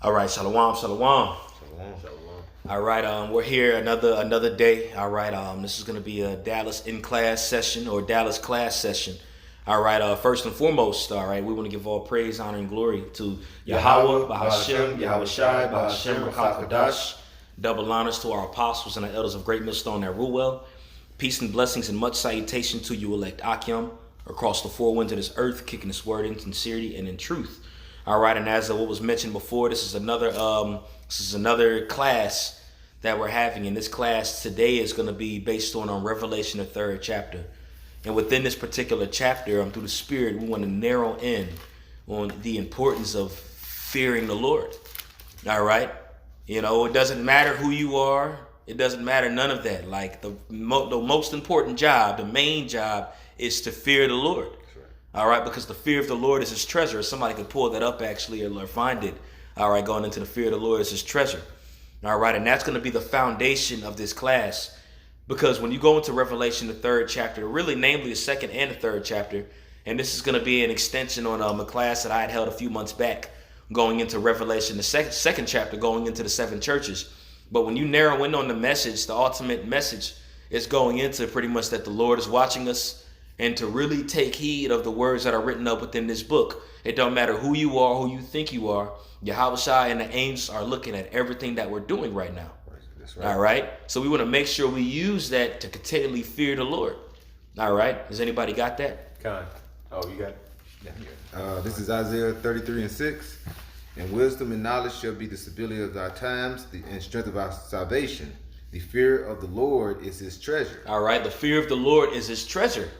All right, shalom, shalom. Shalom. Shalom. All right, we're here another day. All right, this is gonna be a Dallas in class session or Dallas class session. All right, first and foremost, all right, we want to give all praise, honor, and glory to Yahweh, Bahashem, Yahweh Shai, Bahashem, Rakakadash. Double honors to our apostles and our elders of Great Millstone that rule well. Peace and blessings and much salutation to you, elect Akim, across the four winds of this earth, kicking this word in sincerity and in truth. All right, and as what was mentioned before, this is another class that we're having. And this class today is going to be based on Revelation, the 3rd chapter. And within this particular chapter, through the Spirit, we want to narrow in on the importance of fearing the Lord. All right, it doesn't matter who you are. It doesn't matter none of that. Like the most important job, the main job, is to fear the Lord. All right, because the fear of the Lord is his treasure. Somebody could pull that up actually or find it. All right, going into the fear of the Lord is his treasure. All right, and that's going to be the foundation of this class. Because when you go into Revelation, the 3rd chapter, really namely the 2nd and the 3rd chapter, and this is going to be an extension on a class that I had held a few months back, going into Revelation, the second chapter, going into the 7 churches. But when you narrow in on the message, the ultimate message is going into pretty much that the Lord is watching us, and to really take heed of the words that are written up within this book. It don't matter who you are, who you think you are. Yahweh Shai and the angels are looking at everything that we're doing right now. That's right. All right. So we want to make sure we use that to continually fear the Lord. All right. Has anybody got that? Oh, you got it? Yeah. This is Isaiah 33:6. And wisdom and knowledge shall be the stability of our times, and strength of our salvation. The fear of the Lord is his treasure. All right. The fear of the Lord is his treasure.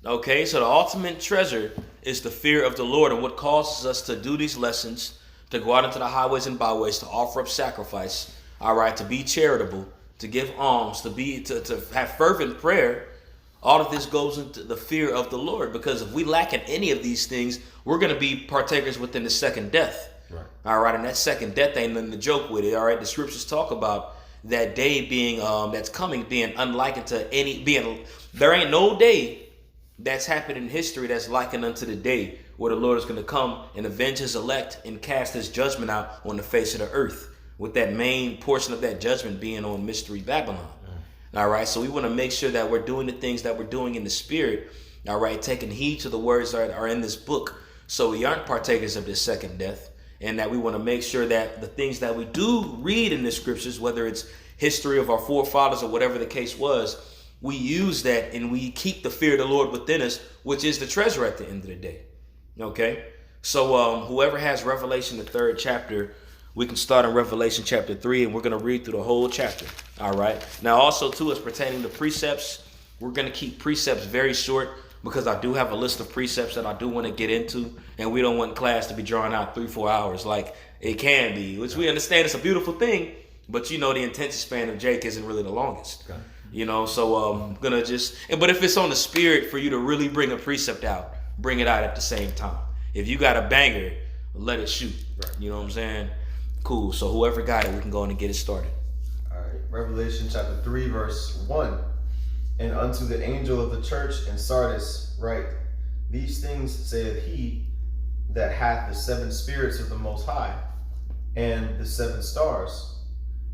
Okay, so the ultimate treasure is the fear of the Lord, and what causes us to do these lessons, to go out into the highways and byways, to offer up sacrifice, all right, to be charitable, to give alms, to have fervent prayer. All of this goes into the fear of the Lord, because if we lack in any of these things, we're going to be partakers within the second death. Right. All right, and that second death ain't nothing to joke with it. All right, the scriptures talk about that day being that's coming, being unlike unto any being. There ain't no day that's happened in history that's likened unto the day where the Lord is going to come and avenge his elect and cast his judgment out on the face of the earth, with that main portion of that judgment being on Mystery Babylon. All right, so we want to make sure that we're doing the things that we're doing in the Spirit, all right, taking heed to the words that are in this book, so we aren't partakers of this second death, and that we want to make sure that the things that we do read in the scriptures, whether it's history of our forefathers or whatever the case was, we use that and we keep the fear of the Lord within us, which is the treasure at the end of the day. Okay, so whoever has Revelation, the 3rd chapter, we can start in Revelation chapter 3, and we're going to read through the whole chapter. All right. Now, also, too, as pertaining to precepts, we're going to keep precepts very short, because I do have a list of precepts that I do want to get into, and we don't want class to be drawn out 3-4 hours like it can be, which we understand it's a beautiful thing, but the attention span of Jake isn't really the longest. Okay. So I'm gonna but if it's on the Spirit for you to really bring a precept out, bring it out at the same time. If you got a banger, let it shoot. Right. You know what I'm saying? Cool. So whoever got it, we can go in and get it started. All right. Revelation chapter 3, verse 1. And unto the angel of the church in Sardis write, these things saith he that hath the 7 spirits of the Most High, and the 7 stars.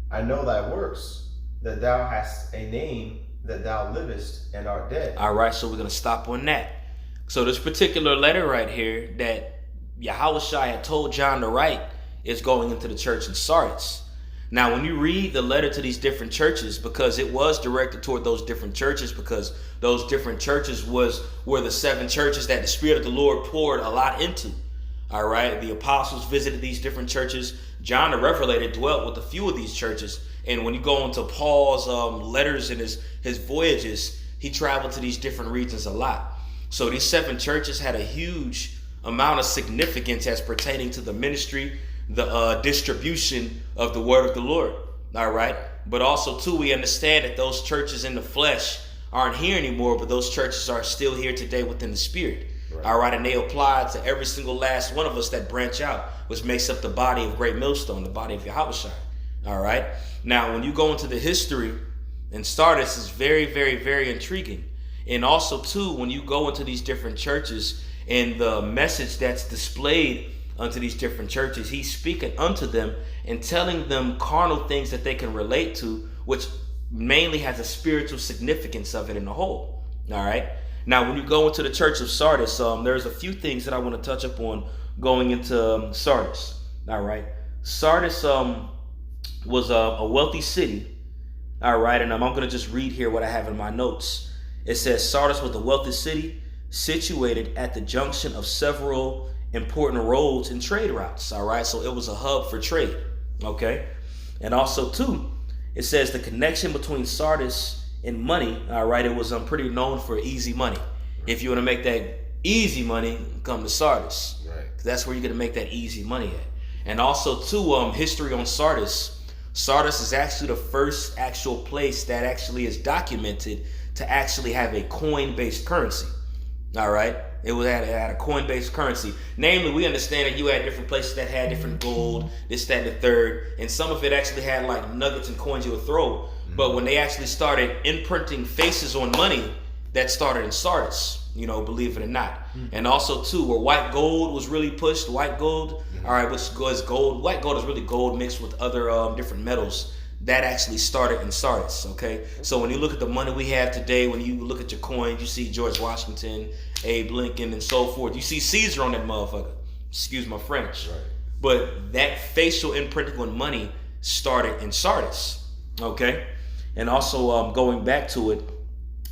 I know thy works, that thou hast a name, that thou livest and art dead. All right, so we're going to stop on that. So this particular letter right here that Yahweh Shai had told John to write is going into the church in Sardis. Now, when you read the letter to these different churches, because it was directed toward those different churches, because those different churches were the 7 churches that the Spirit of the Lord poured a lot into. All right, the apostles visited these different churches. John the Revelator dwelt with a few of these churches. And when you go into Paul's letters and his voyages, he traveled to these different regions a lot. So these 7 churches had a huge amount of significance as pertaining to the ministry, the distribution of the word of the Lord. All right. But also, too, we understand that those churches in the flesh aren't here anymore, but those churches are still here today within the Spirit. Right. All right. And they apply to every single last one of us that branch out, which makes up the body of Great Millstone, the body of Yahweh Shai. All right. Now, when you go into the history and Sardis, is very, very, very intriguing. And also, too, when you go into these different churches and the message that's displayed unto these different churches, he's speaking unto them and telling them carnal things that they can relate to, which mainly has a spiritual significance of it in the whole. All right. Now, when you go into the church of Sardis, there's a few things that I want to touch upon going into Sardis. All right. Sardis was a wealthy city. All right. And I'm going to just read here what I have in my notes. It says Sardis was a wealthy city situated at the junction of several important roads and trade routes. All right. So it was a hub for trade. Okay. And also, too, it says the connection between Sardis and money. All right. It was pretty known for easy money. If you want to make that easy money, come to Sardis. Right. That's where you're going to make that easy money at. And also, too, history on Sardis. Sardis is actually the first actual place that actually is documented to actually have a coin-based currency. All right. It had a coin-based currency. Namely, we understand that you had different places that had different gold, this, that, and the third. And some of it actually had like nuggets and coins you would throw. But when they actually started imprinting faces on money, that started in Sardis, believe it or not. And also, too, where white gold was really pushed, white gold, all right, which was gold. White gold is really gold mixed with other different metals. That actually started in Sardis, okay? So when you look at the money we have today, when you look at your coins, you see George Washington, Abe Lincoln, and so forth. You see Caesar on that motherfucker. Excuse my French. Right. But that facial imprinting on money started in Sardis, okay? And also going back to it,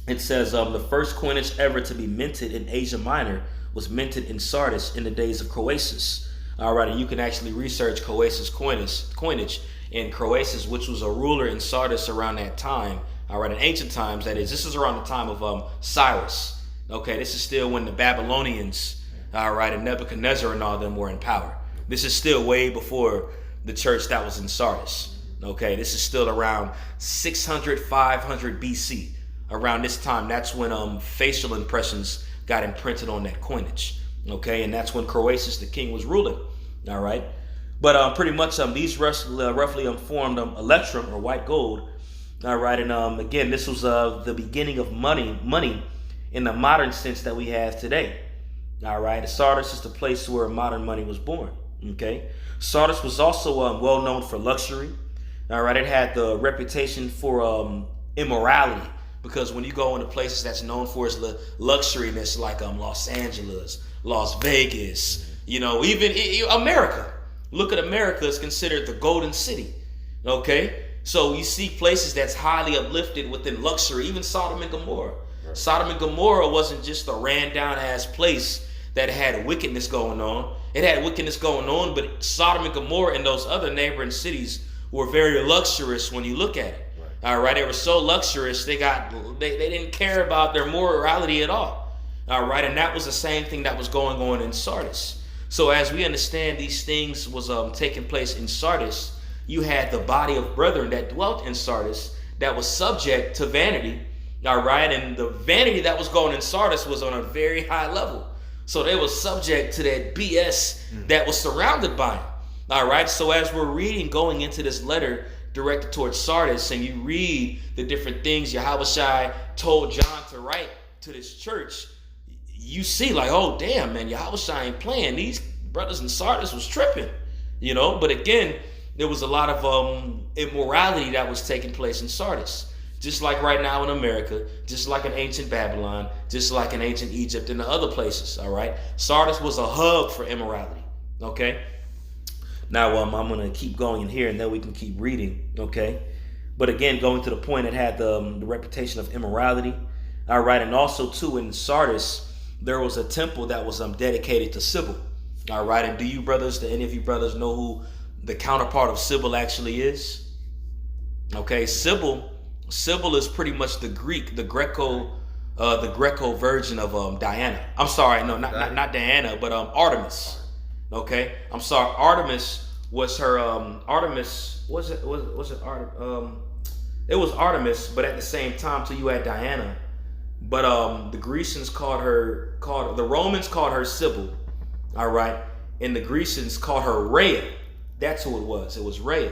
it says the first coinage ever to be minted in Asia Minor was minted in Sardis in the days of Croesus. All right, and you can actually research Croesus coinage. And Croesus, which was a ruler in Sardis around that time, all right, in ancient times, that is, this is around the time of Cyrus. Okay, this is still when the Babylonians, all right, and Nebuchadnezzar and all them were in power. This is still way before the church that was in Sardis. Okay, this is still around 600, 500 BC. Around this time, that's when facial impressions got imprinted on that coinage. Okay, and that's when Croesus, the king, was ruling. All right. But pretty much these roughly formed electrum or white gold. All right, and again, this was the beginning of money in the modern sense that we have today. All right, Sardis is the place where modern money was born. Okay, Sardis was also well known for luxury. All right, it had the reputation for immorality, because when you go into places that's known for its luxuriness, like Los Angeles, Las Vegas, even America. Look at America, is considered the golden city. Okay, so you see places that's highly uplifted within luxury, even Sodom and Gomorrah. Right. Sodom and Gomorrah wasn't just a ran down ass place that had wickedness going on. It had wickedness going on, but Sodom and Gomorrah and those other neighboring cities were very luxurious when you look at it. Right. All right, they were so luxurious they didn't care about their morality at all. All right, and that was the same thing that was going on in Sardis. So as we understand these things was taking place in Sardis, you had the body of brethren that dwelt in Sardis that was subject to vanity, all right? And the vanity that was going in Sardis was on a very high level. So they were subject to that BS that was surrounded by it, all right? So as we're reading, going into this letter directed towards Sardis, and you read the different things Yahushua told John to write to this church, you see like, oh damn, man, Yahushua ain't playing. These brothers in Sardis was tripping, But again, there was a lot of immorality that was taking place in Sardis. Just like right now in America, just like in ancient Babylon, just like in ancient Egypt and the other places, all right? Sardis was a hub for immorality, okay? Now, I'm going to keep going in here, and then we can keep reading, okay? But again, going to the point, it had the reputation of immorality, all right? And also, too, in Sardis, there was a temple that was dedicated to Sybil. All right. And do any of you brothers know who the counterpart of Sybil actually is? Okay. Sybil is pretty much the Greco version of Diana. I'm sorry. No, not Diana, but Artemis. Okay. I'm sorry. Artemis was her, Artemis, it was Artemis, but at the same time, too, you had Diana. But the Grecians the Romans called her Sybil, all right? And the Grecians called her Rhea. That's who it was. It was Rhea.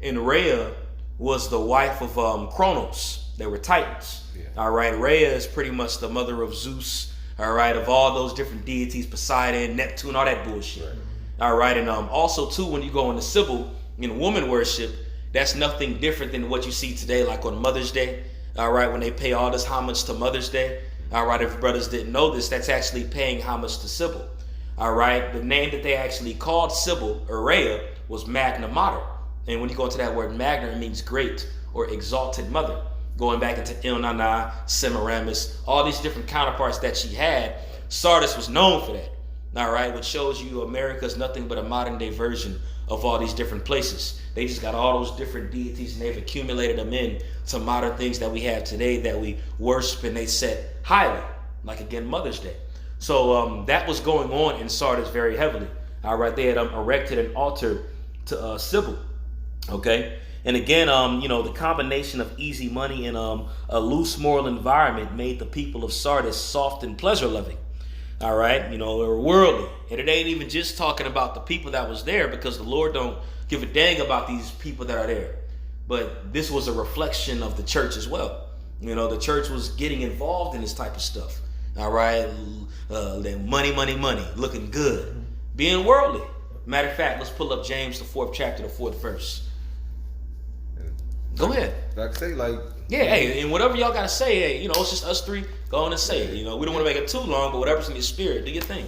And Rhea was the wife of Kronos. They were Titans, all right? Rhea is pretty much the mother of Zeus, all right, of all those different deities, Poseidon, Neptune, all that bullshit. Right. All right, and also too, when you go into civil in woman worship, that's nothing different than what you see today, like on Mother's Day. All right, when they pay all this homage to Mother's Day. All right, if brothers didn't know this, that's actually paying homage to Sybil. All right, the name that they actually called Sybil, Urea, was Magna Mater. And when you go into that word Magna, it means great or exalted mother. Going back into Ilnana, Semiramis, all these different counterparts that she had, Sardis was known for that. All right, which shows you America's nothing but a modern day version of all these different places. They just got all those different deities and they've accumulated them in to modern things that we have today that we worship and they set highly, like again Mother's Day. So that was going on in Sardis very heavily. All right, they had erected an altar to Sybil. Okay, and again, the combination of easy money and a loose moral environment made the people of Sardis soft and pleasure loving. All right, they were worldly, and it ain't even just talking about the people that was there, because the Lord don't give a dang about these people that are there. But this was a reflection of the church as well. The church was getting involved in this type of stuff. All right, money, looking good, being worldly. Matter of fact, let's pull up James the 4th chapter, the 4th verse. Go ahead. Like I say, hey, and whatever y'all gotta say, hey, it's just us three. Go on and say it. We don't want to make it too long, but whatever's in your spirit, do your thing.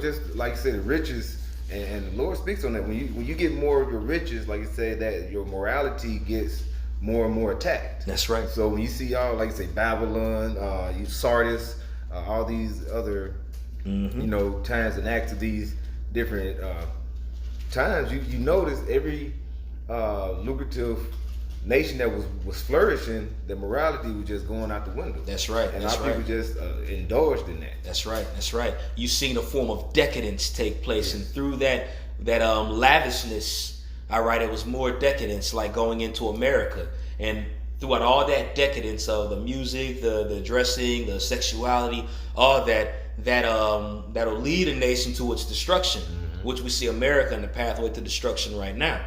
Just like you said, the riches, and the Lord speaks on that. When you get more of your riches, like you said, that your morality gets more and more attacked. That's right. So when you see all, like you say, Babylon, Sardis, all these other, times and acts of these different times, you notice every lucrative nation that was flourishing, the morality was just going out the window. That's right. And our people just indulged in that. That's right. You've seen a form of decadence take place, and through that lavishness, all right, it was more decadence, like going into America, and throughout all that decadence of the music, the dressing, the sexuality, all that'll lead a nation to its destruction, which we see America in the pathway to destruction right now.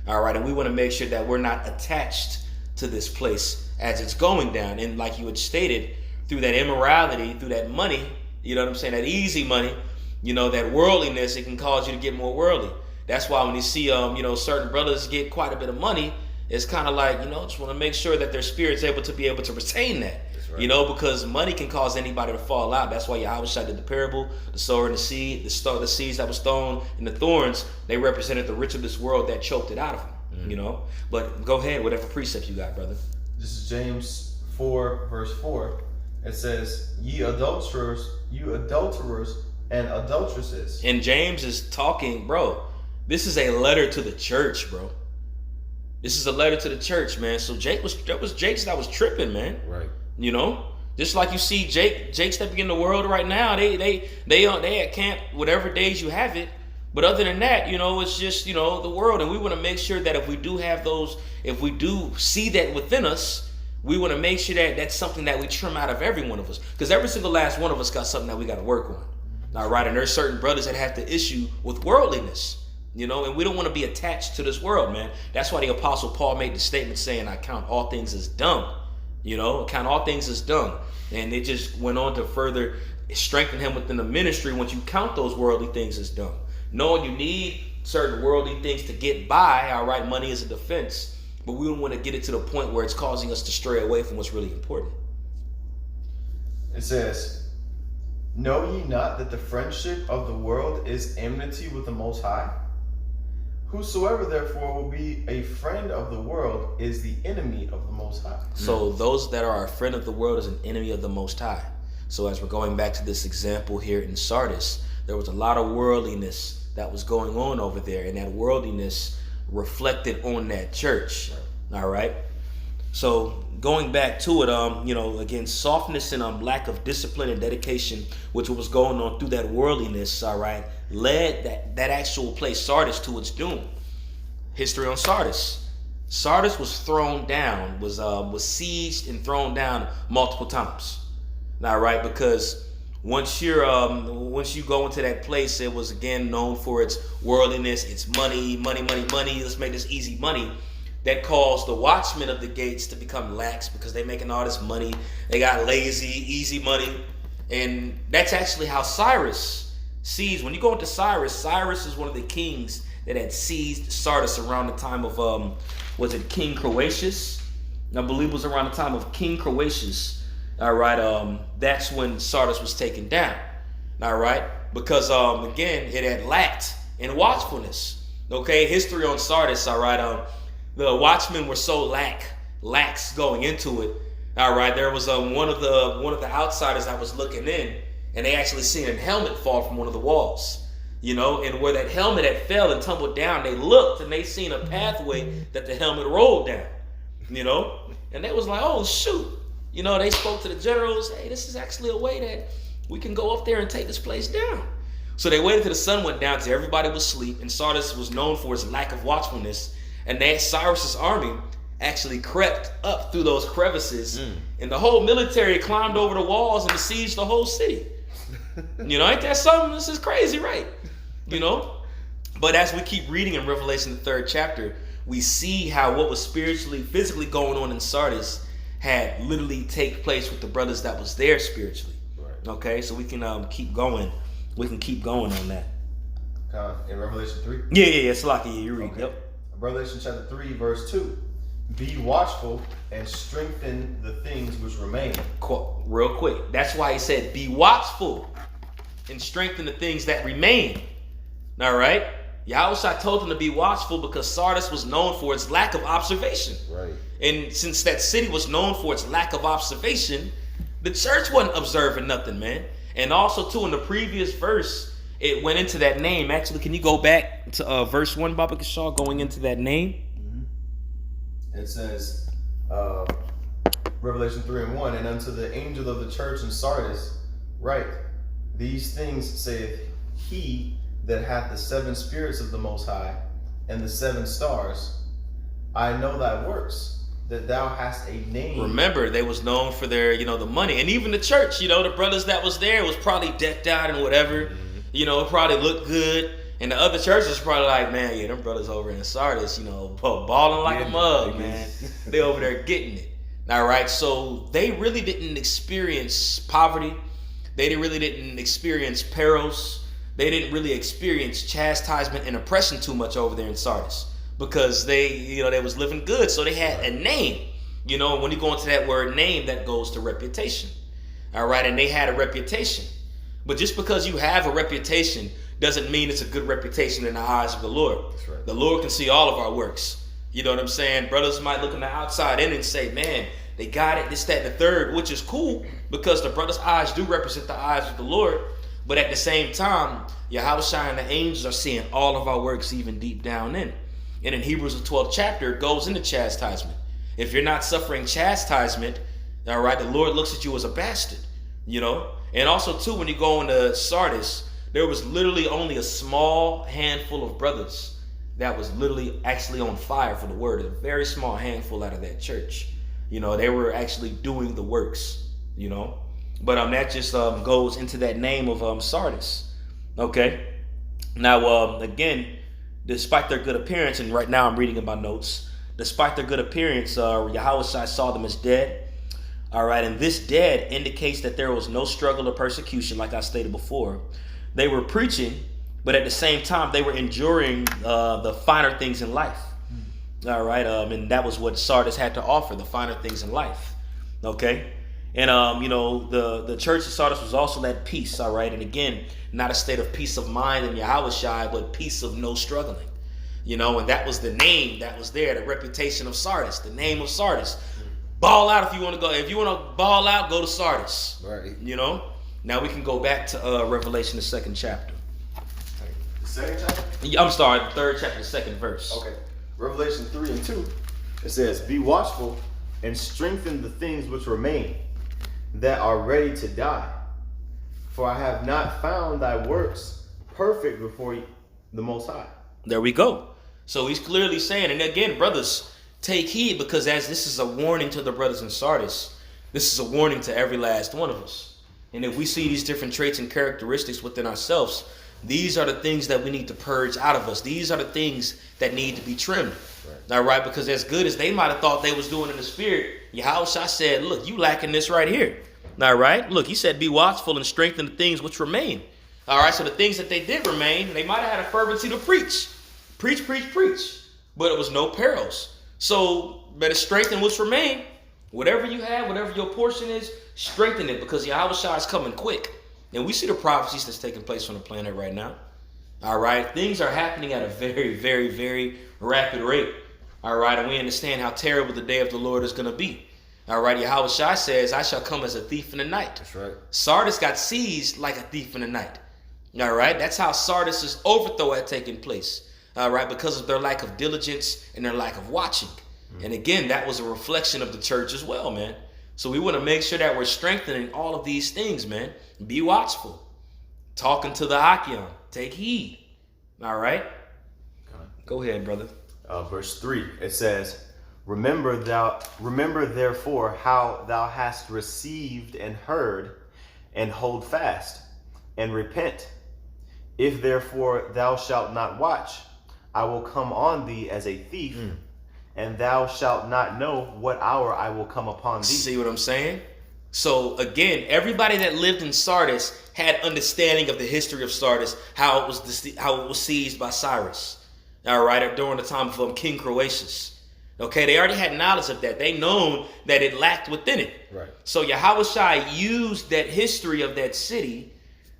All right, and we want to make sure that we're not attached to this place as it's going down. And like you had stated, through that immorality, through that money, that easy money, that worldliness, it can cause you to get more worldly. That's why when you see, certain brothers get quite a bit of money, it's kind of like, just want to make sure that their spirit's able to retain that. Right. Because money can cause anybody to fall out. That's why Yahweh did the parable, the sower and the seed, the seeds that was thrown and the thorns, they represented the rich of this world that choked it out of them, But go ahead, whatever precept you got, brother. This is James 4, verse 4. It says, Ye adulterers, you adulterers and adulteresses. And James is talking, bro. This is a letter to the church, bro. This is a letter to the church, man. So Jake was tripping, man. Right. Just like you see Jake stepping in the world right now. They at camp whatever days you have it. But other than that, it's just the world, and we want to make sure that if we do have those, if we do see that within us, we want to make sure that that's something that we trim out of every one of us, because every single last one of us got something that we got to work on. All right, and there's certain brothers that have the issue with worldliness. And we don't want to be attached to this world, man. That's why the Apostle Paul made the statement saying, I count all things as dung. Count all things as dung. And it just went on to further strengthen him within the ministry once you count those worldly things as dung. Knowing you need certain worldly things to get by, all right, money is a defense, but we don't want to get it to the point where it's causing us to stray away from what's really important. It says, Know ye not that the friendship of the world is enmity with the Most High? Whosoever therefore will be a friend of the world is the enemy of the Most High. So those that are a friend of the world is an enemy of the Most High. So as we're going back to this example here in Sardis, there was a lot of worldliness that was going on over there, and that worldliness reflected on that church. All right. So going back to it, again, softness and lack of discipline and dedication, which was going on through that worldliness, all right, led that actual place, Sardis, to its doom. History on Sardis. Sardis was thrown down, was sieged and thrown down multiple times. All right, because once you go into that place, it was again known for its worldliness, its money. Let's make this easy money. That caused the watchmen of the gates to become lax because they're making all this money. They got lazy, easy money. And that's actually how Cyrus Seized. When you go into Cyrus is one of the kings that had seized Sardis around the time of was it King Croatius? I believe it was around the time of King Croatius. All right, that's when Sardis was taken down. All right, because again, it had lacked in watchfulness. Okay, history on Sardis. All right, the watchmen were so lax going into it. All right, there was one of the outsiders that was looking in, and they actually seen a helmet fall from one of the walls. You know, and where that helmet had fell and tumbled down, they looked and they seen a pathway that the helmet rolled down. You know, and they was like, oh shoot. You know, they spoke to the generals. Hey, this is actually a way that we can go up there and take this place down. So they waited till the sun went down till everybody was asleep, and Sardis was known for its lack of watchfulness. And Cyrus's army actually crept up through those crevices, and the whole military climbed over the walls and besieged the whole city. You know, ain't that something? This is crazy, right? You know? But as we keep reading in Revelation, the 3rd chapter, we see how what was physically going on in Sardis had literally take place with the brothers that was there spiritually. Right. Okay, so we can keep going. We can keep going on that. In Revelation 3? Yeah. Salaki, you read. Okay. Yep. Revelation chapter 3, verse 2. Be watchful and strengthen the things which remain. Real quick. That's why he said, be watchful and strengthen the things that remain. All right? Yahushua told them to be watchful because Sardis was known for its lack of observation. Right. And since that city was known for its lack of observation, the church wasn't observing nothing, man. And also, too, in the previous verse, it went into that name. Actually, can you go back to verse 1, Baba Kashaw, going into that name? It says, Revelation 3:1, and unto the angel of the church in Sardis write, these things saith he that hath the 7 spirits of the Most High and the 7 stars. I know thy works, that thou hast a name. Remember, they was known for their, the money. And even the church, the brothers that was there was probably decked out and whatever. It probably looked good. And the other churches probably like, man, yeah, them brothers over in Sardis, balling like a mug, man. They over there getting it. All right, so they really didn't experience poverty. They really didn't experience perils. They didn't really experience chastisement and oppression too much over there in Sardis because they was living good. So they had a name. When you go into that word name, that goes to reputation. All right, and they had a reputation. But just because you have a reputation doesn't mean it's a good reputation in the eyes of the Lord. That's right. The Lord can see all of our works. You know what I'm saying? Brothers might look on the outside in and say, man, they got it, this, that, and the third, which is cool because the brother's eyes do represent the eyes of the Lord. But at the same time, Yahushua and the angels are seeing all of our works even deep down in. And in Hebrews, the 12th chapter, it goes into chastisement. If you're not suffering chastisement, all right, the Lord looks at you as a bastard, And also, too, when you go into Sardis, there was literally only a small handful of brothers that was literally actually on fire for the word. A very small handful out of that church. They were actually doing the works, But that just goes into that name of Sardis. Okay. Now, again, despite their good appearance, and right now I'm reading in my notes, despite their good appearance, Yahushua saw them as dead. All right, and this dead indicates that there was no struggle or persecution, like I stated before. They were preaching, but at the same time, they were enduring the finer things in life. All right, and that was what Sardis had to offer, the finer things in life. Okay, and the church of Sardis was also at peace. All right, and again, not a state of peace of mind in Yahushua, but peace of no struggling. And that was the name that was there, the reputation of Sardis, the name of Sardis. Ball out if you want to go. If you want to ball out, go to Sardis. Right. Now we can go back to Revelation, the 2nd chapter. The 2nd chapter? I'm sorry, the 3rd chapter, 2nd verse. Okay. Revelation 3:2. It says, be watchful and strengthen the things which remain that are ready to die. For I have not found thy works perfect before the Most High. There we go. So he's clearly saying, and again, brothers, take heed, because as this is a warning to the brothers in Sardis, this is a warning to every last one of us. And if we see these different traits and characteristics within ourselves, these are the things that we need to purge out of us. These are the things that need to be trimmed. Right. All right, because as good as they might have thought they was doing in the spirit, Yahushua said, look, you lacking this right here. All right, look, he said, be watchful and strengthen the things which remain. All right, so the things that they did remain, they might have had a fervency to preach. Preach. But it was no perils. So better strengthen what's remain. Whatever you have, whatever your portion is, strengthen it, because Yahweh Shai is coming quick. And we see the prophecies that's taking place on the planet right now. All right, things are happening at a very, very, very rapid rate. All right, and we understand how terrible the day of the Lord is going to be. All right, Yahweh Shai says, I shall come as a thief in the night. That's right. Sardis got seized like a thief in the night. All right, that's how Sardis' overthrow had taken place. All right, because of their lack of diligence and their lack of watching. And again, that was a reflection of the church as well, man. So we want to make sure that we're strengthening all of these things, man. Be watchful. Talking to the Achion. Take heed. All right? Go ahead, brother. Verse 3, it says, Remember therefore how thou hast received and heard, and hold fast, and repent. If therefore thou shalt not watch, I will come on thee as a thief, and thou shalt not know what hour I will come upon thee. See what I'm saying? So again, everybody that lived in Sardis had understanding of the history of Sardis, how it was seized by Cyrus. All right, during the time of King Croesus. Okay, they already had knowledge of that. They known that it lacked within it. Right. So Yahweh Shai used that history of that city,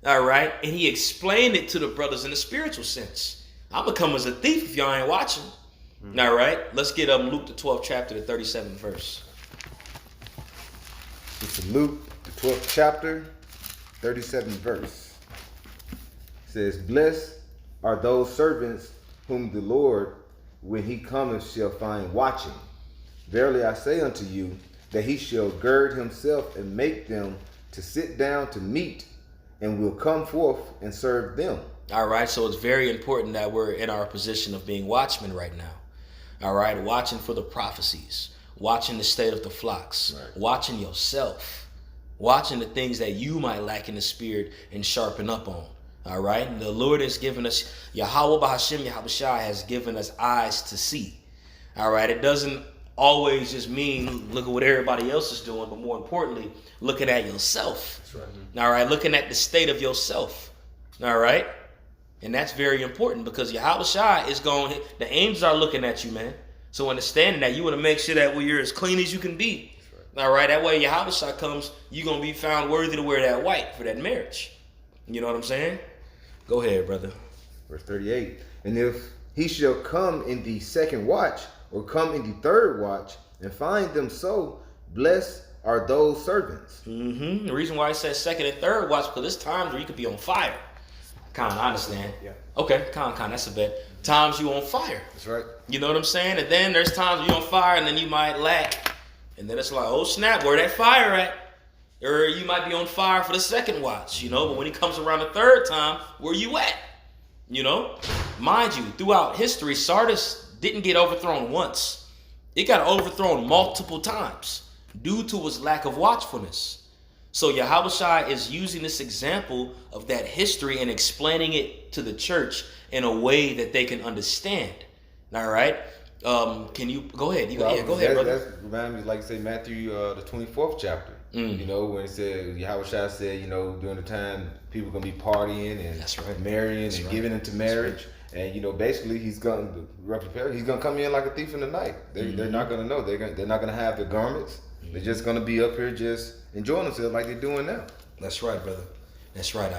all right, and he explained it to the brothers in a spiritual sense. I'm gonna come as a thief if y'all ain't watching. All right, let's get Luke the 12th chapter, the 37th verse. It's Luke the 12th chapter, 37th verse. It says, Blessed are those servants whom the Lord, when he cometh, shall find watching. Verily I say unto you, that he shall gird himself and make them to sit down to meat, and will come forth and serve them. All right, so it's very important that we're in our position of being watchmen right now. All right, watching for the prophecies, watching the state of the flocks, watching yourself, watching the things that you might lack in the spirit and sharpen up on. All right, and the Lord has given us, Yahweh Bahashim Yahweh Shai has given us eyes to see. All right, it doesn't always just mean look at what everybody else is doing, but more importantly, looking at yourself. That's right. All right, looking at the state of yourself. All right, and that's very important, because Yahweh Shai is going, the angels are looking at you, man. So understanding that, you want to make sure that you're as clean as you can be. Right. All right, that way Yahweh Shai comes, you're going to be found worthy to wear that white for that marriage. You know what I'm saying? Go ahead, brother. Verse 38. And if he shall come in the second watch, or come in the third watch, and find them so, blessed are those servants. The reason why it says second and third watch, because there's times where you could be on fire. Con, I understand. Yeah. Okay, con, that's a bet. Times you on fire. That's right. You know what I'm saying? And then there's times you on fire, and then you might lack. And then it's like, oh snap, where that fire at? Or you might be on fire for the second watch, you know, but when he comes around the third time, where you at? You know? Mind you, throughout history, Sardis didn't get overthrown once. It got overthrown multiple times due to its lack of watchfulness. So Yahweh Shai is using this example of that history and explaining it to the church in a way that they can understand. All right? Can you go ahead? Go ahead, brother. That reminds me, like say Matthew the 24th chapter. You know, when it said, Yahweh Shai said, you know, during the time people gonna be partying and marrying and giving into marriage. And you know, basically he's gonna come in like a thief in the night. They're not gonna know. They're not gonna have the garments. They're just gonna be up here just enjoying themselves like they're doing now. That's right, brother. That's right.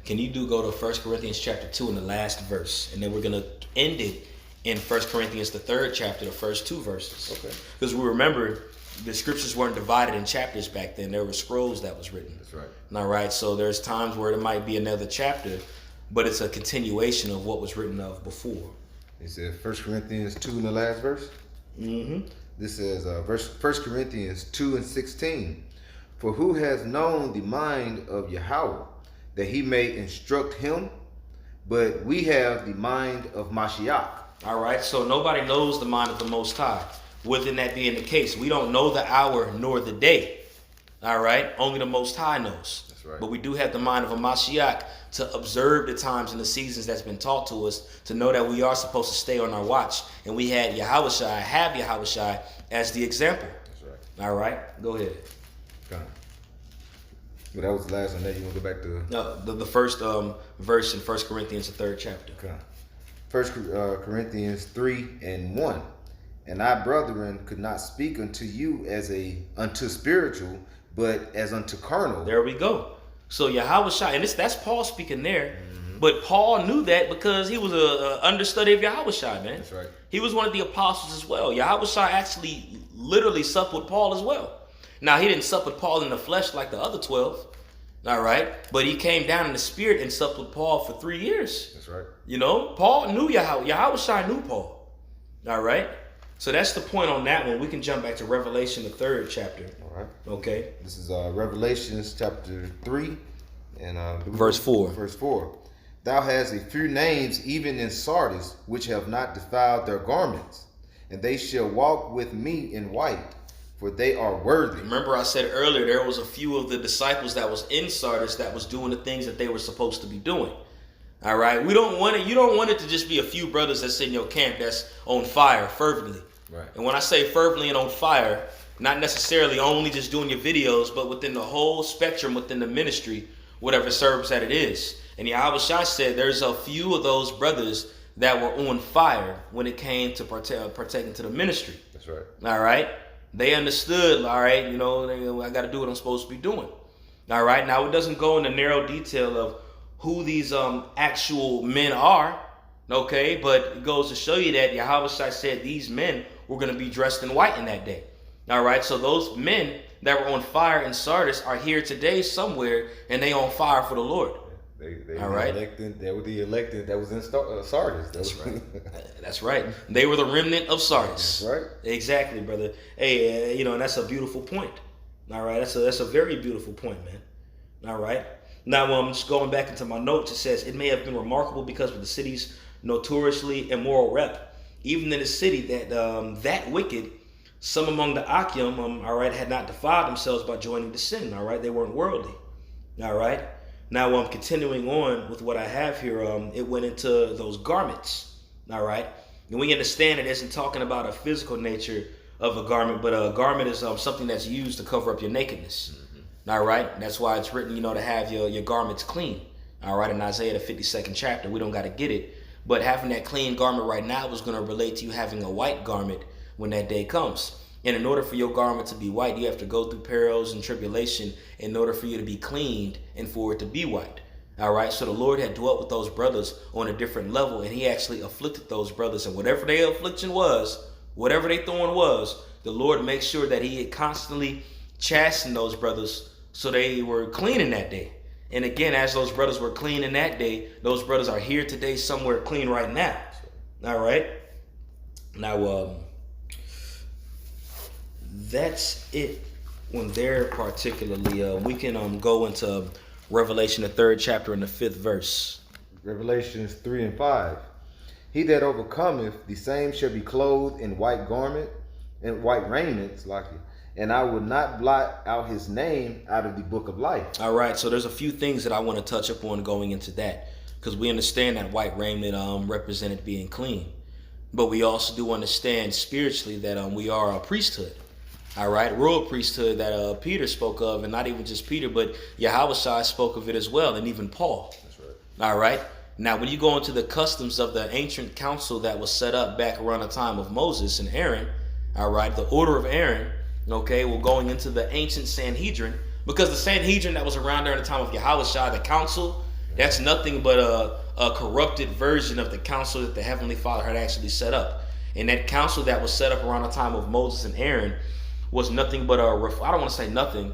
Can you go to 1 Corinthians chapter 2 in the last verse, and then we're gonna end it in 1 Corinthians the 3rd chapter, the first 2 verses. Okay. Because we remember the scriptures weren't divided in chapters back then. There were scrolls that was written. That's right. All right. So there's times where there might be another chapter, but it's a continuation of what was written of before. It says 1 Corinthians 2 in the last verse. This says 1 Corinthians 2 and 16. For who has known the mind of Yahweh, that he may instruct him? But we have the mind of Mashiach. All right. So nobody knows the mind of the Most High. Within that being the case, we don't know the hour nor the day. All right. Only the Most High knows. That's right. But we do have the mind of a Mashiach to observe the times and the seasons that's been taught to us, to know that we are supposed to stay on our watch. And we had Yahweh Shai as the example. That's right. All right. Go ahead. Go on. But that was the last one. Now you want to go back to No, the first verse in 1 Corinthians, the 3rd chapter. okay. 1 Corinthians 3:1. And I, brethren, could not speak unto you as unto spiritual, but as unto carnal. There we go. So Yahweh Shai, and that's Paul speaking there. But Paul knew that because he was a understudy of Yahweh Shai, man. That's right. He was one of the apostles as well. Yahweh Shai actually literally supped with Paul as well. Now, he didn't sup with Paul in the flesh like the other 12. All right. But he came down in the spirit and supped with Paul for 3 years. That's right. You know, Paul knew Yahweh. Yahweh Shai knew Paul. All right. So that's the point on that one. We can jump back to Revelation, the 3rd chapter. All right. Okay. This is Revelations chapter 3 and Verse 4. Verse 4. Thou hast a few names even in Sardis, which have not defiled their garments, and they shall walk with me in white, for they are worthy. Remember I said earlier there was a few of the disciples that was in Sardis that was doing the things that they were supposed to be doing. All right. You don't want it to just be a few brothers that's in your camp that's on fire fervently. Right. And when I say fervently and on fire, not necessarily only just doing your videos, but within the whole spectrum within the ministry, whatever service that it is. And Yahweh Shai said there's a few of those brothers that were on fire when it came to partaking to the ministry. That's right. All right. They understood, all right, I got to do what I'm supposed to be doing. All right. Now, it doesn't go into narrow detail of who these actual men are. Okay. But it goes to show you that Yahweh Shai said these men were going to be dressed in white in that day. All right. So those men that were on fire in Sardis are here today somewhere, and they on fire for the Lord. They all were right. elected. They were the elected that was in Sardis. That's right. That's right. They were the remnant of Sardis. That's right. Exactly, brother. Hey, and that's a beautiful point. All right. That's a very beautiful point, man. All right. Now, I'm just going back into my notes. It says it may have been remarkable because of the city's notoriously immoral rep. Even in a city that wicked, some among the Akim, all right, had not defiled themselves by joining the sin. All right. They weren't worldly. All right. Now, I'm continuing on with what I have here. It went into those garments, all right? And we understand it isn't talking about a physical nature of a garment, but a garment is something that's used to cover up your nakedness, all right? That's why it's written, to have your garments clean, all right? In Isaiah, the 52nd chapter, we don't got to get it, but having that clean garment right now is going to relate to you having a white garment when that day comes. And in order for your garment to be white, you have to go through perils and tribulation in order for you to be cleaned and for it to be white. All right. So the Lord had dwelt with those brothers on a different level, and he actually afflicted those brothers. And whatever their affliction was, whatever their thorn was, the Lord makes sure that he had constantly chastened those brothers so they were clean in that day. And again, as those brothers were clean in that day, those brothers are here today somewhere clean right now. All right. Now, that's it on there particularly. We can go into Revelation, the 3rd chapter and the 5th verse. Revelations 3 and 5. He that overcometh, the same shall be clothed in white garment and white raiments, and I will not blot out his name out of the book of life. All right, so there's a few things that I want to touch upon going into that, because we understand that white raiment represented being clean, but we also do understand spiritually that we are a priesthood. All right, royal priesthood that Peter spoke of, and not even just Peter, but Yahweh Shai spoke of it as well, and even Paul. That's right. All right. Now, when you go into the customs of the ancient council that was set up back around the time of Moses and Aaron, all right, the order of Aaron, okay, we're going into the ancient Sanhedrin, because the Sanhedrin that was around during the time of Yahweh Shai, the council, that's nothing but a corrupted version of the council that the Heavenly Father had actually set up. And that council that was set up around the time of Moses and Aaron was nothing but I don't want to say nothing,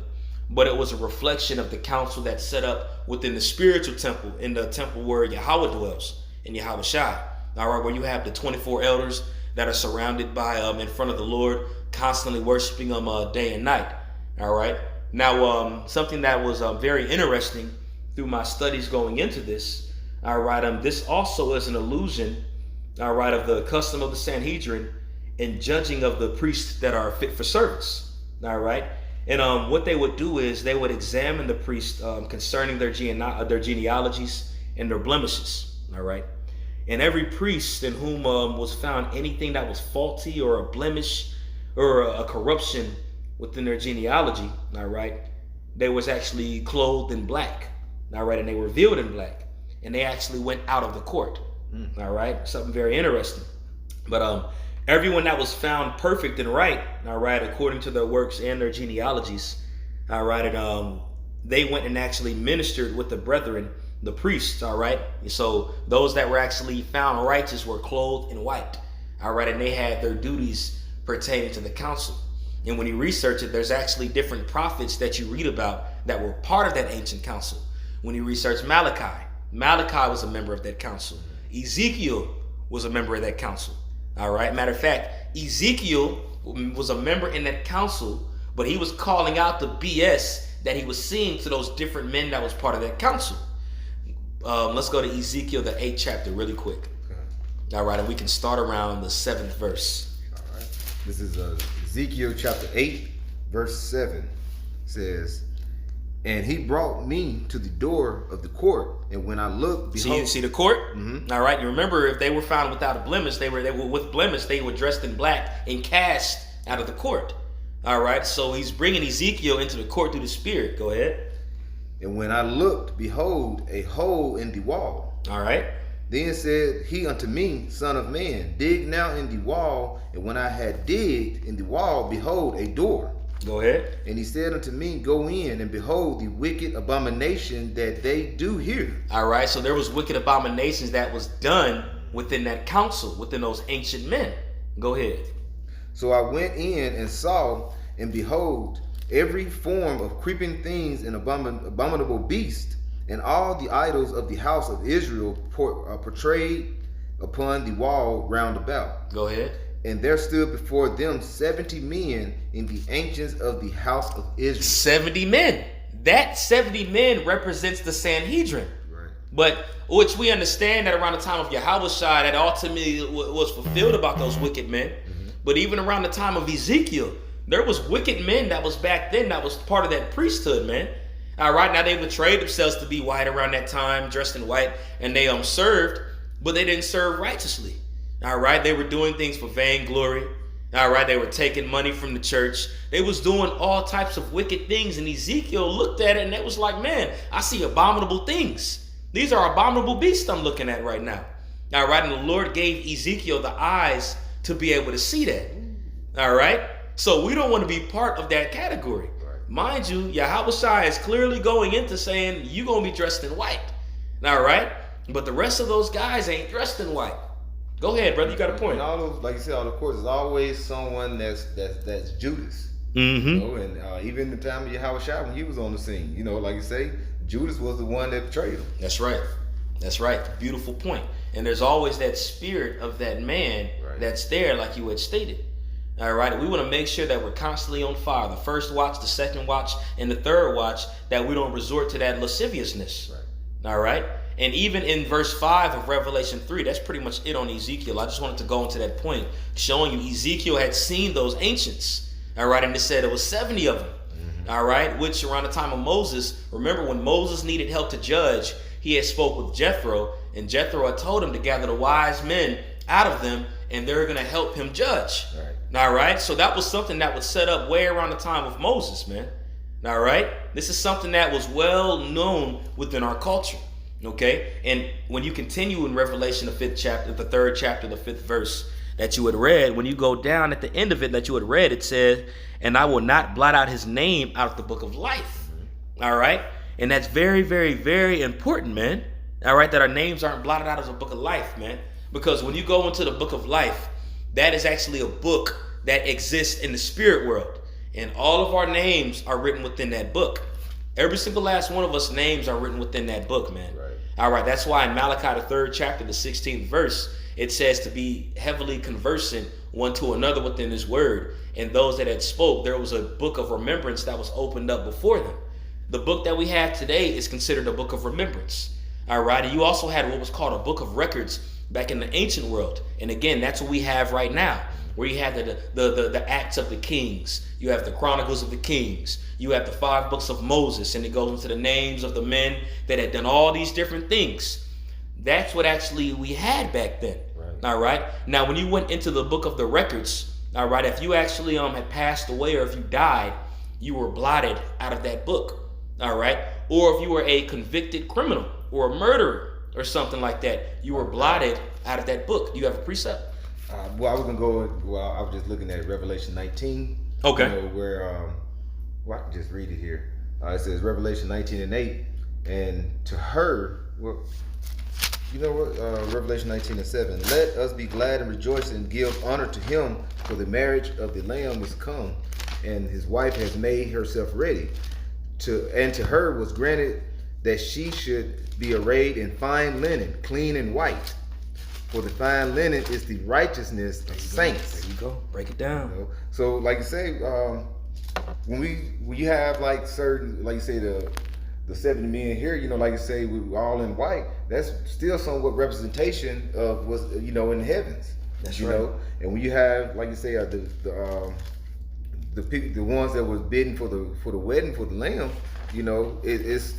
but it was a reflection of the council that's set up within the spiritual temple, in the temple where Yahweh dwells, in Yahweh Shai. All right, where you have the 24 elders that are surrounded by in front of the Lord, constantly worshiping him day and night. All right. Now, something that was very interesting through my studies going into this. All right. This also is an allusion, all right, of the custom of the Sanhedrin and judging of the priests that are fit for service. All right. And what they would do is they would examine the priests concerning their genealogies and their blemishes. All right. And every priest in whom was found anything that was faulty or a blemish or a corruption within their genealogy, all right, they was actually clothed in black. All right, and they were veiled in black, and they actually went out of the court. All right, something very interesting. But everyone that was found perfect and right, all right, according to their works and their genealogies, all right, and they went and actually ministered with the brethren, the priests, all right. So those that were actually found righteous were clothed in white, all right, and they had their duties pertaining to the council. And when you research it, there's actually different prophets that you read about that were part of that ancient council. When you research Malachi was a member of that council. Ezekiel was a member of that council. All right. Matter of fact, Ezekiel was a member in that council, but he was calling out the BS that he was seeing to those different men that was part of that council. Let's go to Ezekiel, the 8th chapter, really quick. Okay. All right, and we can start around the 7th verse. All right. This is Ezekiel chapter 8, verse 7. It says, "And he brought me to the door of the court, and when I looked, behold..." See the court? All right. You remember, if they were found without a blemish, they were with blemish, they were dressed in black and cast out of the court. All right. So he's bringing Ezekiel into the court through the Spirit. Go ahead. "And when I looked, behold, a hole in the wall. All right. Then said he unto me, Son of man, dig now in the wall. And when I had digged in the wall, behold, a door. Go ahead. And he said unto me, Go in, and behold the wicked abomination that they do here." All right. So there was wicked abominations that was done within that council, within those ancient men. Go ahead. "So I went in and saw, and behold, every form of creeping things and abominable beast, and all the idols of the house of Israel portrayed upon the wall round about. Go ahead. And there stood before them 70 men in the ancients of the house of Israel." 70 men. That 70 men represents the Sanhedrin. Right. But which we understand that around the time of Yahushua, that ultimately was fulfilled about those wicked men. But even around the time of Ezekiel, there was wicked men that was back then that was part of that priesthood, man. All right, now they betrayed themselves to be white around that time, dressed in white, and they served, but they didn't serve righteously. All right, they were doing things for vainglory. All right, they were taking money from the church. They was doing all types of wicked things, and Ezekiel looked at it and it was like, man, I see abominable things. These are abominable beasts I'm looking at right now. All right, and the Lord gave Ezekiel the eyes to be able to see that. All right, so we don't want to be part of that category. Mind you, Yahushua is clearly going into saying you're going to be dressed in white. All right? But the rest of those guys ain't dressed in white. Go ahead, brother. You got a point. And all those, like you said, all the courts is always someone that's Judas. You know, and even in the time of Yahushua, when he was on the scene, you know, like you say, Judas was the one that betrayed him. That's right. That's right. Beautiful point. And there's always that spirit of that man that's there, like you had stated. All right, and we want to make sure that we're constantly on fire. The first watch, the second watch, and the third watch, that we don't resort to that lasciviousness. All right, and even in verse 5 of Revelation 3, that's pretty much it on Ezekiel. I just wanted to go into that point, showing you Ezekiel had seen those ancients. All right, and it said it was 70 of them. All right, which around the time of Moses, remember when Moses needed help to judge, he had spoke with Jethro, and Jethro had told him to gather the wise men out of them, and they're going to help him judge. All right, so that was something that was set up way around the time of Moses, man. All right, this is something that was well known within our culture. Okay, and when you continue in Revelation, the 5th chapter, the 3rd chapter, the 5th verse that you had read, when you go down at the end of it that you had read, it said, "And I will not blot out his name out of the book of life." All right, and that's very, very, very important, man. All right, that our names aren't blotted out of the book of life, man, because when you go into the book of life, that is actually a book that exists in the spirit world. And all of our names are written within that book. Every single last one of us names are written within that book, man. All right, that's why in Malachi, the 3rd chapter, the 16th verse, it says to be heavily conversant one to another within his word. And those that had spoke, there was a book of remembrance that was opened up before them. The book that we have today is considered a book of remembrance. All right, and you also had what was called a book of records back in the ancient world. And again, that's what we have right now, where you have the Acts of the Kings. You have the Chronicles of the Kings. You have the 5 books of Moses, and it goes into the names of the men that had done all these different things. That's what actually we had back then. All right. Now, when you went into the book of the records, all right, if you actually had passed away or if you died, you were blotted out of that book. all right? Or if you were a convicted criminal or a murderer or something like that, you were blotted out of that book. Do you have a precept? Well, I was gonna go. Well, I was just looking at Revelation 19. Okay. You know, where well, I can just read it here. It says Revelation 19:8, and to her, well, you know what? Revelation 19:7. Let us be glad and rejoice and give honor to him, for the marriage of the Lamb is come, and his wife has made herself ready. To her was granted that she should be arrayed in fine linen, clean and white. For the fine linen is the righteousness of saints. There you go. Break it down. You know? So, like you say, when you have like certain, like you say, the 70 men here, you know, like you say, we were all in white. That's still somewhat representation of what's, you know, in the heavens. That's you right. know, and when you have, like you say, the ones that was bidding for the wedding for the Lamb, you know, it's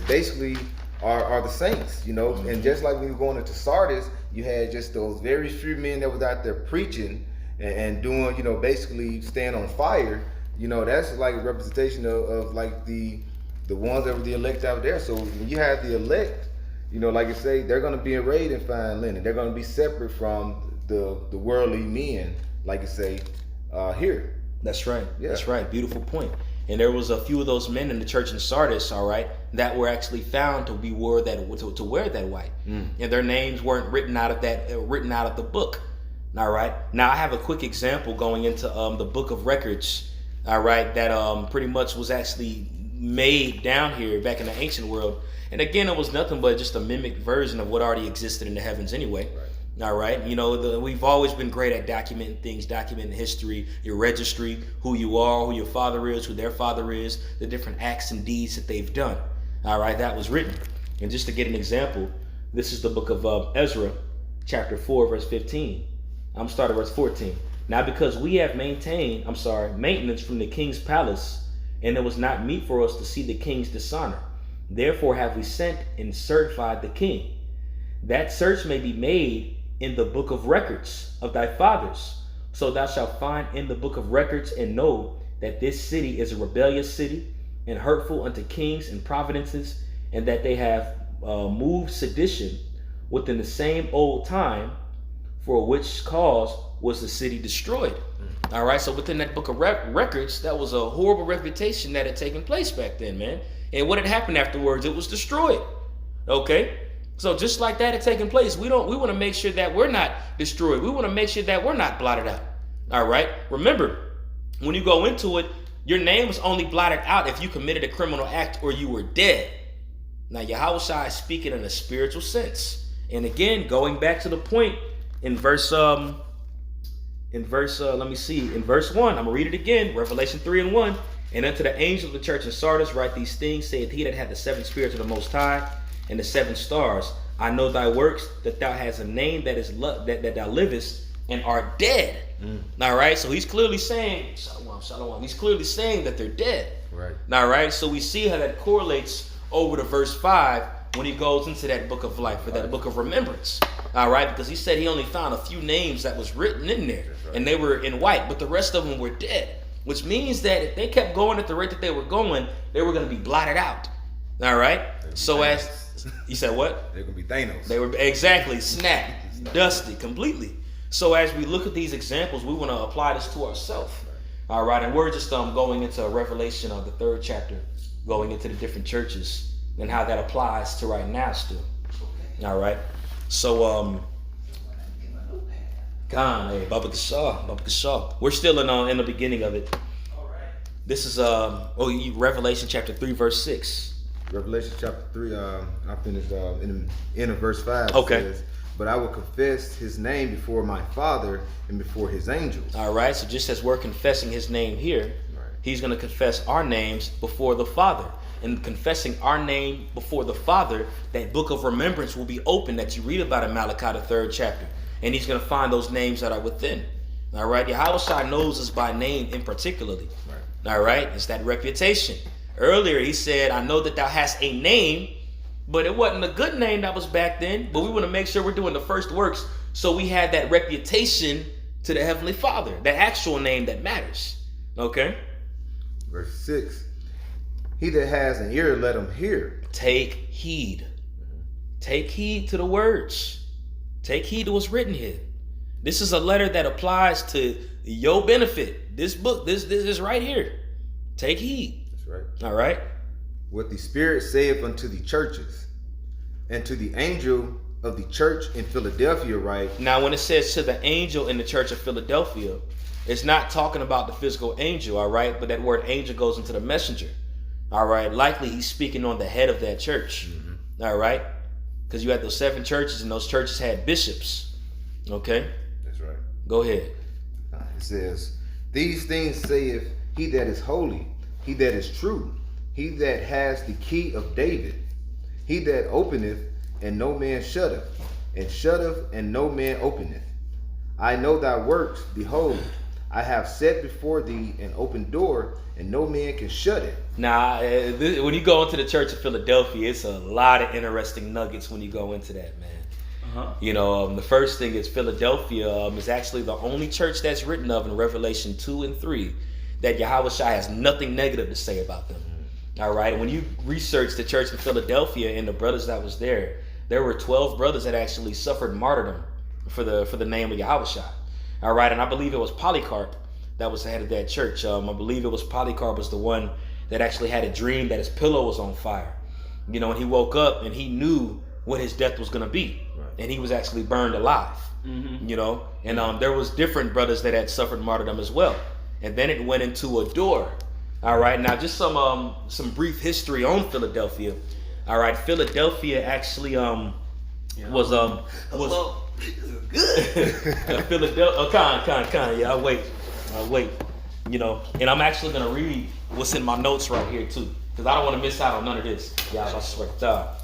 basically are the saints, you know. Mm-hmm. And just like when you were going into Sardis, you had just those very few men that was out there preaching and doing, you know, basically staying on fire. You know, that's like a representation of like the ones that were the elect out there. So when you have the elect, you know, like you say, they're going to be arrayed in fine linen. They're going to be separate from the worldly men, like you say, here. That's right. Yeah. That's right. Beautiful point. And there was a few of those men in the church in Sardis, all right, that were actually found to wear that white, and their names weren't written out of the book. All right. Now I have a quick example going into the Book of Records, all right, that pretty much was actually made down here back in the ancient world. And again, it was nothing but just a mimicked version of what already existed in the heavens anyway. Right. All right. You know, we've always been great at documenting things, documenting history, your registry, who you are, who your father is, who their father is, the different acts and deeds that they've done. All right. That was written. And just to get an example, this is the book of Ezra, chapter 4, verse 15. I'm starting verse 14. Now, because we have maintenance from the king's palace, and it was not meet for us to see the king's dishonor. Therefore have we sent and certified the king, that search may be made in the book of records of thy fathers. So thou shalt find in the book of records and know that this city is a rebellious city and hurtful unto kings and providences, and that they have moved sedition within the same old time, for which cause was the city destroyed. All right, so within that book of records, that was a horrible reputation that had taken place back then, man. And what had happened afterwards? It was destroyed. Okay, so just like that had taken place, we want to make sure that we're not destroyed. We want to make sure that we're not blotted out. All right, remember, when you go into it, your name was only blotted out if you committed a criminal act or you were dead. Now, Yahushua is speaking in a spiritual sense. And again, going back to the point in verse 1, I'm gonna read it again, Revelation 3:1. And unto the angel of the church in Sardis write these things, saith he that had the 7 spirits of the Most High and the 7 stars. I know thy works, that thou hast a name that is that thou livest and art dead. All right, so he's clearly saying, Shalom. He's clearly saying that they're dead. Right. All right, so we see how that correlates over to verse 5 when he goes into that book of life, or that book of remembrance. All right, because he said he only found a few names that was written in there, and they were in white, but the rest of them were dead. Which means that if they kept going at the rate that they were going, they were going to be blotted out. All right. So as you said, what? They're gonna be Thanos. They were exactly snapped, dusty, completely. So as we look at these examples, we want to apply this to ourselves. All right, and we're just going into Revelation of the 3rd chapter, going into the different churches and how that applies to right now still. All right. So Baba Kashaw. We're still in the beginning of it. All right. This is Revelation chapter 3, verse 6. Revelation chapter 3, I finished in verse 5. Okay. Says, but I will confess his name before my Father and before his angels. All right, so just as we're confessing his name here, Right. he's going to confess our names before the Father. And confessing our name before the Father, that book of remembrance will be open that you read about in Malachi, the 3rd chapter. And he's going to find those names that are within. All right, Yahushua knows us by name in particularly. Right. All right, it's that reputation. Earlier he said, I know that thou hast a name, but it wasn't a good name that was back then. But we want to make sure we're doing the first works so we have that reputation to the Heavenly Father, that actual name that matters. Okay? Verse 6. He that has an ear, let him hear. Take heed. Take heed to the words. Take heed to what's written here. This is a letter that applies to your benefit. This book, this is right here. Take heed. That's right. All right. What the Spirit saith unto the churches, and to the angel of the church in Philadelphia write. Now, when it says to the angel in the church of Philadelphia, it's not talking about the physical angel, all right? But that word angel goes into the messenger, all right? Likely he's speaking on the head of that church, all right? Because you had those 7 churches, and those churches had bishops, okay? That's right. Go ahead. It says, these things saith he that is holy, he that is true, he that has the key of David, he that openeth, and no man shutteth, and shutteth, and no man openeth. I know thy works, behold, I have set before thee an open door, and no man can shut it. Now, when you go into the church of Philadelphia, it's a lot of interesting nuggets when you go into that, man. You know, the first thing is Philadelphia is actually the only church that's written of in Revelation 2 and 3 that Yahushua has nothing negative to say about them. All right. And when you research the church in Philadelphia and the brothers that was there were 12 brothers that actually suffered martyrdom for the name of Yahushua. All right. And I believe it was Polycarp that was the head of that church. I believe it was Polycarp was the one that actually had a dream that his pillow was on fire. You know, and he woke up and he knew what his death was going to be. Right. And he was actually burned alive. You know, and there was different brothers that had suffered martyrdom as well. And then it went into a door. All right. Now, just some brief history on Philadelphia. All right. Philadelphia actually was good. Philadelphia. Con. Yeah, I'll wait. You know, and I'm actually gonna read what's in my notes right here too, because I don't want to miss out on none of this. Yeah, I swear to God.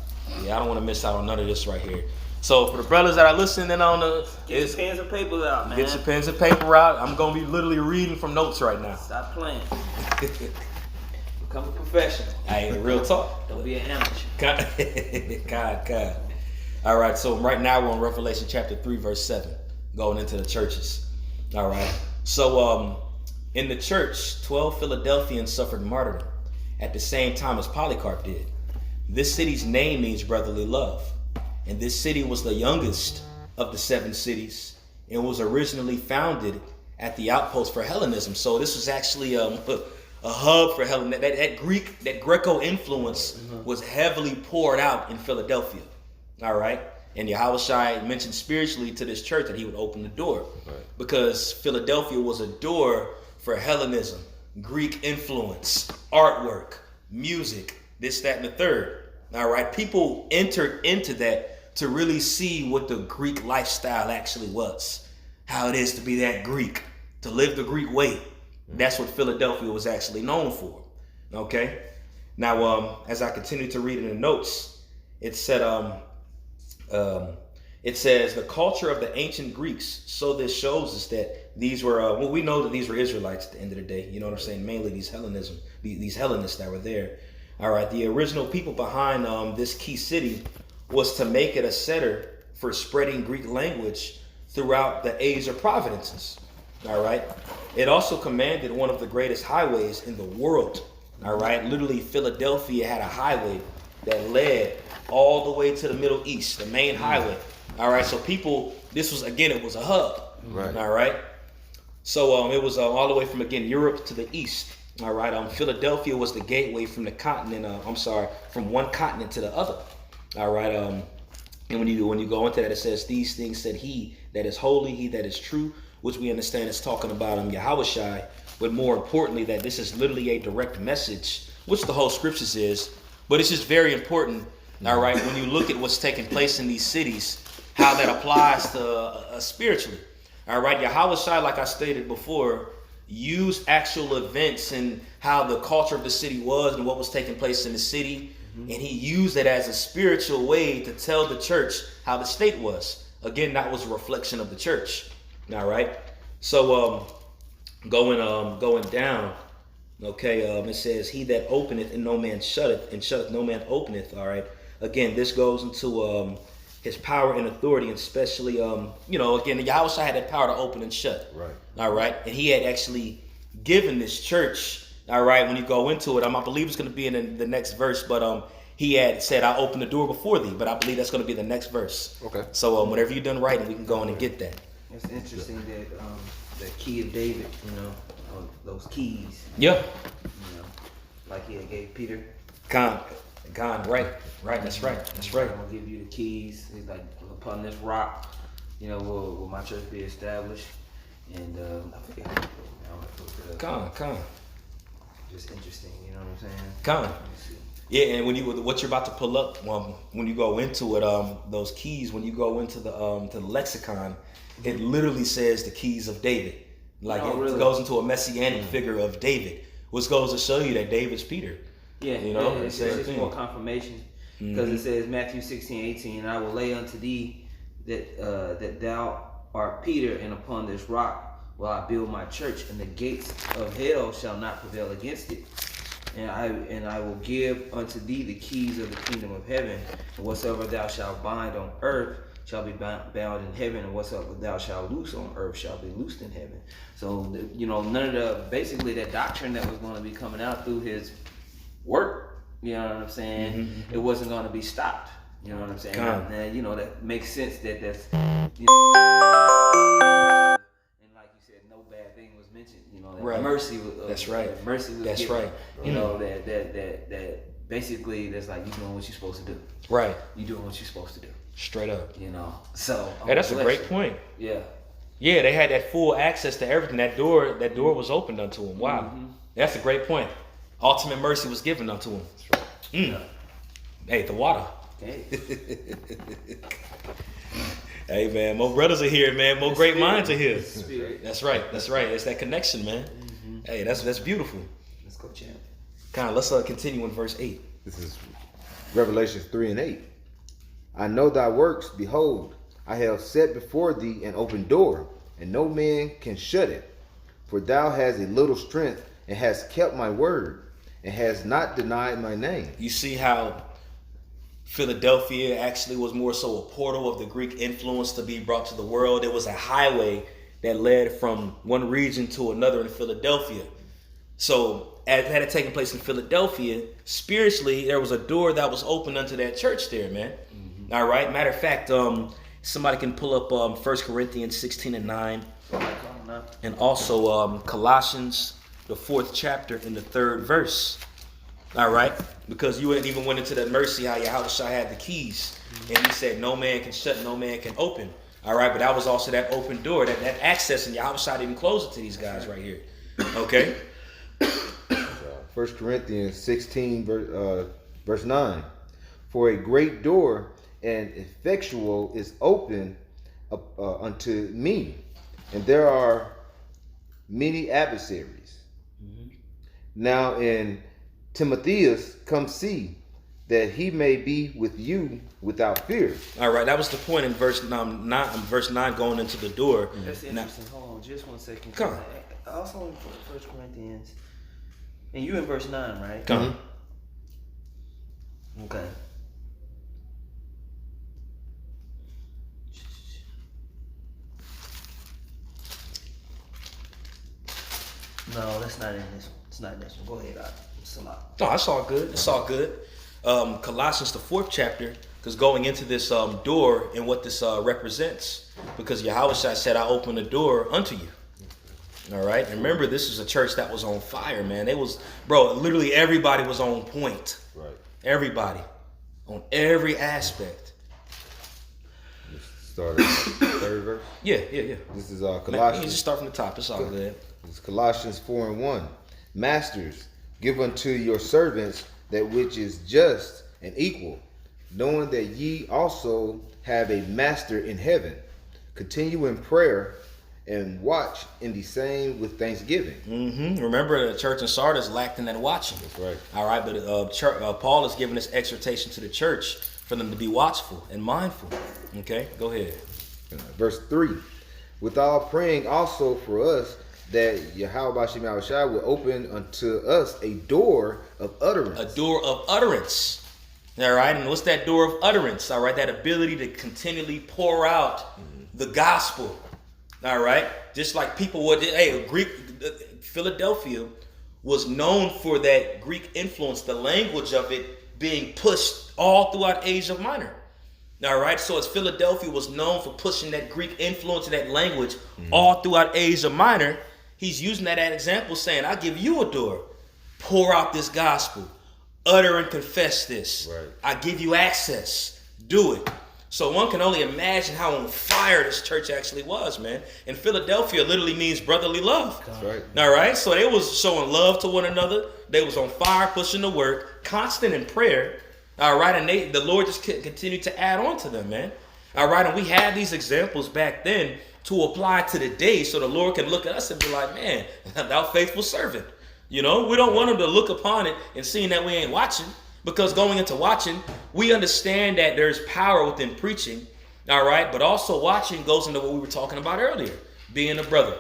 Yeah, I don't want to miss out on none of this right here. So for the brothers that are listening on get your pens and papers out, man. Get your pens and paper out. I'm gonna be literally reading from notes right now. Stop playing. Become a professional. Hey, real talk. Don't be an amateur. God. All right, so right now we're on Revelation chapter 3, verse 7, going into the churches. All right. So in the church, 12 Philadelphians suffered martyrdom at the same time as Polycarp did. This city's name means brotherly love. And this city was the youngest of the 7 cities and was originally founded at the outpost for Hellenism. So this was actually a hub for Hellenism. That Greco influence was heavily poured out in Philadelphia. All right. And Yahushua mentioned spiritually to this church that he would open the door, because Philadelphia was a door for Hellenism, Greek influence, artwork, music, this, that, and the third. All right. People entered into that to really see what the Greek lifestyle actually was, how it is to be that Greek, to live the Greek way. That's what Philadelphia was actually known for. Okay. Now, as I continue to read in the notes, it said, it says the culture of the ancient Greeks. So this shows us that these were, we know that these were Israelites at the end of the day. You know what I'm saying? Mainly these Hellenists that were there. All right. The original people behind this key city was to make it a center for spreading Greek language throughout the age of providences. All right. It also commanded one of the greatest highways in the world. All right. Literally, Philadelphia had a highway that led all the way to the Middle East, the main highway. All right. So people, this was, again, it was a hub. Right. All right. So it was all the way from, again, Europe to the east. All right. Philadelphia was the gateway from the continent. From one continent to the other. All right. And when you go into that, it says these things said he that is holy, he that is true, which we understand is talking about Yahushua, but more importantly, that this is literally a direct message, which the whole scriptures is. But it's just very important. All right. When you look at what's taking place in these cities, how that applies to spiritually. All right. Yahushua, like I stated before, used actual events and how the culture of the city was and what was taking place in the city. And he used it as a spiritual way to tell the church how the state was. Again, that was a reflection of the church. All right. So going down. Okay. It says, he that openeth and no man shutteth, and shutteth no man openeth. All right. Again, this goes into his power and authority, and especially again, Yahushua had that power to open and shut. Right. All right. And he had actually given this church All right, when you go into it, I believe it's going to be in the next verse, but he had said, "I opened the door before thee," but I believe that's going to be the next verse. Okay. So whenever you're done writing, we can go in and get that. It's interesting that the key of David, those keys, Yeah. like he had gave Peter. Con, right, that's right. I'm gonna give you the keys. He's like, upon this rock, will my church be established? And I forget how to look it up. Con. Just interesting, you know what I'm saying? Con. Let me see. Yeah, and what you're about to pull up, when you go into it, those keys, when you go into the lexicon, it literally says the keys of David. Like it really? goes into a messianic figure of David, which goes to show you that David's Peter. Yeah, it's just more confirmation because it says Matthew 16:18, and I will lay unto thee that thou art Peter, and upon this rock will I build my church, and the gates of hell shall not prevail against it. And I will give unto thee the keys of the kingdom of heaven, and whatsoever thou shalt bind on earth shall be bound in heaven, and whatsoever thou shalt loose on earth shall be loosed in heaven. So none of basically that doctrine that was going to be coming out through his work, you know what I'm saying? It wasn't going to be stopped. You know what I'm saying? And that makes sense that's and like you said, no bad thing was mentioned. That right. Mercy was that's right. Mercy was that's given. right. That basically that's like you doing what you're supposed to do. Right. You doing what you're supposed to do. Straight up. So Hey, that's a great point. Yeah. Yeah, they had that full access to everything. That door was opened unto them. Wow. That's a great point. Ultimate mercy was given unto him. Yeah. Hey, the water. Okay. Hey, man, more brothers are here, man. More great minds are here. Spirit. That's right. It's that connection, man. Hey, that's beautiful. Let's go, champ. Let's continue in verse 8. This is Revelation 3:8. I know thy works, behold, I have set before thee an open door, and no man can shut it. For thou hast a little strength, and hast kept my word, and hast not denied my name. You see how Philadelphia actually was more so a portal of the Greek influence to be brought to the world. It was a highway that led from one region to another in Philadelphia. So as had it taken place in Philadelphia, spiritually, there was a door that was open unto that church there, man. All right. Matter of fact, somebody can pull up 1 Corinthians 16:9, and also Colossians, the 4th chapter in the 3rd verse. All right, because you even went into that mercy how Yahushua had the keys, and he said no man can shut, no man can open. All right, but that was also that open door, that access, and Yahushua didn't close it to these guys right here. Okay. 1 Corinthians 16 verse 9. For a great door and effectual is open unto me, and there are many adversaries. Now in Timotheus, come see that he may be with you without fear. All right, that was the point in verse 9 going into the door. That's interesting. Hold on, just 1 second. Come on. Also in 1 Corinthians, and you in verse 9, right? Come. Okay. No, that's not in this one. It's not in this one. Go ahead, it's a lot. No, it's all good. It's all good. Colossians, the 4th chapter, because going into this door and what this represents, because Yahushua said, I open the door unto you. All right. And remember, this is a church that was on fire, man. It was, literally everybody was on point. Right. Everybody. On every aspect. Start at the 3rd verse. Yeah. This is Man, you Colossians. just start from the top. It's all good. It's Colossians 4:1. Masters, give unto your servants that which is just and equal, knowing that ye also have a master in heaven. Continue in prayer and watch in the same with thanksgiving. Remember, the church in Sardis lacked in that watching. That's right. All right, but Paul is giving this exhortation to the church for them to be watchful and mindful. Okay, go ahead. Verse 3. With all praying also for us, that Yahweh Shem Yahushua will open unto us a door of utterance. A door of utterance. All right, and what's that door of utterance? All right, that ability to continually pour out the gospel. All right, just like people would. Philadelphia was known for that Greek influence, the language of it being pushed all throughout Asia Minor. All right, so as Philadelphia was known for pushing that Greek influence and that language all throughout Asia Minor, he's using that as an example, saying, I'll give you a door. Pour out this gospel. Utter and confess this. Right. I give you access. Do it. So one can only imagine how on fire this church actually was, man. And Philadelphia literally means brotherly love. That's right. All right, so they was showing love to one another. They was on fire, pushing the work, constant in prayer. All right, and the Lord just continued to add on to them, man. All right, and we had these examples back then to apply to the day, so the Lord can look at us and be like, man, thou faithful servant. You know, we don't want him to look upon it and seeing that we ain't watching. Because going into watching, we understand that there's power within preaching, all right? But also watching goes into what we were talking about earlier. Being a brother,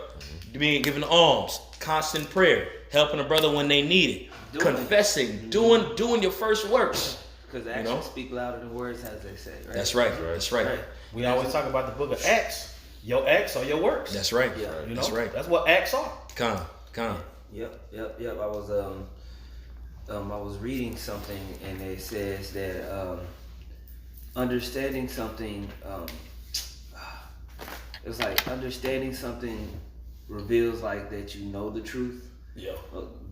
being giving alms, constant prayer, helping a brother when they need it, confessing, doing your first works. Because actions speak louder than words, as they say, right? That's right. That's right. We always talk about the book of Acts. Your acts are your works. That's right. Yeah. You know? That's right. That's what acts are. Come. Yep. I was reading something, and it says that understanding something, it's like understanding something reveals like that you know the truth. Yeah.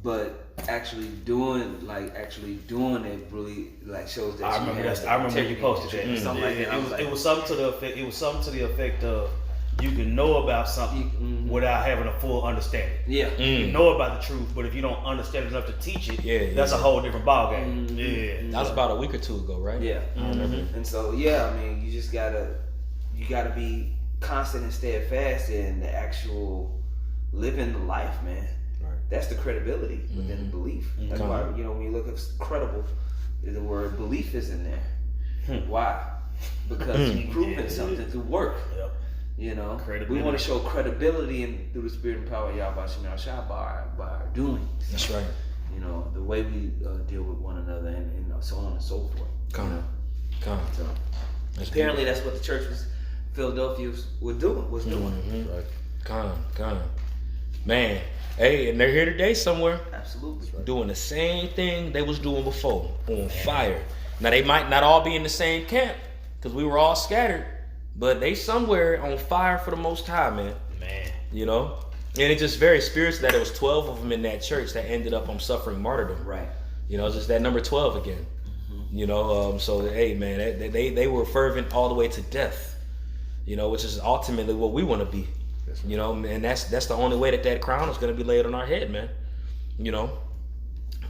But actually doing it really like shows that I remember you posted that. Something like that. It was something to the effect of you can know about something without having a full understanding. Yeah. You know about the truth, but if you don't understand enough to teach it, that's a whole different ballgame. Yeah. That was about a week or two ago, right? Yeah. I remember. And so I mean, you gotta be constant and steadfast in the actual living the life, man. Right. That's the credibility within the belief. That's why, when you look at credible, the word belief is in there. Why? Because you're proving something through work. Yep. We want to show credibility through the spirit and power of Yahweh Shem Shah by our doings. That's right. The way we deal with one another and so on and so forth. Come. So apparently that's what the church Philadelphia was doing. Right. Come. Man, hey, and they're here today somewhere. Absolutely. Doing the same thing they was doing before, on fire. Now they might not all be in the same camp, because we were all scattered, but they somewhere on fire for the Most High, man. And it's just very spiritual that it was 12 of them in that church that ended up suffering martyrdom. Right. It's just that number 12 again. So hey, man, they were fervent all the way to death. Which is ultimately what we want to be. And that's the only way that crown is going to be laid on our head, man.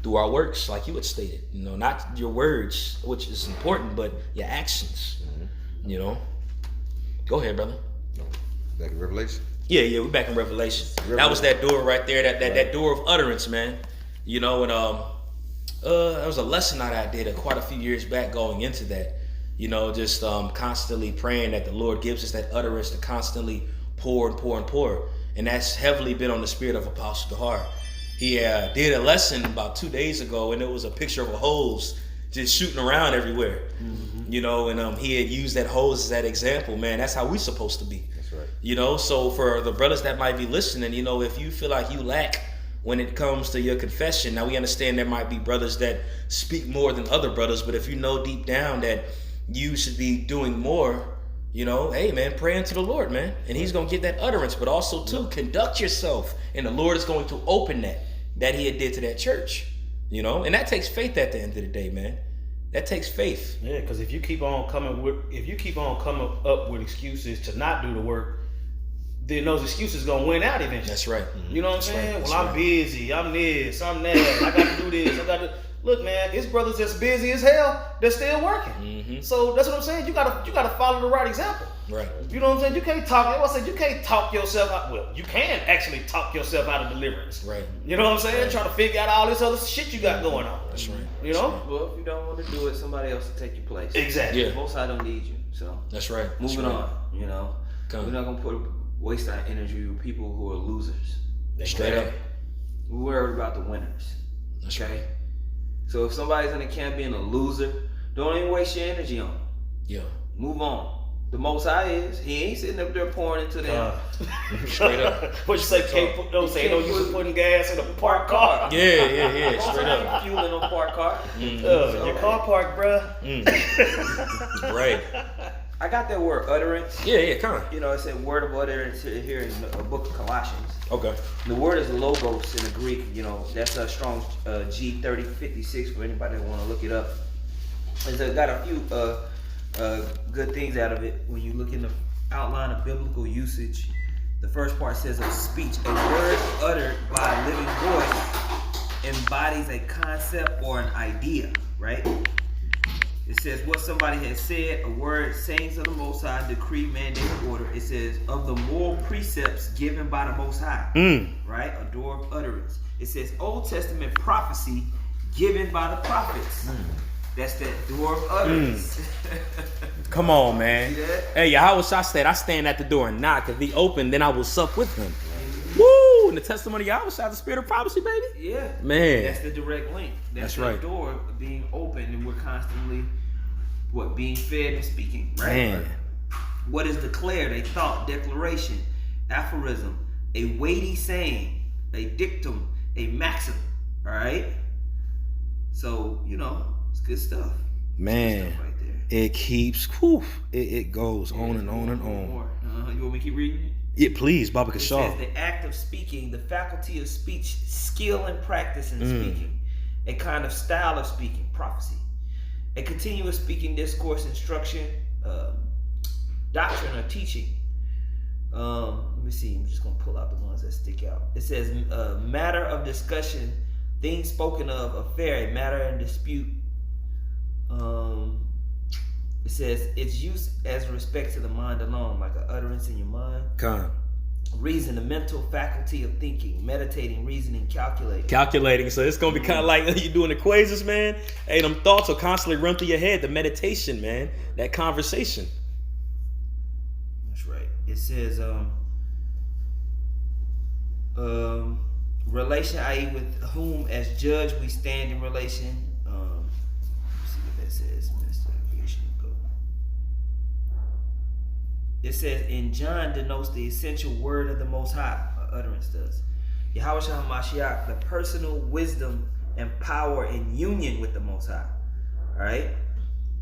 Through our works, like you had stated. Not your words, which is important, but your actions. Go ahead, brother. Back in Revelation. Yeah, we're back in Revelation. That was that door right there, that door of utterance, man. And there was a lesson that I did quite a few years back going into that. Just constantly praying that the Lord gives us that utterance to constantly pour and pour and pour. And that's heavily been on the spirit of Apostle Dahar. He did a lesson about 2 days ago, and it was a picture of a hose just shooting around everywhere. And he had used that hose as that example. Man, that's how we supposed to be. That's right. So for the brothers that might be listening, if you feel like you lack when it comes to your confession, now we understand there might be brothers that speak more than other brothers, but if you know deep down that you should be doing more, hey man, pray unto the Lord, man, and he's going to get that utterance. But also too, conduct yourself, and the Lord is going to open that he had did to that church, and that takes faith at the end of the day, man. That takes faith. Yeah, because if you keep on coming up with excuses to not do the work, then those excuses gonna win out eventually. That's right. You know what I'm saying? Right. I'm busy, I'm this, I'm that, I gotta do this, I gotta look, man, it's brothers that's busy as hell, they're still working. So that's what I'm saying. You gotta follow the right example. Right. You know what I'm saying? You can't talk yourself out. Well, you can actually talk yourself out of deliverance. Right. You know what I'm saying? Trying to figure out all this other shit you got going on. That's right. Well, if you don't want to do it, somebody else will take your place. Exactly. Yeah. Most I don't need you. So That's right. moving on. We're Come. not gonna waste our energy with people who are losers. Straight up. We're worried about the winners. That's Okay. right. So if somebody's in the camp being a loser, don't even waste your energy on them. Yeah. Move on. The Most High is. He ain't sitting up there pouring into them. Straight up. What you say? Can't put no say no use of putting gas in a parked car. Yeah. Most Straight High up. ain't fueling no parked car. Your car parked, bruh. Right. I got that word utterance. Yeah, come on. You know, it said word of utterance here in the book of Colossians. Okay. The word is logos in the Greek. You know, that's a strong G3056 for anybody that want to look it up. And so it got a few good things out of it. When you look in the outline of biblical usage, the first part says of speech, a word uttered by a living voice embodies a concept or an idea, right? It says what somebody has said, a word, sayings of the Most High, decree, mandate, order. It says of the moral precepts given by the Most High, right? A door of utterance. It says Old Testament prophecy given by the prophets. That's that door of utterance. Come on, man. See that? Hey, Yahweh Shah said, I stand at the door and knock. If he open, then I will sup with him. Woo! And the testimony of Yahweh Shah, the spirit of prophecy, baby. Yeah. Man. That's the direct link. That's the right. door being open, and we're constantly being fed and speaking, right? Man. What is declared? A thought, declaration, aphorism, a weighty saying, a dictum, a maxim. All right. So it's good stuff. Man. Good stuff right there. It keeps, it goes on and on and on. More. You want me to keep reading it? Yeah, please, Baba It Kashaw. says the act of speaking, the faculty of speech, skill and practice in speaking, a kind of style of speaking, prophecy, a continuous speaking discourse, instruction, doctrine or teaching. Let me see. I'm just gonna pull out the ones that stick out. It says matter of discussion, things spoken of, affair, a matter in dispute. It says its use as respect to the mind alone, like an utterance in your mind. Come. Reason, the mental faculty of thinking, meditating, reasoning, calculating. Calculating. So it's going to be kind of like you doing equations, man. Hey, them thoughts will constantly run through your head. The meditation, man. That conversation. That's right. It says relation, i.e. with whom as judge we stand in relation. Let's see what that says. It says in John denotes the essential word of the Most High, utterance does. Yahweh Shah HaMashiach, the personal wisdom and power in union with the Most High. All right?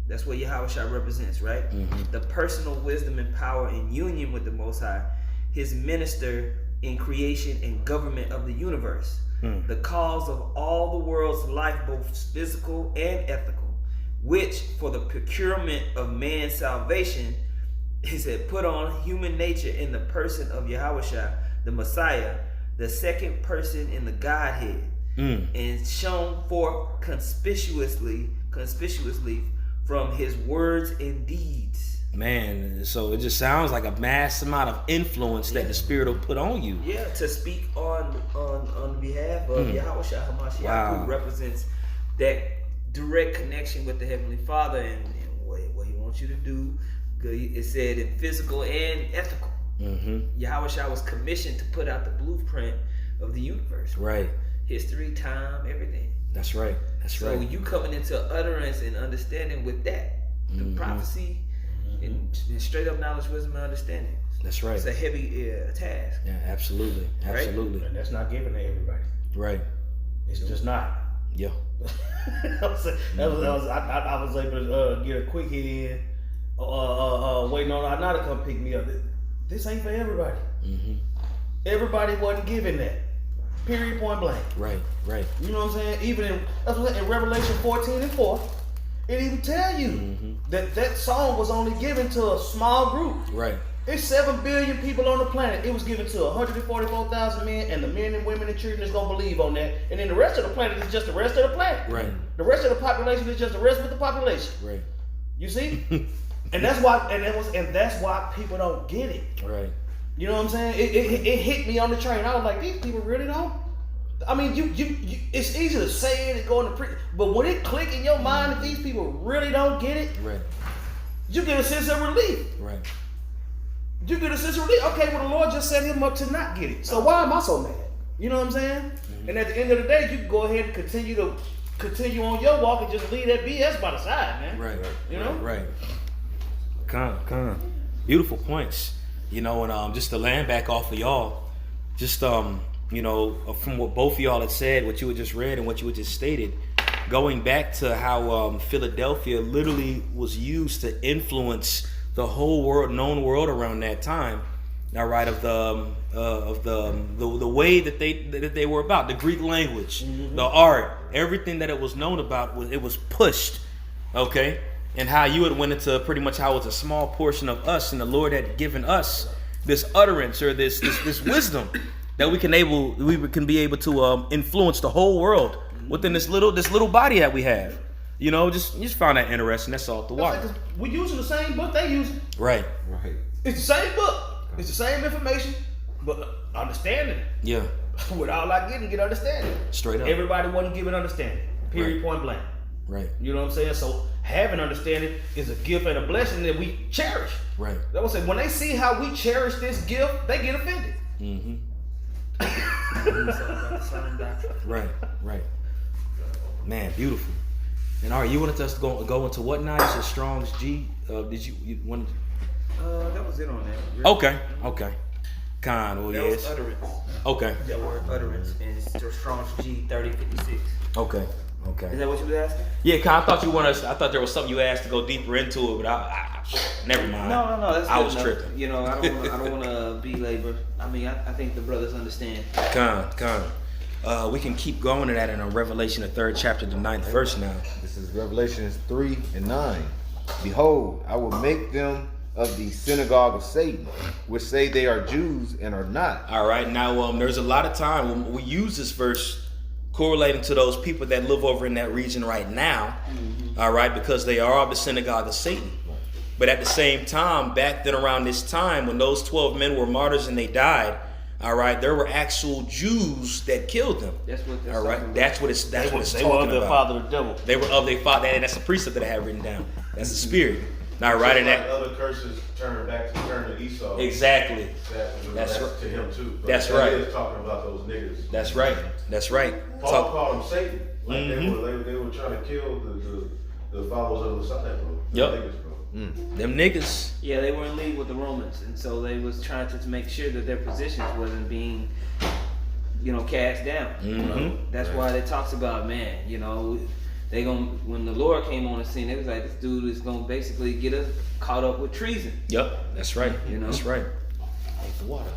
That's what Yahweh Shah represents, right? The personal wisdom and power in union with the Most High, his minister in creation and government of the universe, the cause of all the world's life, both physical and ethical, which for the procurement of man's salvation, he said, put on human nature in the person of Yahushua, the Messiah, the second person in the Godhead, and shown forth conspicuously from his words and deeds. Man, so it just sounds like a mass amount of influence that the Spirit will put on you. Yeah, to speak on behalf of Yahushua HaMashiach, who represents that direct connection with the Heavenly Father and what he wants you to do. It said in physical and ethical. Yahushua was commissioned to put out the blueprint of the universe. Right. History, time, everything. That's right. That's right. So you coming into utterance and understanding with that, the prophecy and straight up knowledge, wisdom, and understanding. That's right. It's a heavy task. Yeah, absolutely. Absolutely. And that's not given to everybody. Right. It's just not. Yeah. I was able to get a quick hit in. Waiting on Anna to come pick me up. This ain't for everybody. Everybody wasn't given that. Period, point blank. Right. You know what I'm saying? Even in Revelation 14:4, it even tell you that song was only given to a small group. Right. There's 7 billion people on the planet. It was given to 144,000 men, and the men and women and children is gonna believe on that. And then the rest of the planet is just the rest of the planet. Right. The rest of the population is just the rest of the population. Right. You see? And that's why, that's why people don't get it. Right. You know what I'm saying? It hit me on the train. I was like, these people really don't. I mean, you it's easy to say it and go into but when it click in your mind that these people really don't get it, Right. you get a sense of relief. Right. You get a sense of relief. Okay, well the Lord just set him up to not get it. So why am I so mad? You know what I'm saying? And at the end of the day, you can go ahead and continue on your walk and just leave that BS by the side, man. Right. You know? Right. Come. Beautiful points. You know, and just to land back off of y'all, just you know, from what both of y'all had said, what you had just read and what you had just stated, going back to how Philadelphia literally was used to influence the whole world, known world around that time. All right, of the way that they were about, the Greek language, the art, everything that it was known about, it was pushed. Okay. And how you had went into pretty much how it's a small portion of us, and the Lord had given us this utterance or this wisdom that we can be able to influence the whole world within this little body that we have. You know, just found that interesting. That's all the water. We using the same book they using. Right. Right. It's the same book. It's the same information, but understanding. Yeah. With all I get understanding. Straight up. Everybody wasn't given understanding. Period. Right. Point blank. Right. You know what I'm saying? So having understanding is a gift and a blessing that we cherish. Right. That was say when they see how we cherish this gift, they get offended. Mm-hmm. Right. Right. Man, beautiful. And all right, you wanted us to go into what now? You said Strong's G. Did you want? That was it on that. Okay. Well, That yes. was utterance. Okay. That word utterance, and it's Strong's G 3056. Okay. Is that what you was asking? Yeah, I thought you wanted. I thought there was something you asked to go deeper into it, but I never mind. No. That's I good was enough. tripping. You know, I don't want to belabor. I mean, I think the brothers understand. We can keep going to that in Revelation, the 3rd chapter, the 9th verse now. This is Revelation 3 and 9. Behold, I will make them of the synagogue of Satan, which say they are Jews and are not. All right, now there's a lot of time when we use this verse correlating to those people that live over in that region right now, all right, because they are of the synagogue of Satan. But at the same time, back then around this time, when those 12 men were martyrs and they died, all right, there were actual Jews that killed them. That's what. All right, that's what it's They were talking of the about. father the devil. They were of their father, and that's a precept that I have written down. That's the spirit. Now, right in Like that. other curses turn to Esau. Exactly. That's right. to him too. But That's that right. is talking about those niggas. That's right. That's right. Paul called them Satan. Like they were trying to kill the followers of the Messiah, bro. Yep. Niggas, bro. Them niggas. Yeah, they were in league with the Romans, and so they was trying to make sure that their positions wasn't being, cast down. That's why it talks about, man, they when the Lord came on the scene, it was like, this dude is gonna basically get us caught up with treason. Yep. That's right. That's right. Take the water.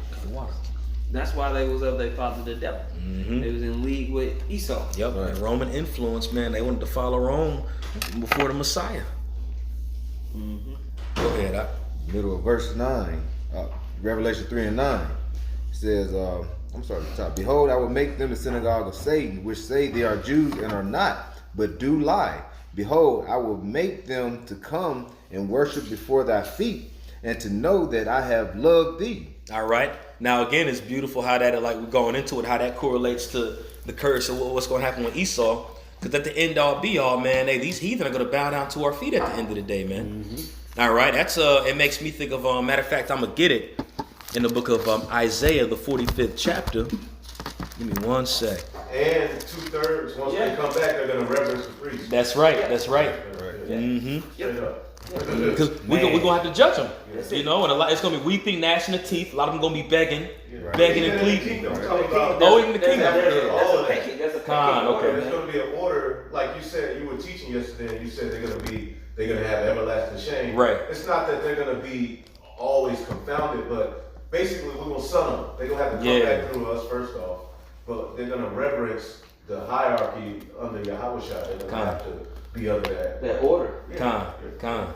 That's why they was of their father the devil. They was in league with Esau. Yep. Right. Roman influence, man. They wanted to follow Rome before the Messiah. Go ahead. Middle of verse 9. Revelation 3 and 9. It says, I'm sorry, the top. Behold, I will make them the synagogue of Satan, which say they are Jews and are not, but do lie. Behold, I will make them to come and worship before thy feet, and to know that I have loved thee. All right. Now, again, it's beautiful how that, like we're going into it, how that correlates to the curse of what's going to happen with Esau. Because at the end all be all, man, these heathen are going to bow down to our feet at the end of the day, man. All right. That's it makes me think of, matter of fact, I'm going to get it in the book of Isaiah, the 45th chapter. Give me one sec. And 2/3, once they come back, they're gonna reverence the priest. That's right. That's right. Straight up. Because we're going to have to judge them. And a lot, it's going to be weeping, gnashing of teeth. A lot of them going to be begging and pleading. Oh, even the kingdom. That's a Con, okay. There's going to be an order, like you said, you were teaching yesterday, and you said they're going to have everlasting shame. Right. It's not that they're going to be always confounded, but basically we're going to sun them. They're going to have to come back through us first off, but they're going to reverence the hierarchy under Yahushua. They're going to have to be under that order. Con.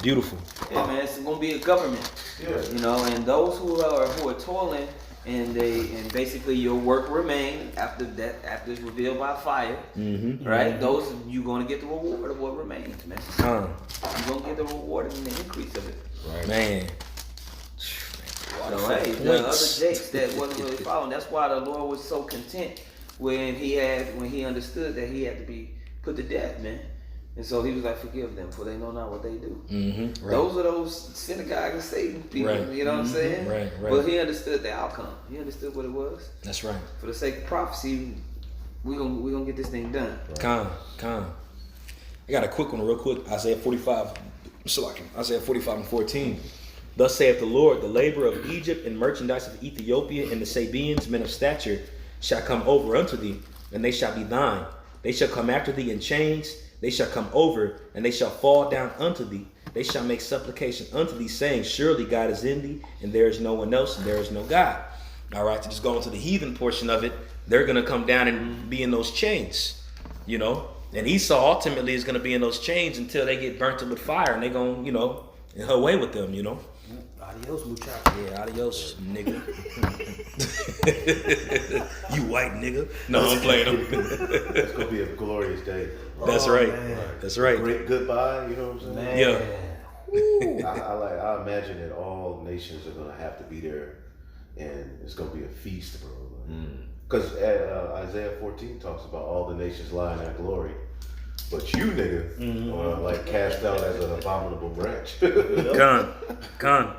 Beautiful. Yeah, man, it's gonna be a government. Yeah. And those who are toiling and basically your work remain after it's revealed by fire, right? Those you're gonna get the reward of what remains, man. You're gonna get the reward and the increase of it. Right. Man. So hey, the other jakes that wasn't really following. That's why the Lord was so content when he understood that he had to be put to death, man. And so he was like, forgive them, for they know not what they do. Right. Those are those synagogue of Satan people, Right. You know what I'm saying? Right. But he understood the outcome. He understood what it was. That's right. For the sake of prophecy, we gonna get this thing done. Con. I got a quick one real quick. Isaiah 45 and 14. Thus saith the Lord, the labor of Egypt and merchandise of Ethiopia and the Sabeans, men of stature, shall come over unto thee, and they shall be thine. They shall come after thee in chains. They shall come over, and they shall fall down unto thee. They shall make supplication unto thee, saying, surely God is in thee, and there is no one else, and there is no God. All right, to just go into the heathen portion of it, they're going to come down and be in those chains, you know. And Esau ultimately is going to be in those chains until they get burnt up with fire, and they're going to, you know, away with them, you know. Adios, muchacho. Yeah, adios, nigga. You white nigga. No, I'm playing them. It's gonna be a glorious day. That's right. Man. That's right. Great goodbye. You know what I'm saying? Yeah. I imagine that all nations are gonna have to be there, and it's gonna be a feast, bro. Because Isaiah 14 talks about all the nations lying in glory, but you nigga are like cast out as an abominable branch. Con.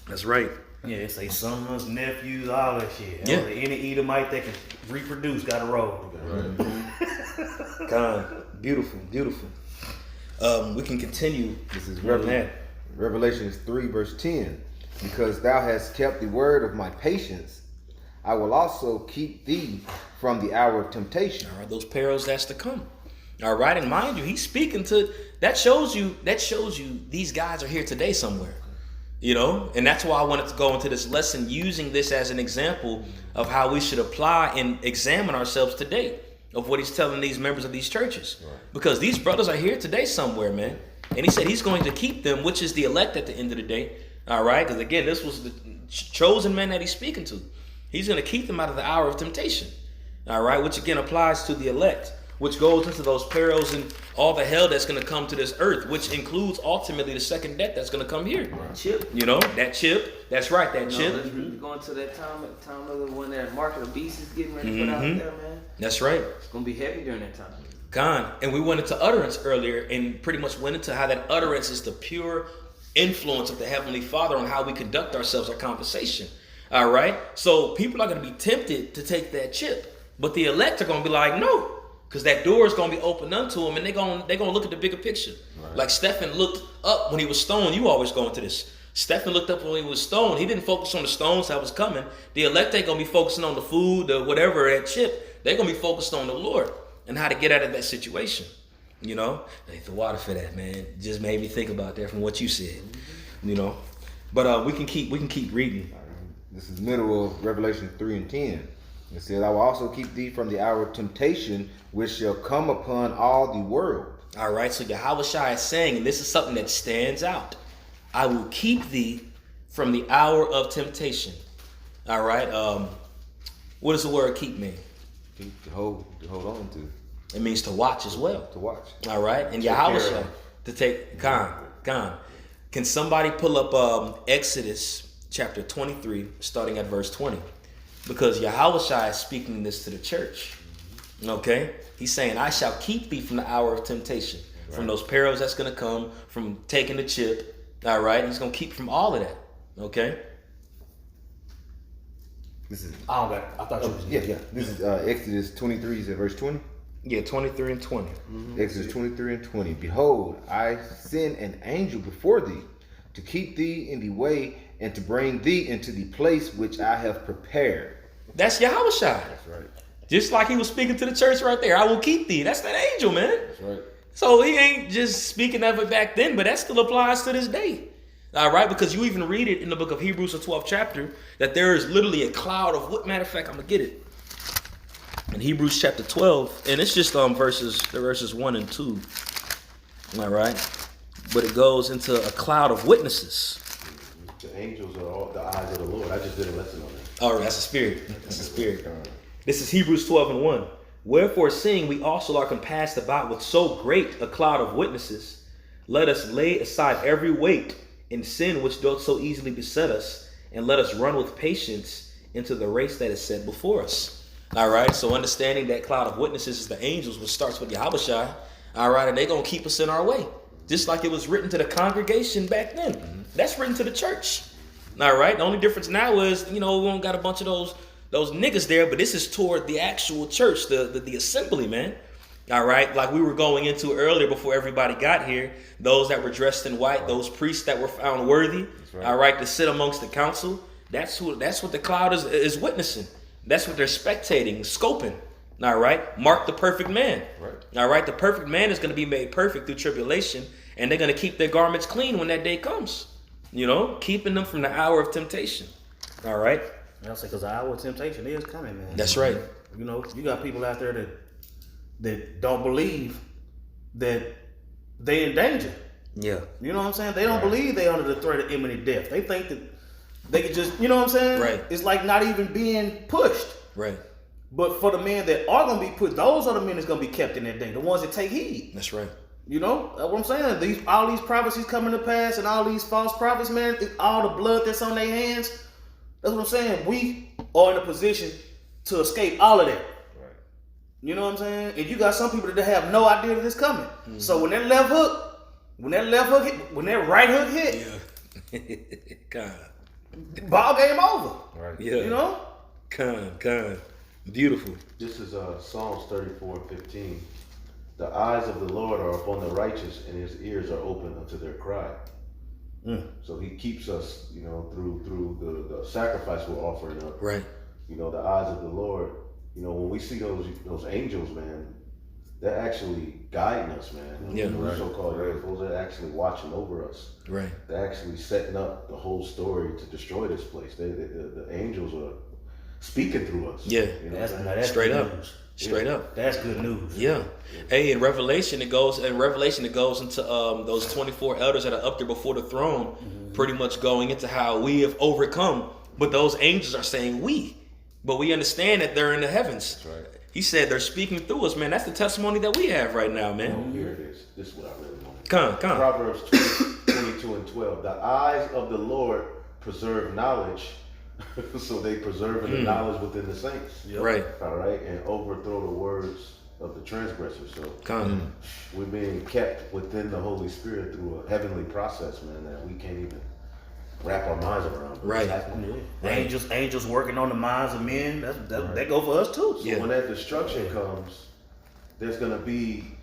That's right. Yeah, it's a sons, nephews, all that shit. Yeah. Any Edomite that can reproduce got to roll. Con. Beautiful. We can continue. This is Reverend. Revelations 3 verse 10. Because thou hast kept the word of my patience, I will also keep thee from the hour of temptation. All right, those perils that's to come. All right, and mind you, he's speaking to that shows you these guys are here today somewhere. You know, and that's why I wanted to go into this lesson using this as an example of how we should apply and examine ourselves today of what he's telling these members of these churches. Right. Because these brothers are here today somewhere, man. And he said he's going to keep them, which is the elect at the end of the day. All right, because again, this was the chosen man that he's speaking to. He's going to keep them out of the hour of temptation. All right, which again applies to the elect, which goes into those perils and all the hell that's going to come to this earth, which includes ultimately the second death that's going to come here. Right. Chip. You know, that chip. That's right, that chip. Let's really go into that time of the one that Mark of the Beast is getting ready to put out there, man. That's right. It's going to be heavy during that time. Gone. And we went into utterance earlier and pretty much went into how that utterance is the pure influence of the Heavenly Father on how we conduct ourselves, our conversation. All right. So people are going to be tempted to take that chip, but the elect are going to be like, no. Because that door is going to be opened unto them, and they're going to look at the bigger picture. Right. Like Stephen looked up when he was stoned. You always go into this. Stephen looked up when he was stoned. He didn't focus on the stones that was coming. The elect ain't going to be focusing on the food, the whatever, that chip. They're going to be focused on the Lord and how to get out of that situation. You know? Thank the water for that, man. It just made me think about that from what you said. You know? But we can keep reading. This is middle of Revelation 3 and 10. It says, I will also keep thee from the hour of temptation, which shall come upon all the world. All right, so Yahushua is saying, and this is something that stands out, I will keep thee from the hour of temptation. All right, what does the word keep mean? To hold on to. It means to watch as well. To watch. All right, and Yahushua to take, Can somebody pull up Exodus chapter 23, starting at verse 20? Because Yahushua is speaking this to the church. Okay? He's saying, I shall keep thee from the hour of temptation. Right. From those perils that's going to come, from taking the chip. All right? He's going to keep from all of that. Okay? This is. I thought you was. Yeah. This is Exodus 23, is it verse 20? Yeah, 23 and 20. Exodus 23 and 20. Behold, I send an angel before thee to keep thee in the way and to bring thee into the place which I have prepared. That's Yahushua. That's right. Just like he was speaking to the church right there. I will keep thee. That's that angel, man. That's right. So he ain't just speaking of it back then, but that still applies to this day. All right, because you even read it in the book of Hebrews, the 12th chapter, that there is literally a cloud of what? Matter of fact, I'm going to get it. In Hebrews chapter 12, and it's just verses 1 and 2. All right. But it goes into a cloud of witnesses. The angels are all the eyes of the Lord. I just did a lesson on that. Oh, that's a spirit. That's a spirit. This is Hebrews 12 and 1. Wherefore, seeing we also are compassed about with so great a cloud of witnesses, let us lay aside every weight and sin which doth so easily beset us, and let us run with patience into the race that is set before us. All right. So understanding that cloud of witnesses is the angels, which starts with Yahushua. All right, and they're gonna keep us in our way. Just like it was written to the congregation back then. That's written to the church. All right. The only difference now is, we don't got a bunch of those niggas there, but this is toward the actual church, the assembly, man. All right, like we were going into earlier before everybody got here, those that were dressed in white, those priests that were found worthy, right. all right, to sit amongst the council. That's what the cloud is witnessing. That's what they're spectating, scoping. All right, mark the perfect man. Right. All right, the perfect man is going to be made perfect through tribulation, and they're going to keep their garments clean when that day comes. You know, keeping them from the hour of temptation. All right. I'll say, because the hour of temptation is coming, man. That's right. You know, you got people out there that don't believe that they in danger. Yeah. You know what I'm saying? They don't believe they under the threat of imminent death. They think that they could just, you know what I'm saying? Right. It's like not even being pushed. Right. But for the men that are gonna be pushed, those are the men that's gonna be kept in that day. The ones that take heed. That's right. You know, that's what I'm saying. All these prophecies coming to pass and all these false prophets, man, all the blood that's on their hands. That's what I'm saying. We are in a position to escape all of that. Right. You know what I'm saying? And you got some people that have no idea that it's coming. Mm-hmm. So when that right hook hit, Yeah. God. ball game over. Right. Yeah. You know? Con. Beautiful. This is Psalms 34:15. The eyes of the Lord are upon the righteous, and his ears are open unto their cry. So he keeps us, you know, through the sacrifice we're offering up. Right. You know, the eyes of the Lord. You know, when we see those angels, man, they're actually guiding us, man. Yeah. Those so-called angels, they're actually watching over us. Right. They're actually setting up the whole story to destroy this place. The angels are speaking through us. Yeah. You know That's, what I'm now saying? that's Straight good up. news. Straight up. That's good news. Yeah. Hey, in Revelation it goes into those 24 elders that are up there before the throne, pretty much going into how we have overcome. But those angels are saying we. But we understand that they're in the heavens. That's right. He said they're speaking through us, man. That's the testimony that we have right now, man. Oh, here it is. This is what I really want. Come. Proverbs 22 and 12. The eyes of the Lord preserve knowledge, so they preserve the knowledge within the saints. Right. All right, and overthrow the words of the transgressors. So Come. we're being kept within the Holy Spirit through a heavenly process, man, that we can't even wrap our minds around. But Right. it's happening. Right. Angels working on the minds of men. That go for us too. So Yeah. when that destruction comes, there's gonna be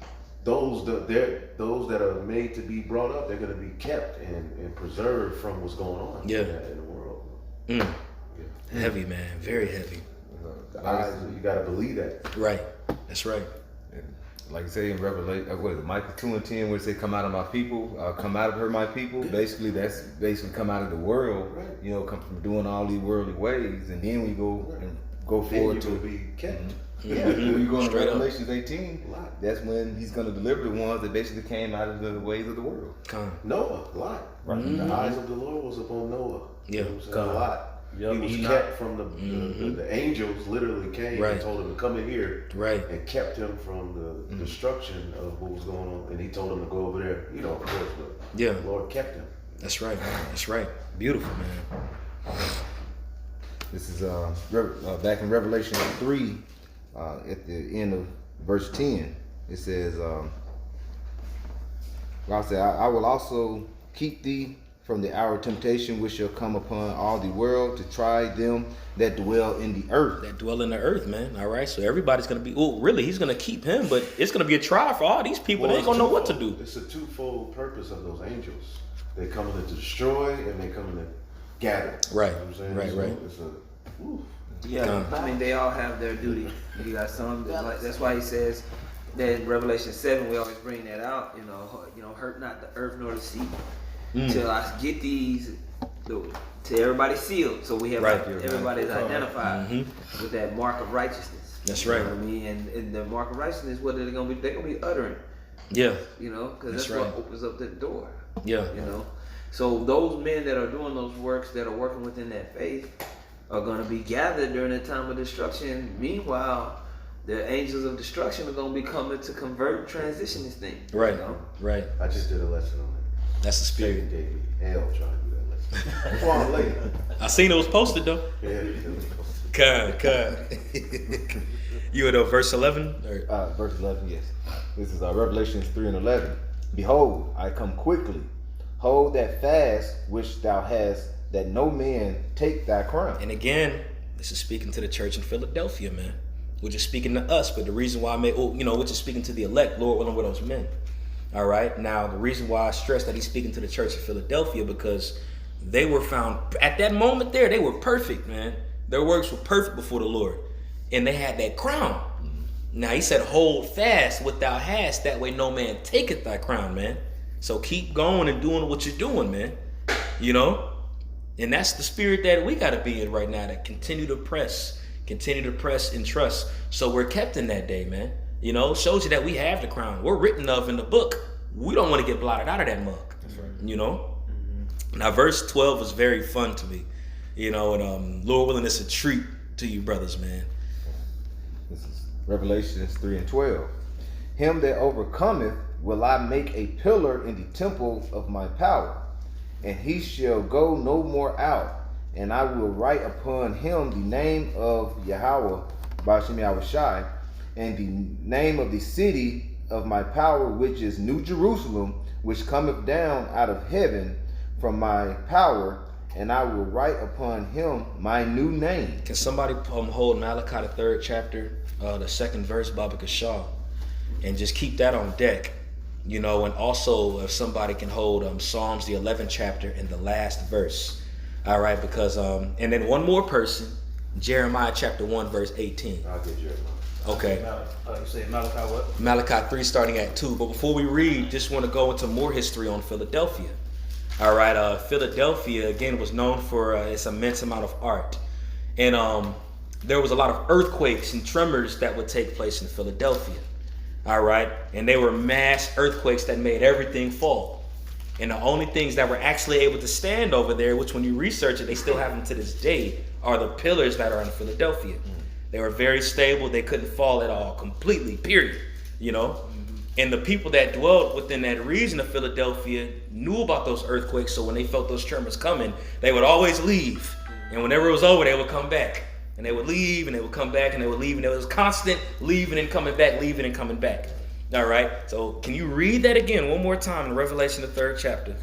those that are made to be brought up. They're gonna be kept and preserved from what's going on Yeah. in the world. Heavy, man. Very heavy. The eyes, you gotta believe that. Right. That's right. Like you say in Revelation, what is it, Micah 2:10, where it say, "Come out of my people, come out of her, my people." Basically, that's come out of the world. Right. You know, come from doing all these worldly ways, and then we go Then forward you're to gonna be kept. Yeah, when you go into Straight up. Revelations 18, that's when he's going to deliver the ones that basically came out of the ways of the world. Come. Noah, Lot. Right. The eyes of the Lord was upon Noah. Yeah. You know what I'm saying? Lot. Yep. He was Enoch. kept from the angels literally came Right. and told him to come in here Right. and kept him from the destruction of what was going on. And he told him to go over there, you know, of course, but Yeah. the Lord kept him. That's right. That's right. Beautiful, man. This is back in Revelation 3, at the end of verse 10. It says, God said, I will also keep thee from the hour of temptation which shall come upon all the world to try them that dwell in the earth. That dwell in the earth, man. All right. So everybody's gonna be. Well, really, he's gonna keep him, but it's gonna be a trial for all these people. They ain't gonna know what to do. It's a twofold purpose of those angels. They coming to destroy and they coming to gather. Right. You know what I'm saying? Right, So right. It's a, whew. Yeah, I mean they all have their duty. You got some that, like, that's why he says that in Revelation 7 we always bring that out. You know, hurt not the earth nor the sea till I get these to everybody sealed. So we have Right. everybody's identified with that mark of righteousness. That's You know right. what I mean, and the mark of righteousness, what they're gonna be? They're gonna be uttering. Yeah. You know, because That's that's right. what opens up the door. Yeah. You know, so those men that are doing those works, that are working within that faith, are going to be gathered during the time of destruction. Meanwhile, the angels of destruction are going to be coming to convert and transition this thing. Right. You know? Right. I just did a lesson on it. That's the spirit. Satan gave me hell trying to do that lesson. Come on, lady. I seen it was posted though. Yeah. Cut. You at verse 11? Or? Verse 11, yes. This is Revelations 3 and 11. Behold, I come quickly. Hold that fast which thou hast, that no man take thy crown. And again, this is speaking to the church in Philadelphia, man. which is speaking to us, but the reason why which is speaking to the elect, Lord willing, with those men. All right. Now, the reason why I stress that he's speaking to the church of Philadelphia, because they were found at that moment there, they were perfect, man. Their works were perfect before the Lord, and they had that crown. Now, he said, hold fast what thou hast, that way no man taketh thy crown, man. So keep going and doing what you're doing, man. You know, and that's the spirit that we got to be in right now, to continue to press and trust. So we're kept in that day, man. You know, shows you that we have the crown. We're written of in the book. We don't want to get blotted out of that mug. That's right. You know? Now, verse 12 was very fun to me. You know, and Lord willing, it's a treat to you brothers, man. This is Revelations 3:12. Him that overcometh will I make a pillar in the temple of my power, and he shall go no more out. And I will write upon him the name of Yahweh, Ba'ashem Yahushai, and the name of the city of my power, which is New Jerusalem, which cometh down out of heaven from my power, and I will write upon him my new name. Can somebody hold Malachi, the 3rd chapter, the 2nd verse, Baba Kashaw, and just keep that on deck? You know, and also if somebody can hold Psalms, the 11th chapter, and the last verse. All right, because, and then one more person, Jeremiah chapter 1, verse 18. I'll get Jeremiah. Okay. You said Malachi what? Malachi 3 starting at 2. But before we read, just want to go into more history on Philadelphia. All right, Philadelphia, again, was known for its immense amount of art. And there was a lot of earthquakes and tremors that would take place in Philadelphia. All right, and they were mass earthquakes that made everything fall. And the only things that were actually able to stand over there, which when you research it, they still have them to this day, are the pillars that are in Philadelphia. They were very stable. They couldn't fall at all, completely, period. You know? And the people that dwelled within that region of Philadelphia knew about those earthquakes, so when they felt those tremors coming, they would always leave. And whenever it was over, they would come back. And they would leave, and they would come back, and they would leave. And it was constant leaving and coming back, leaving and coming back. All right? So can you read that again one more time in Revelation, the 3rd chapter?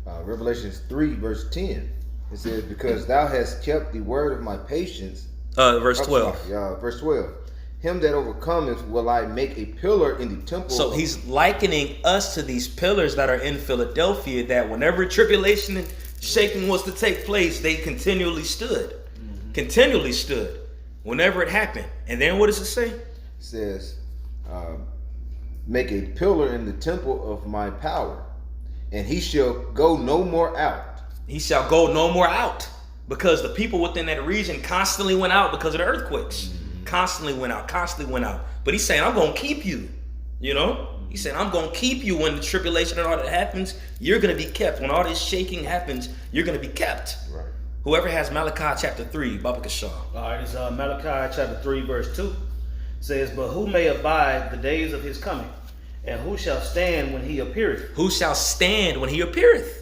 Revelations 3, verse 10. It says, because thou hast kept the word of my patience. Verse 12. Verse 12. Him that overcometh will I make a pillar in the temple. So he's likening us to these pillars that are in Philadelphia, that whenever tribulation and shaking was to take place, they continually stood. Continually stood. Whenever it happened. And then what does it say? It says, make a pillar in the temple of my power, and he shall go no more out. He shall go no more out. Because the people within that region constantly went out because of the earthquakes. Constantly went out. But he's saying, I'm going to keep you. You know? He said, I'm going to keep you when the tribulation and all that happens. You're going to be kept. When all this shaking happens, you're going to be kept. Right. Whoever has Malachi chapter 3, Baba Kashaw. All right, it's Malachi chapter 3, verse 2. It says, but who may abide the days of his coming? And who shall stand when he appeareth? Who shall stand when he appeareth?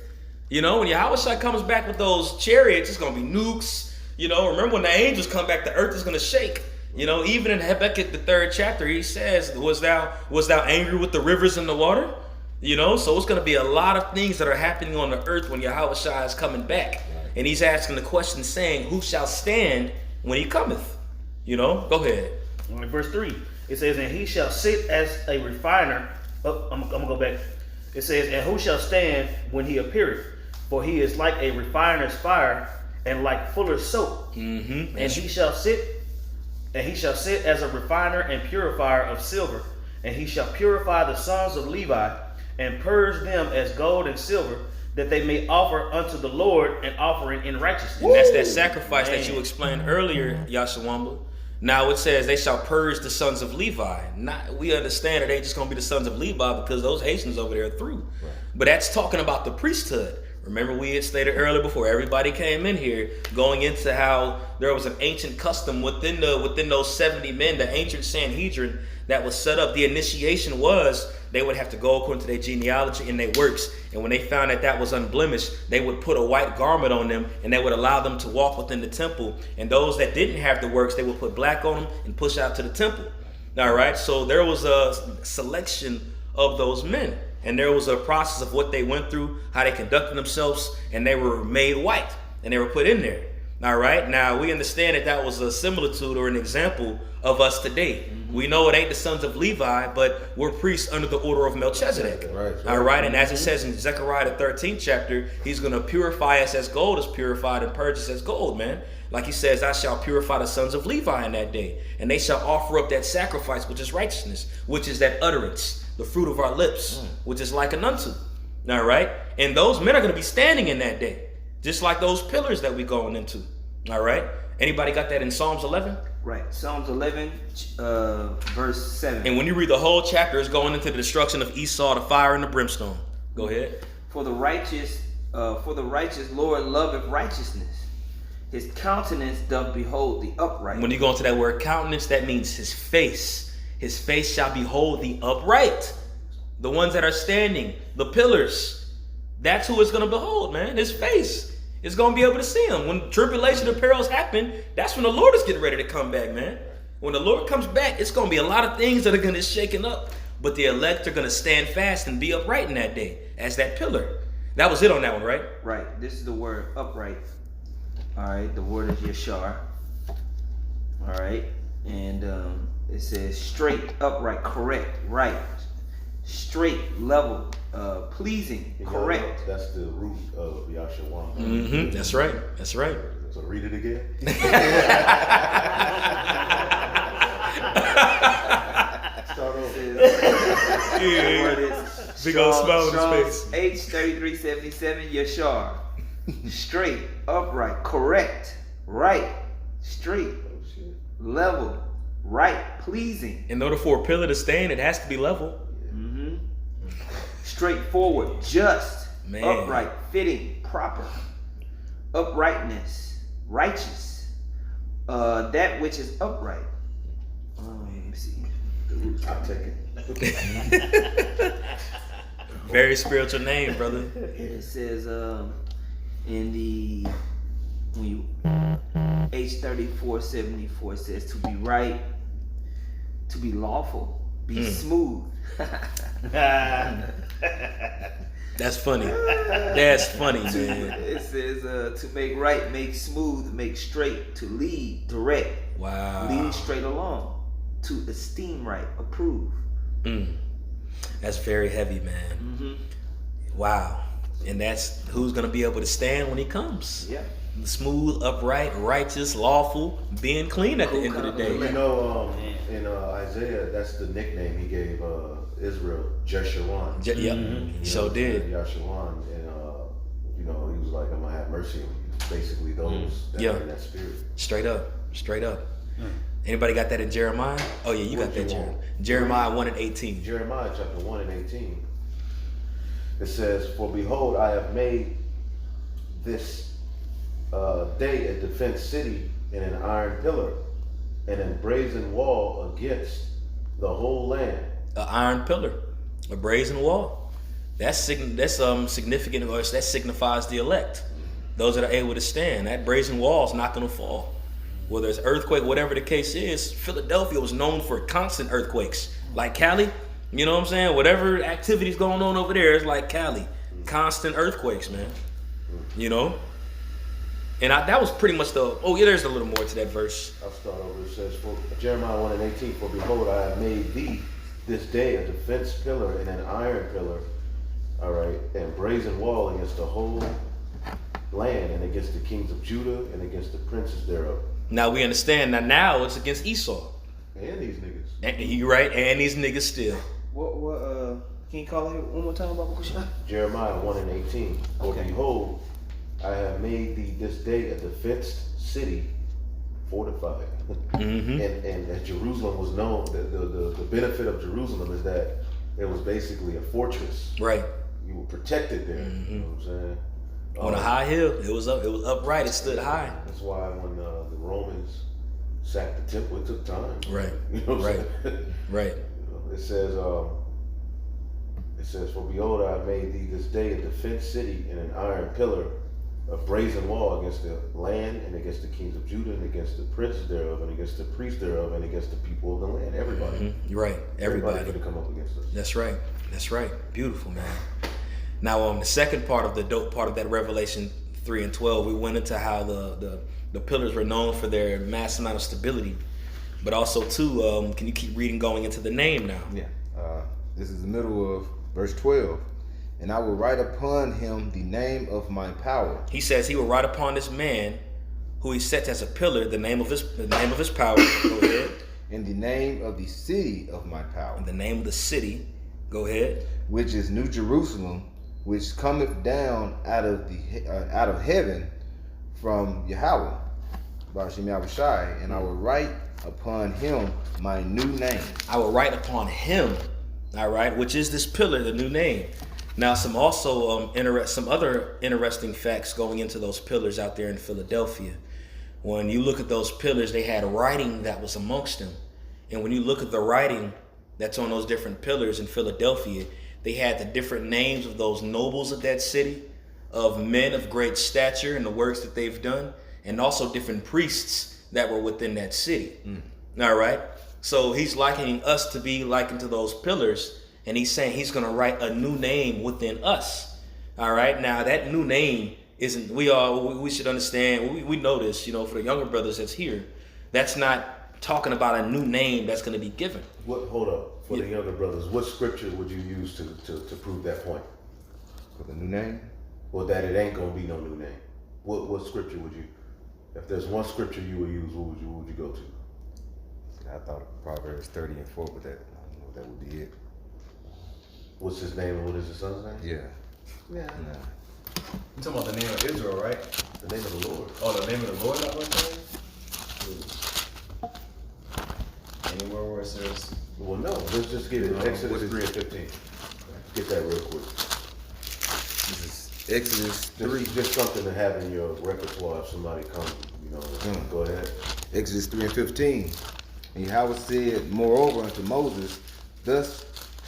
You know, when Yahweh comes back with those chariots, it's going to be nukes. You know, remember when the angels come back, the earth is going to shake. You know, even in Habakkuk, the 3rd chapter, he says, was thou angry with the rivers and the water? You know, so it's going to be a lot of things that are happening on the earth when Yahweh is coming back. And he's asking the question saying, who shall stand when he cometh? You know, go ahead. All right, verse 3. It says, and he shall sit as a refiner. I'm going to go back. It says, and who shall stand when he appeareth? For he is like a refiner's fire and like fuller's soap. And he shall sit as a refiner and purifier of silver. And he shall purify the sons of Levi and purge them as gold and silver, that they may offer unto the Lord an offering in righteousness. And that's that sacrifice that you explained earlier, Yashawamba. Now it says they shall purge the sons of Levi. We understand it ain't just going to be the sons of Levi because those Haitians over there are through. Right. But that's talking about the priesthood. Remember we had stated earlier before everybody came in here, going into how there was an ancient custom within those 70 men, the ancient Sanhedrin that was set up. The initiation was they would have to go according to their genealogy and their works. And when they found that was unblemished, they would put a white garment on them and they would allow them to walk within the temple. And those that didn't have the works, they would put black on them and push out to the temple. All right. So there was a selection of those men. And there was a process of what they went through, how they conducted themselves, and they were made white, and they were put in there. All right. Now we understand that was a similitude or an example of us today. We know it ain't the sons of Levi, but we're priests under the order of Melchizedek. Right. All right. And as it says in Zechariah the 13th chapter, he's going to purify us as gold is purified and purge us as gold, man. Like he says, I shall purify the sons of Levi in that day, and they shall offer up that sacrifice, which is righteousness, which is that utterance, the fruit of our lips, which is like an unto. All right. And those men are going to be standing in that day, just like those pillars that we're going into. All right. Anybody got that in Psalms 11? Right. Psalms 11, verse 7. And when you read the whole chapter, it's going into the destruction of Esau, the fire and the brimstone. Go ahead. For the righteous Lord loveth righteousness. His countenance doth behold the upright. When you go into that word countenance, that means his face. His face shall behold the upright. The ones that are standing, the pillars. That's who it's going to behold, man. His face. It's going to be able to see him. When tribulation and perils happen, that's when the Lord is getting ready to come back, man. When the Lord comes back, it's going to be a lot of things that are going to shaken up. But the elect are going to stand fast and be upright in that day as that pillar. That was it on that one, right? Right. This is the word upright. All right. The word is yashar. All right. And it says straight, upright, correct, right. Straight, level, pleasing, correct. That's the root of Yahshua. Mm-hmm. That's right. That's right. So read it again. Start over. The word is Big old smile on his face. H3377 Yashar. Straight, upright, correct, right, straight, level, right, pleasing. In order for a pillar to stand, it has to be level. Straightforward, just, Man. upright, fitting, proper, uprightness, righteous, that which is upright. Let me see. I'll take it. Very spiritual name, brother. It says in the when you H3474 says to be right, to be lawful, be smooth. That's funny. That's funny, man. It says to make right, make smooth, make straight, to lead, direct, Wow. lead straight along, to esteem right, approve. That's very heavy, man. Wow. And that's who's going to be able to stand when he comes. Yeah. Smooth, upright, righteous, lawful, being clean at the end of the day. You know, in Isaiah, that's the nickname he gave Israel, Jeshurun. Yep. So did. Yahshua, and you know, he was like, "I'm gonna have mercy on you." Basically, those that are in that spirit. Straight up. Straight up. Anybody got that in Jeremiah? Oh yeah, you got that, Jeremiah 1:18. Jeremiah chapter 1 and 18. It says, "For behold, I have made this day a defense city and an iron pillar and a brazen wall against the whole land." An iron pillar, a brazen wall. That's significant, or that signifies the elect. Those that are able to stand. That brazen wall is not going to fall. Whether it's earthquake, whatever the case is, Philadelphia was known for constant earthquakes. Like Cali, you know what I'm saying? Whatever activity's going on over there, it's like Cali. Constant earthquakes, man. You know? And that was pretty much there's a little more to that verse. I'll start over. It says, "For Jeremiah 1 and 18, for behold, I have made thee this day a defense pillar and an iron pillar, all right, and brazen wall against the whole land and against the kings of Judah and against the princes thereof." Now we understand that now it's against Esau. And these niggas. And, you right, and these niggas still. What can you call it one more time, Baba Kusha? Jeremiah 1 and 18. For behold, I have made thee this day a defenced city, fortified. And that Jerusalem was known, the benefit of Jerusalem is that it was basically a fortress. Right. You were protected there. You know what I'm saying? On a high hill. It was upright, it stood high. That's why when the Romans sacked the temple, it took time. Right. You know what I'm saying? Right. It says, "For behold, I have made thee this day a defenced city and an iron pillar, a brazen wall against the land and against the kings of Judah and against the princes thereof and against the priests thereof and against the people of the land." Everybody. You're right. Everybody. Everybody's going to come up against us. That's right. That's right. Beautiful, man. Now, the second part of the dope part of that Revelation 3 and 12, we went into how the The pillars were known for their mass amount of stability, but also too. Can you keep reading going into the name now? Yeah. This is the middle of verse 12. And I will write upon him the name of my power. He says he will write upon this man, who he sets as a pillar, the name of his power. Go ahead. In the name of the city of my power. In the name of the city. Go ahead. Which is New Jerusalem, which cometh down out of heaven from Yahweh, Ba'ashem Yahushai, and I will write upon him my new name. I will write upon him, all right, which is this pillar, the new name. Now, some other interesting facts going into those pillars out there in Philadelphia. When you look at those pillars, they had writing that was amongst them. And when you look at the writing that's on those different pillars in Philadelphia, they had the different names of those nobles of that city, of men of great stature and the works that they've done, and also different priests that were within that city. All right. So he's likening us to be likened to those pillars, and he's saying he's going to write a new name within us. All right. Now that new name isn't, we should understand, we know this, for the younger brothers that's here, that's not talking about a new name that's going to be given. Hold up. For the younger brothers, what scripture would you use to prove that point? For the new name? Well, that it ain't gonna be no new name. What scripture would you, if there's one scripture you would use, what would you go to? I thought Proverbs 30 and 4, but that, I don't know if that would be it. What's his name and what is his son's name? Yeah. Yeah. Nah. You talking about the name of Israel, right? The name of the Lord. Oh, the name of the Lord, not what anywhere where it says. Well, no, let's just get it. No, Exodus what is 3 and 15. Get that real quick. This is Exodus 3. Just something to have in your repertoire if somebody comes, Go ahead. Exodus 3 and 15. And Yahweh said, moreover unto Moses, thus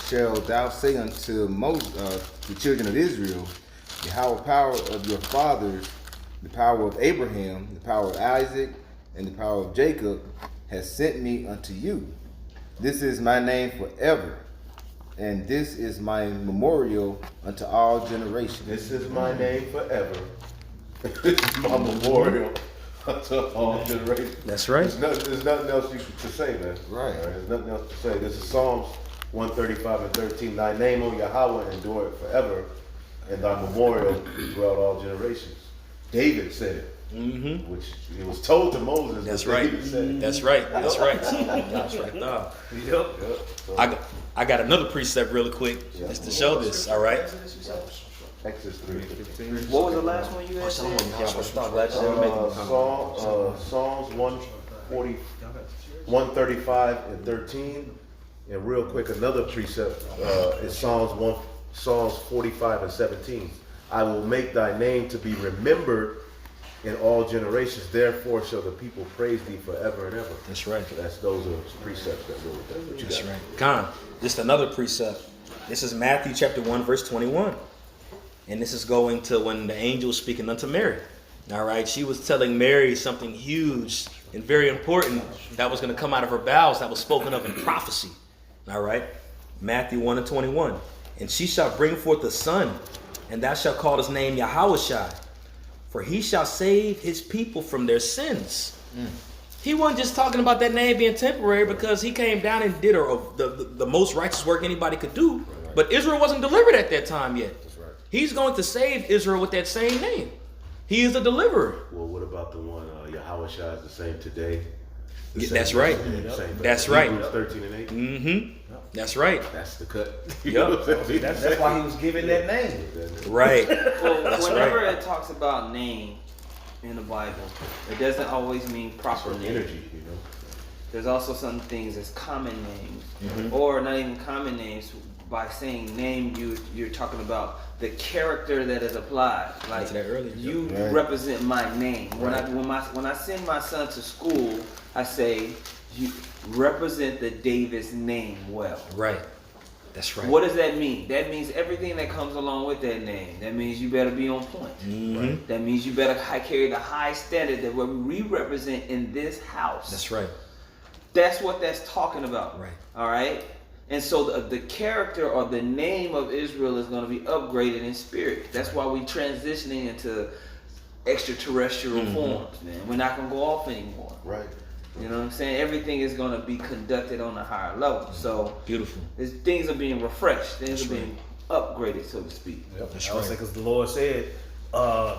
shalt thou say unto the children of Israel, Yahweh power of your fathers, the power of Abraham, the power of Isaac, and the power of Jacob, has sent me unto you. This is my name forever, and this is my memorial unto all generations. This is my name forever. This is my memorial unto all generations. That's right. There's nothing else to say, man. Right. There's nothing else to say. This is Psalms 135 and 13. Thy name, O Yahweh, endure forever, and thy memorial throughout all generations. David said it. Mm-hmm. Which he was told to Moses. That's but right. David said it. That's right. That's right. That's right. No. Yep. So, I got another precept really quick just to show this. All right. Exodus 3:15. What was the last one you had said? Psalms 140, 135 and 13. And real quick, another precept is Psalms 45 and 17. I will make thy name to be remembered in all generations. Therefore shall the people praise thee forever and ever. That's right. So those are precepts that go with that. What you That's got? right. Con, just another precept. This is Matthew chapter 1, verse 21. And this is going to when the angel was speaking unto Mary. All right. She was telling Mary something huge and very important that was going to come out of her bowels that was spoken of in prophecy. All right. Matthew 1 and 21. And she shall bring forth a son, and thou shalt call his name Yahushai, for he shall save his people from their sins. He wasn't just talking about that name being temporary because he came down and did the most righteous work anybody could do. But Israel wasn't delivered at that time yet. He's going to save Israel with that same name. He is the deliverer. Well, what about the one Yahushua is the same today? That's right. That's right. Hebrews 13 and 8. Mm-hmm. That's right. That's the cut. Yep. That's why he was given that name. Right. Well, That's whenever right. it talks about name in the Bible, it doesn't always mean proper For name. energy, There's also some things as common names, Mm-hmm. or not even common names. By saying name, you're talking about the character that is applied. Like to that earlier. you Right. represent my name. When I send my son to school, I say you represent the Davis name well. Right. That's right. What does that mean? That means everything that comes along with that name. That means you better be on point. Mm-hmm. That means you better carry the high standard that what we represent in this house. That's right. That's what that's talking about. Right. All right. And so the character or the name of Israel is going to be upgraded in spirit. That's why we're transitioning into extraterrestrial forms, man. We're not gonna go off anymore. Right. You know what I'm saying? Everything is gonna be conducted on a higher level. So Beautiful. things are being refreshed. Things are being upgraded, so to speak. Yep. That's I would right. say because the Lord said,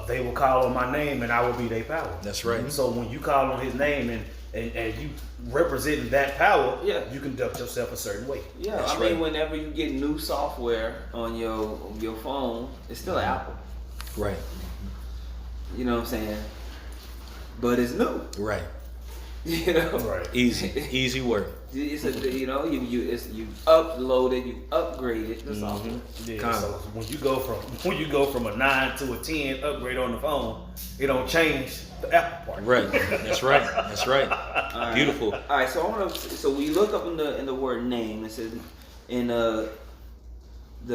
they will call on my name and I will be their power. That's right. So when you call on his name and you representing that power, Yeah. you conduct yourself a certain way. Yeah, That's I mean, right. whenever you get new software on your phone, it's still an Apple. Right. You know what I'm saying? But it's new. Right. You know, Right. Easy work. It's you upload it, you upgrade it. That's all. Yeah, Kinda. so when you go from a 9 to a 10 upgrade on the phone, it don't change the Apple part. Right. That's right. That's right. Alright. Beautiful. All right, so we look up in the word name. It says in the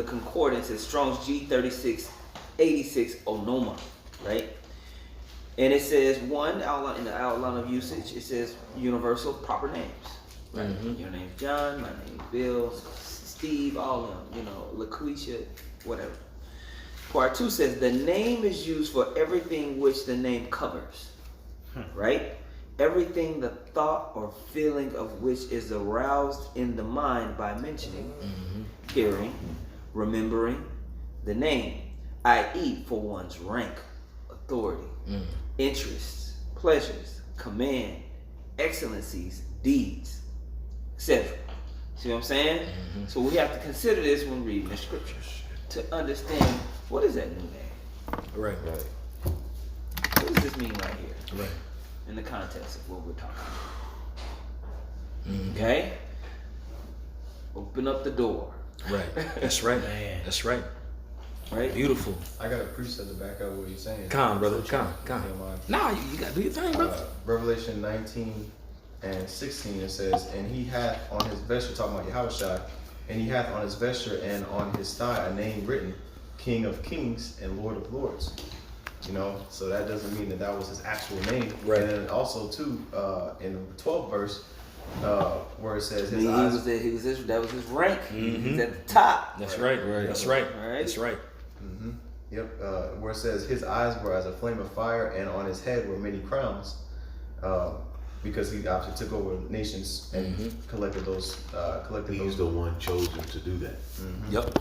concordance, it's Strong's G3686 onoma, right? And it says in the outline of usage, it says universal proper names. Right? Your name's John, my name's Bill, Steve, all of them, LaQuisha, whatever. Part 2 says the name is used for everything which the name covers. Right? Everything the thought or feeling of which is aroused in the mind by mentioning, hearing, remembering the name, i.e. for one's rank, authority, interests, pleasures, command, excellencies, deeds, etc. See what I'm saying? So we have to consider this when reading the scriptures to understand what is that new name? Right. What does this mean right here? Right. In the context of what we're talking about. Okay? Open up the door. Right. That's right. Man. That's right. Right? Beautiful. I got a precept to back up what you're saying. Come on, brother. So, Come. if you don't mind. Nah, you gotta do your thing, brother. Revelation 19:16 it says, and he hath on his vesture, talking about Yahushua, and he hath on his vesture and on his thigh a name written, King of Kings and Lord of Lords. So that doesn't mean that was his actual name. Right. And then also too, in the 12th verse, where it says his He eyes. that was his rank. He's at the top. That's right. That's right. Right. That's right. Yep, where it says his eyes were as a flame of fire, and on his head were many crowns, because he obviously took over nations and collected those. He's the one chosen to do that. Yep.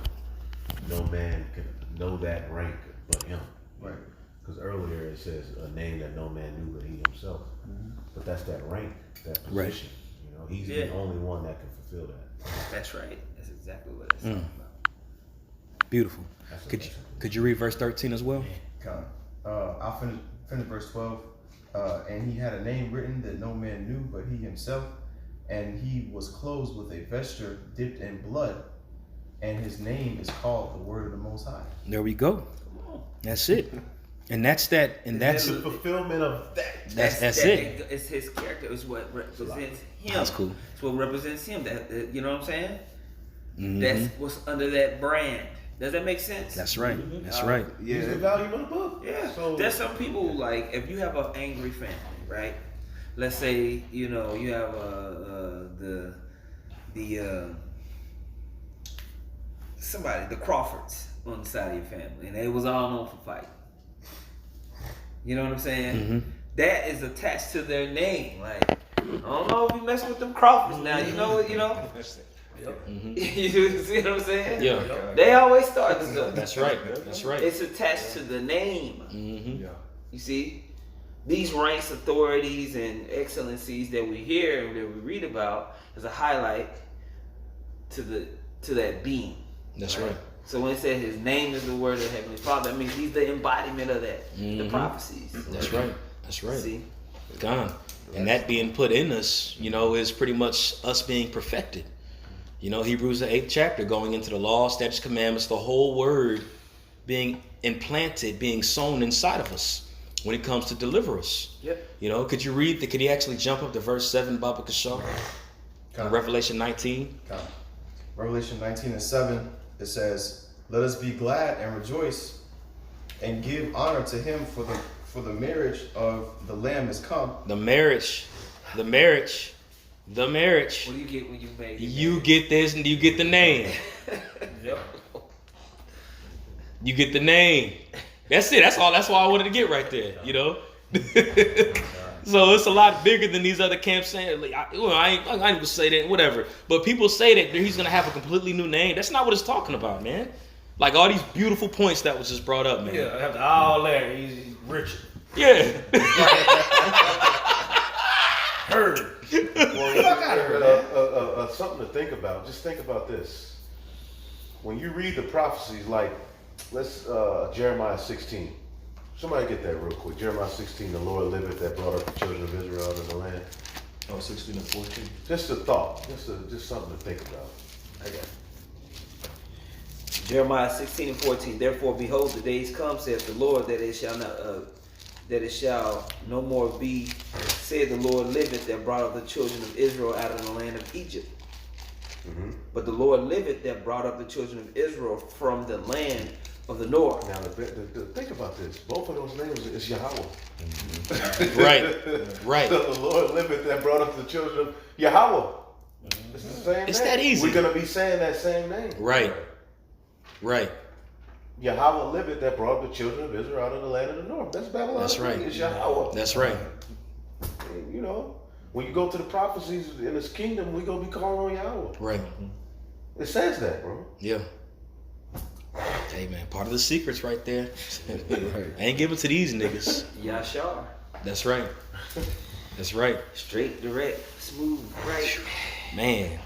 No man can know that rank but him. Right. Because earlier it says a name that no man knew but he himself. But that's that rank, that Right. position. He's Yeah. the only one that can fulfill that. That's right. That's exactly what it's talking about. Beautiful. That's a Could blessing. you read verse 13 as well? I'll finish verse 12. And he had a name written that no man knew but he himself, and he was clothed with a vesture dipped in blood, and his name is called the Word of the Most High. There we go. That's it. And that's that. And that's the fulfillment of that. that's it. It's his character. It's what represents him. That's cool. It's what represents him. That you know what I'm saying? Mhm. That's what's under that brand. Does that make sense? That's right. That's right. He's the value of the book. Yeah. So There's some people like if you have an angry family, right? Let's say you have the Crawfords on the side of your family, and they was all known for fighting. You know what I'm saying? That is attached to their name. Like I don't know if you mess with them Crawfords now. You know. You see what I'm saying? Yeah. They always start the stuff. That's right. That's right. It's attached to the name. Mm-hmm. You see, these ranks, authorities, and excellencies that we hear and that we read about is a highlight to that being. That's right. So when it says his name is the word of the Heavenly Father, that means he's the embodiment of that, the prophecies. That's right. That's right. See? Gone. And that being put in us, is pretty much us being perfected. Hebrews the 8th chapter, going into the law, statutes, commandments, the whole word being implanted, being sown inside of us when it comes to deliver us. Yep. Could you actually jump up to verse 7, Baba Kashar? In Revelation 19. Revelation 19:7, it says, "Let us be glad and rejoice, and give honor to him, for the marriage of the Lamb is come." The marriage. What do you get when you make it? You get this, and you get the name. Yep. You get the name. That's it. That's all. That's all I wanted to get right there. You know. So it's a lot bigger than these other camps saying. Like, I ain't gonna say that, whatever. But people say that he's gonna have a completely new name. That's not what it's talking about, man. Like all these beautiful points that was just brought up, man. Yeah, after all that, he's Richard. Yeah. Heard. Well, something to think about. Just think about this. When you read the prophecies, like let's Jeremiah 16. Somebody get that real quick. Jeremiah 16, the Lord liveth that brought up the children of Israel out of the land. Oh, 16 and 14. Just a thought. Just something to think about. I got it. Jeremiah 16 and 14. Therefore, behold, the days come, saith the Lord, that it shall no more be, said the Lord liveth, that brought up the children of Israel out of the land of Egypt. Mm-hmm. But the Lord liveth, that brought up the children of Israel from the land of the north. Now, think about this. Both of those names is Yahweh. Right. So the Lord liveth that brought up the children of Yahweh. It's the same It's name. that easy. We're going to be saying that same name. Right. Yahweh liveth that brought up the children of Israel out of the land of the north. That's Babylon. That's right. It's Yahweh. That's right. And, you know, when you go to the prophecies in His kingdom, we're going to be calling on Yahweh. Right. It says that, bro. Yeah. Hey man, part of the secrets right there. I ain't giving to these niggas. Yashar. That's right. That's right. Straight, direct, smooth, right. Man.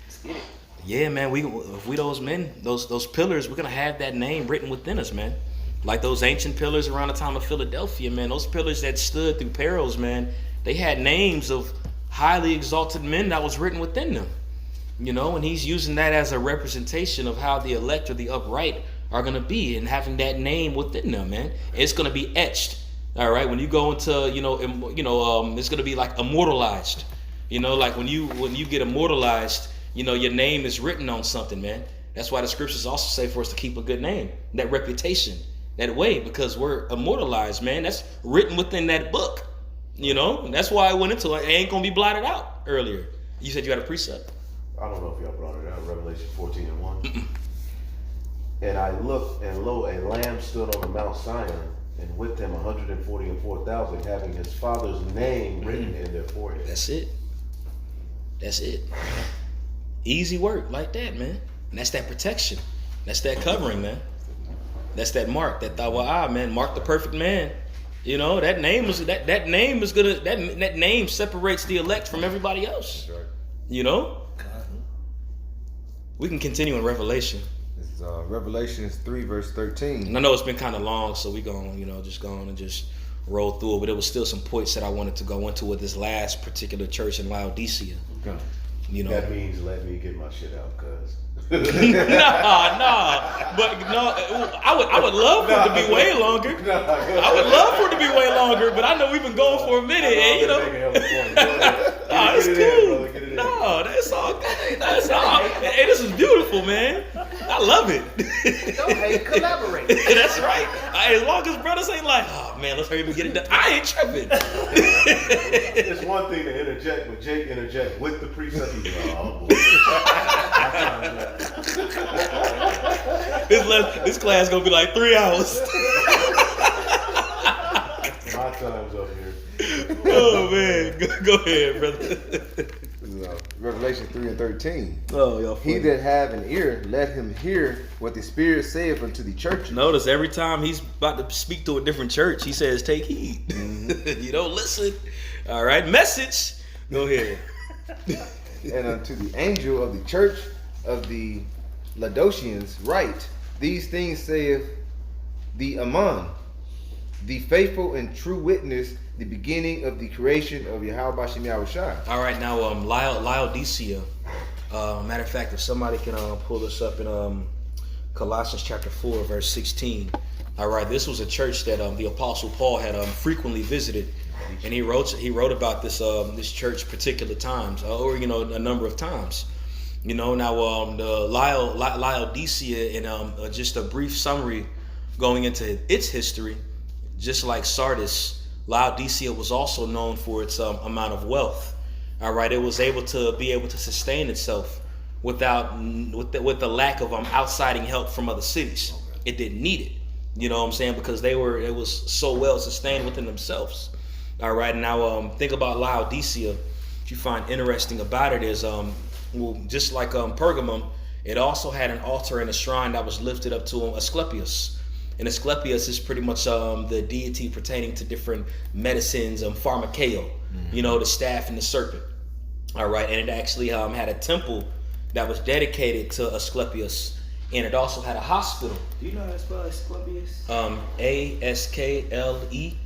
Let's get it. Yeah, man. If we those men, those pillars, we're gonna have that name written within us, man. Like those ancient pillars around the time of Philadelphia, man. Those pillars that stood through perils, man. They had names of highly exalted men that was written within them. You know, and he's using that as a representation of how the elect or the upright are going to be, and having that name within them, man. It's going to be etched. All right. When you go into, it's going to be like immortalized. You know, like when you get immortalized, you know, your name is written on something, man. That's why the scriptures also say for us to keep a good name, that reputation, that way, because we're immortalized, man. That's written within that book. You know, and that's why I went into it. It ain't going to be blotted out earlier. You said you had a precept. I don't know if y'all brought it out. Revelation 14 and 1. And I looked, and lo, a lamb stood on the Mount Zion, and with him 144,000, having his father's name written in their forehead. That's it. Easy work like that, man. And that's that protection. That's that covering, man. That's that mark, that Tawa'ah, man. Mark the perfect man. You know, that name separates the elect from everybody else. That's right. You know? We can continue in Revelation. This is Revelations 3, verse 13. And I know it's been kind of long, so we going, just go on and just roll through it. But there was still some points that I wanted to go into with this last particular church in Laodicea. Okay. You know. That means let me get my shit out, cuz. Nah. But no, I would love for it to be way longer. I would love for it to be way longer, but I know we've been going for a minute, and you know. Oh, it's cool. No, that's all good. That's all. Hey, this is beautiful, man. I love it. Don't hate, collaborate. That's right. As long as brothers ain't like, oh man, let's hurry up and get it done. I ain't tripping. It's one thing to interject, but Jake interject with the precept. He's like, oh boy. This class gonna be like 3 hours. My time's up here. Oh man, go ahead, brother. This is, Revelation 3 and 13. Oh, y'all He that have an ear, let him hear what the Spirit saith unto the churches. Notice every time he's about to speak to a different church, he says, take heed. You don't listen. All right, message. Go ahead. And unto the angel of the church of the Laodiceans write, these things saith the Amen, the faithful and true witness, the beginning of the creation of Yahweh Bashem Yahushua. All right, now Laodicea. Matter of fact, if somebody can pull this up in Colossians chapter 4, verse 16. All right, this was a church that the Apostle Paul had frequently visited, and he wrote about this this church particular times, or a number of times. You know, now the Laodicea, in just a brief summary going into its history, just like Sardis, Laodicea was also known for its amount of wealth. All right, it was able to sustain itself with the lack of outsiding help from other cities. It didn't need it. You know what I'm saying? Because it was so well sustained within themselves. All right, now think about Laodicea. What you find interesting about it is, just like Pergamum, it also had an altar and a shrine that was lifted up to Asclepius. And Asclepius is pretty much the deity pertaining to different medicines, pharmakeo, you know, the staff and the serpent. All right, and it actually had a temple that was dedicated to Asclepius, and it also had a hospital. Do you know how to spell Asclepius? Asklepios.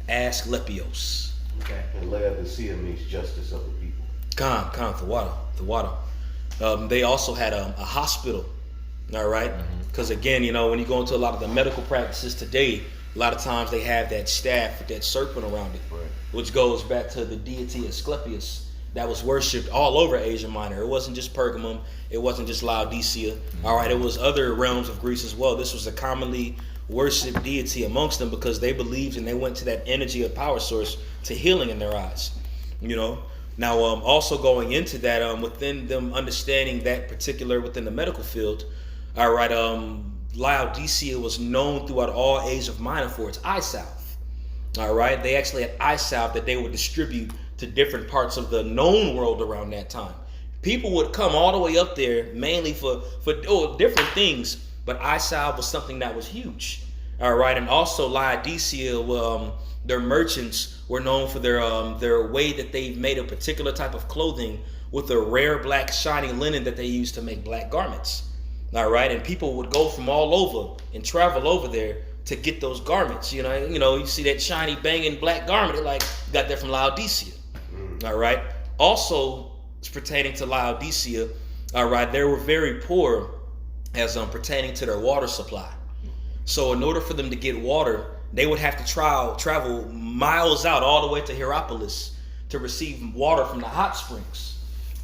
Asclepios. Okay. And Laodicea means justice of the people. The water. They also had a hospital. All right, because again, you know, when you go into a lot of the medical practices today, a lot of times they have that staff with that serpent around it, which goes back to the deity Asclepius that was worshipped all over Asia Minor. It wasn't just Pergamum, it wasn't just Laodicea. All right, it was other realms of Greece as well. This was a commonly worshipped deity amongst them because they believed and they went to that energy of power source to healing in their eyes. You know, now also going into that, within them understanding that particular within the medical field. All right, Laodicea was known throughout all Asia Minor for its eye salve. All right, they actually had eye salve that they would distribute to different parts of the known world around that time. People would come all the way up there mainly for different things, but eye salve was something that was huge. All right, and also Laodicea, their merchants were known for their way that they made a particular type of clothing with a rare black shiny linen that they used to make black garments. All right, and people would go from all over and travel over there to get those garments. You know, you see that shiny banging black garment, they're like, got that from Laodicea. All right. Also, pertaining to Laodicea, all right, they were very poor as pertaining to their water supply. So in order for them to get water, they would have to travel miles out all the way to Hierapolis to receive water from the hot springs.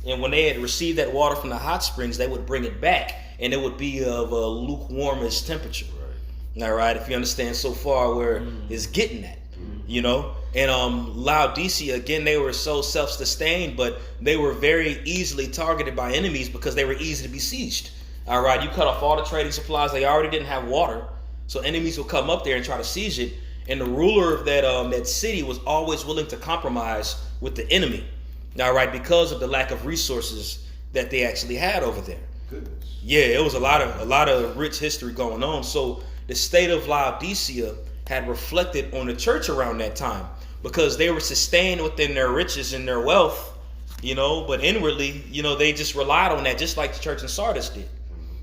And when they had received that water from the hot springs, they would bring it back, and it would be of a lukewarmish temperature. Right. All right, if you understand so far where it's getting at, you know. And Laodicea, again, they were so self-sustained, but they were very easily targeted by enemies because they were easy to be sieged. All right, you cut off all the trading supplies. They already didn't have water, so enemies would come up there and try to siege it. And the ruler of that city was always willing to compromise with the enemy. All right, because of the lack of resources that they actually had over there. Goodness. Yeah, it was a lot of rich history going on. So the state of Laodicea had reflected on the church around that time because they were sustained within their riches and their wealth, you know, but inwardly, you know, they just relied on that just like the church in Sardis did.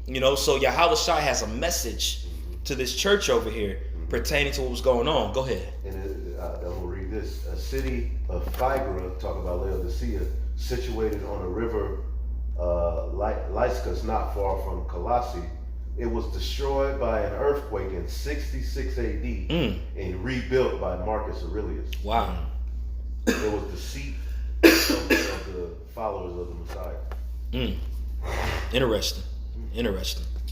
You know, so Yahushua has a message to this church over here pertaining to what was going on. Go ahead. And I'm going to read this. A city of Phygara, talk about Laodicea, situated on the river Lyscus, not far from Colossae. It was destroyed by an earthquake in 66 AD and rebuilt by Marcus Aurelius. Wow. It was the seat of the followers of the Messiah. Interesting.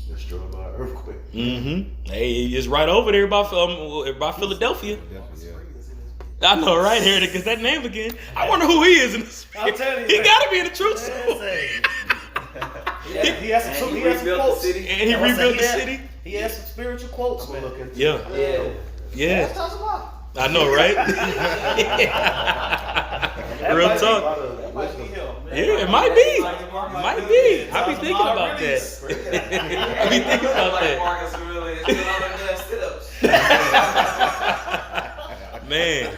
Destroyed by an earthquake. Hey, it's right over there by Philadelphia. I know, right here, because that name again. I wonder who he is in this. I'm telling you, he got to be in the truth. He has some quotes. The city. And he rebuilt the city. He has some spiritual quotes, man. Yeah. I know, right? Real talk. Yeah, it might be. I be thinking about that. I be thinking about that. Man.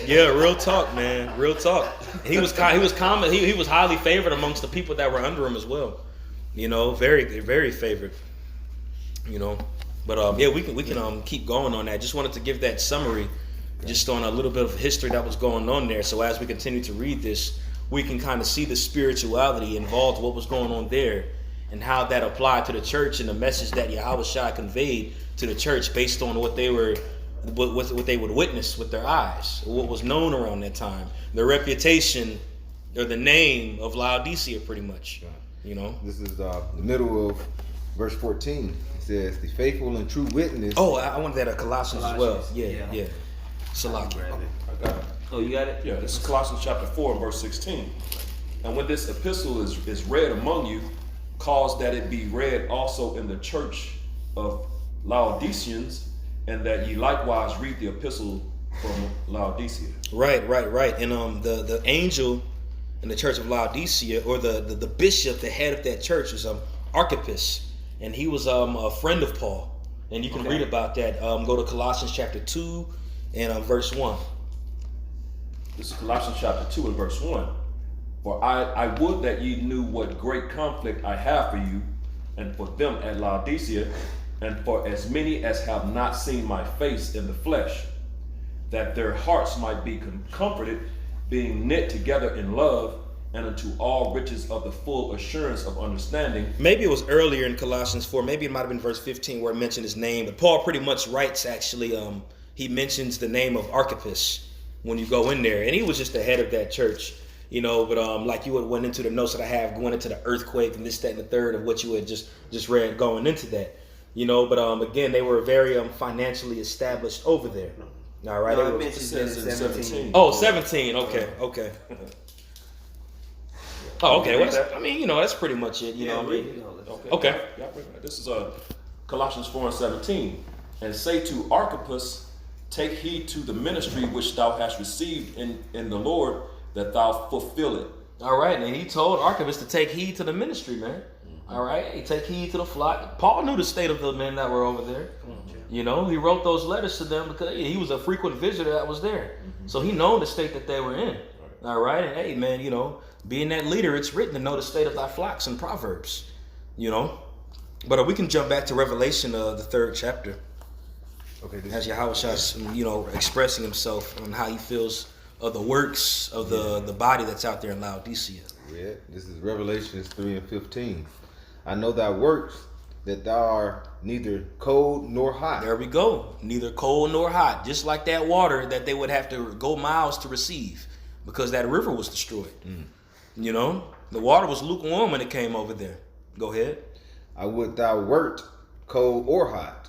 Yeah, real talk, man. Real talk. He was common. He was highly favored amongst the people that were under him as well. You know, very, very favored. You know, but yeah, we can keep going on that. Just wanted to give that summary, just on a little bit of history that was going on there. So as we continue to read this, we can kind of see the spirituality involved, what was going on there, and how that applied to the church and the message that Yahushua conveyed to the church based on what they would witness with their eyes, what was known around that time, the reputation or the name of Laodicea, pretty much. You know, this is the middle of verse 14. It says, "The faithful and true witness." Oh, I wanted that at Colossians as well. Yeah. Salaki. I got it. Oh, you got it? Yeah, this is Colossians chapter 4 and verse 16. And when this epistle is read among you, cause that it be read also in the church of Laodiceans, and that ye likewise read the epistle from Laodicea. Right. And the angel in the church of Laodicea, or the bishop, the head of that church, was Archippus, and he was a friend of Paul. And you can read about that. Go to Colossians chapter 2 and verse 1. This is Colossians chapter 2 and verse 1. For I would that ye knew what great conflict I have for you, and for them at Laodicea, and for as many as have not seen my face in the flesh, that their hearts might be comforted, being knit together in love, and unto all riches of the full assurance of understanding. Maybe it was earlier in Colossians 4. Maybe it might have been verse 15 where it mentioned his name. But Paul pretty much writes, actually, he mentions the name of Archippus when you go in there. And he was just the head of that church, you know. But like you went into the notes that I have, going into the earthquake and this, that, and the third of what you had just read going into that, you know. But again, they were very financially established over there. All right. No, They it were- mentions It says in in 17. Oh, 17. Okay. Oh, okay. Well, I mean, you know, that's pretty much it. You know what I mean? Okay. Yeah, this is Colossians 4 and 17. And say to Archippus, take heed to the ministry which thou hast received in the Lord, that thou fulfill it. All right. And he told Archippus to take heed to the ministry, man. All right. He take heed to the flock. Paul knew the state of the men that were over there. You know, he wrote those letters to them because he was a frequent visitor that was there. So he knew the state that they were in. All right. And hey, man, you know, being that leader, it's written to know the state of thy flocks in Proverbs, you know. But we can jump back to Revelation, the 3rd chapter. Okay, As Yahushua, you know, expressing himself on how he feels of the works of the body that's out there in Laodicea. Yeah, this is Revelations 3 and 15. I know thy works, that thou art neither cold nor hot. There we go. Neither cold nor hot. Just like that water that they would have to go miles to receive because that river was destroyed. You know, the water was lukewarm when it came over there. Go ahead. I would thou wert cold or hot.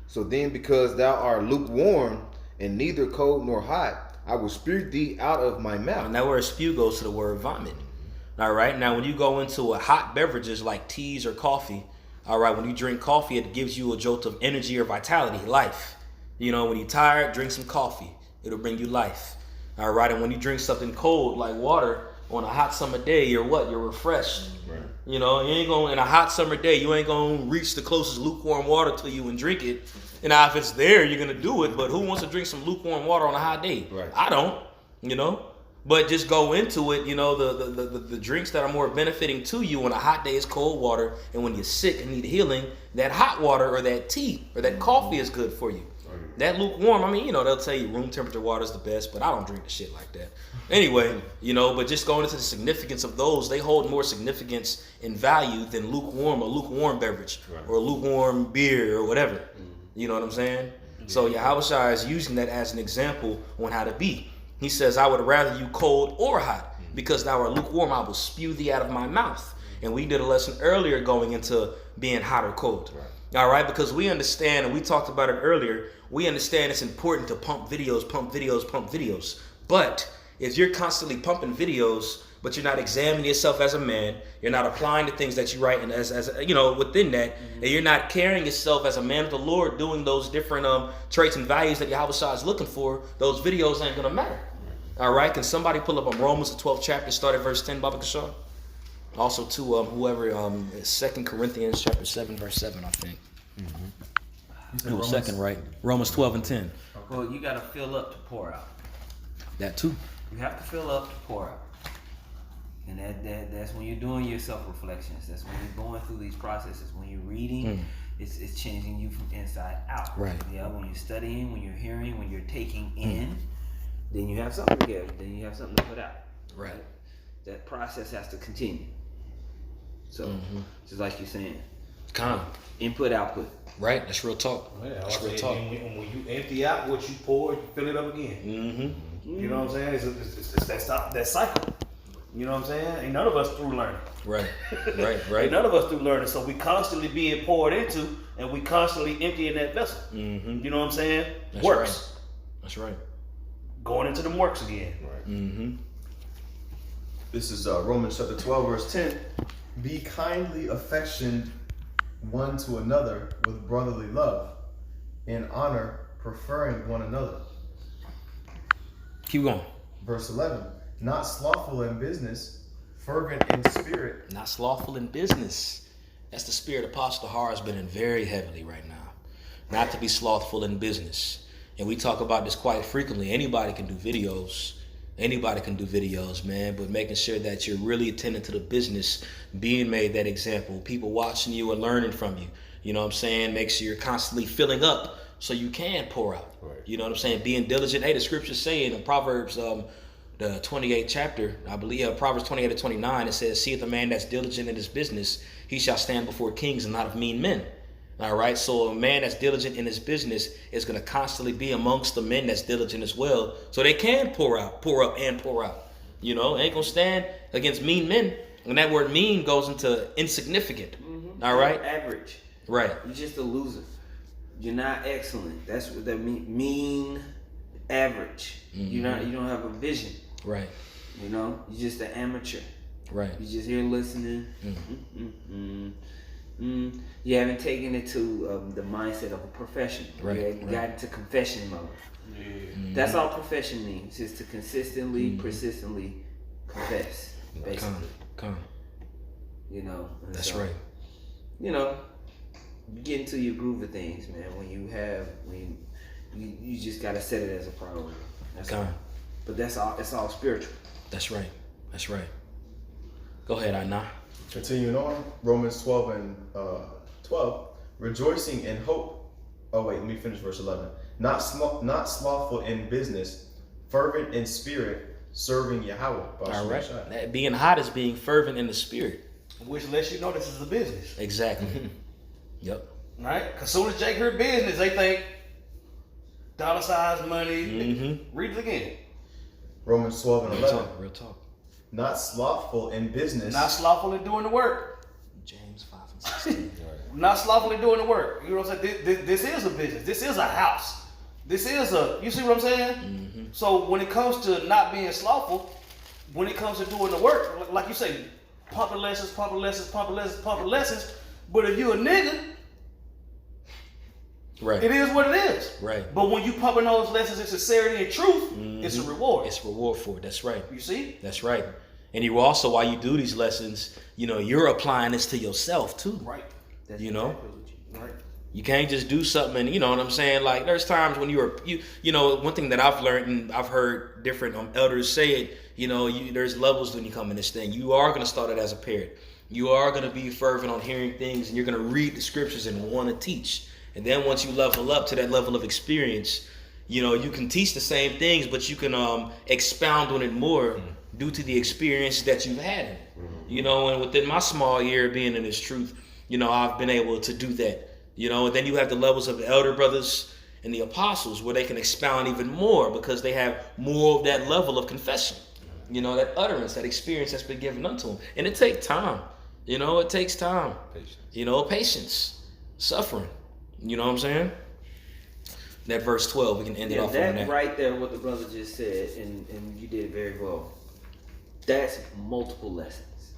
So then, because thou art lukewarm and neither cold nor hot, I will spew thee out of my mouth. And that word spew goes to the word vomit. All right. Now, when you go into a hot beverages like teas or coffee, all right, when you drink coffee, it gives you a jolt of energy or vitality, life. You know, when you're tired, drink some coffee. It'll bring you life. All right. And when you drink something cold like water on a hot summer day, you're what? You're refreshed. Right. You know, you ain't going in a hot summer day, you ain't going to reach the closest lukewarm water to you and drink it. And now if it's there, you're going to do it. But who wants to drink some lukewarm water on a hot day? Right. I don't, you know. But just go into it, you know, the drinks that are more benefiting to you on a hot day is cold water. And when you're sick and need healing, that hot water or that tea or that coffee is good for you. That lukewarm, I mean, you know, they'll tell you room temperature water is the best, but I don't drink the shit like that. Anyway, you know, but just going into the significance of those, they hold more significance and value than lukewarm beverage or lukewarm beer or whatever. You know what I'm saying? So Yahushua is using that as an example on how to be. He says, I would rather you cold or hot, because thou art lukewarm, I will spew thee out of my mouth. And we did a lesson earlier going into being hot or cold. All right, because we understand, and we talked about it earlier, we understand it's important to pump videos. But if you're constantly pumping videos, but you're not examining yourself as a man, you're not applying the things that you write and as you know, within that, and you're not carrying yourself as a man of the Lord, doing those different traits and values that Yahushua is looking for, those videos ain't gonna matter. All right, can somebody pull up on Romans the 12th chapter, start at verse 10, Baba Kashaw? Also to whoever, 2 Corinthians chapter 7, verse 7, I think. It was second, right? Romans 12 and 10. Well, you got to fill up to pour out. That too. You have to fill up to pour out. And that's when you're doing your self-reflections. That's when you're going through these processes. When you're reading, it's changing you from inside out. Right. Yeah, when you're studying, when you're hearing, when you're taking in, then you have something to give. Then you have something to put out. Right. That process has to continue. So, just like you're saying, Calm. input, output. Right? That's real talk. Yeah, That's I real said, talk. and when you empty out what you pour, you fill it up again. Mm-hmm. You know what I'm saying? It's that cycle. You know what I'm saying? Ain't none of us through learning. Right. Ain't none of us through learning. So we constantly being poured into, and we constantly emptying that vessel. Mm-hmm. You know what I'm saying? That's Works. right. That's right. Going into them works again. Mm-hmm. This is Romans chapter 12, verse 10. Be kindly affectioned one to another with brotherly love, in honor, preferring one another. Keep going. Verse 11. Not slothful in business, fervent in spirit. Not slothful in business. That's the spirit Apostle Har has been in very heavily right now. Not to be slothful in business. And we talk about this quite frequently. Anybody can do videos. Anybody can do videos, man. But making sure that you're really attending to the business, being made that example, people watching you and learning from you. You know what I'm saying? Make sure you're constantly filling up so you can pour out. Right. You know what I'm saying? Being diligent. Hey, the scripture's saying in Proverbs, the 28th chapter, I believe, Proverbs 28:29, it says, "Seeth a man that's diligent in his business, he shall stand before kings and not of mean men." All right, so a man that's diligent in his business is going to constantly be amongst the men that's diligent as well, so they can pour up and pour out. You know, ain't going to stand against mean men. And that word mean goes into insignificant. All right? Average. Right. You're just a loser. You're not excellent. That's what that mean. Mean, average. You don't have a vision. Right. You know, you're just an amateur. Right. You're just here listening. You haven't taken it to the mindset of a profession. Right, You haven't gotten to confession mode. That's all profession means, is to consistently, persistently confess, basically. Come. You know. And That's so, right. You know, you get into your groove of things, man. You just gotta set it as a priority. That's all. But that's all. It's all spiritual. That's right. That's right. Go ahead, Anna. Continuing on, Romans 12 and 12. Rejoicing in hope. Oh wait, let me finish verse 11. Not slothful in business, fervent in spirit, serving Yahweh. All right. That being hot is being fervent in the spirit. Which lets you know this is a business. Exactly. Yep. Right? Because soon as Jake heard business, they think dollar size money. Read it again. Romans 12 and 11. Real talk. Not slothful in business. Not slothful in doing the work. James 5 and 16. Not slothful in doing the work. You know what I'm saying? This is a business. This is a house. This is you see what I'm saying? So when it comes to not being slothful, when it comes to doing the work, like you say, pumping lessons. But if you a nigga, Right. it is what it is. Right. But when you pumping those lessons in sincerity and truth, it's a reward. It's reward for it. That's right. You see? That's right. And you also, while you do these lessons, you know, you're applying this to yourself too. Right. That's You know? exactly what you- Right. You can't just do something and, you know what I'm saying? Like, there's times when you know, one thing that I've learned and I've heard different elders say it, you know, there's levels when you come in this thing. You are going to start it as a parent. You are going to be fervent on hearing things and you're going to read the scriptures and want to teach. And then once you level up to that level of experience, you know, you can teach the same things, but you can expound on it more due to the experience that you've had in it. You know, and within my small year being in this truth, you know, I've been able to do that. You know, and then you have the levels of the elder brothers and the apostles where they can expound even more because they have more of that level of confession. You know, that utterance, that experience that's been given unto them. And it takes time. You know, it takes time. Patience. You know, patience, suffering. You know what I'm saying? That verse 12, we can end it off on that that. right there, what the brother just said, and you did it very well. That's multiple lessons.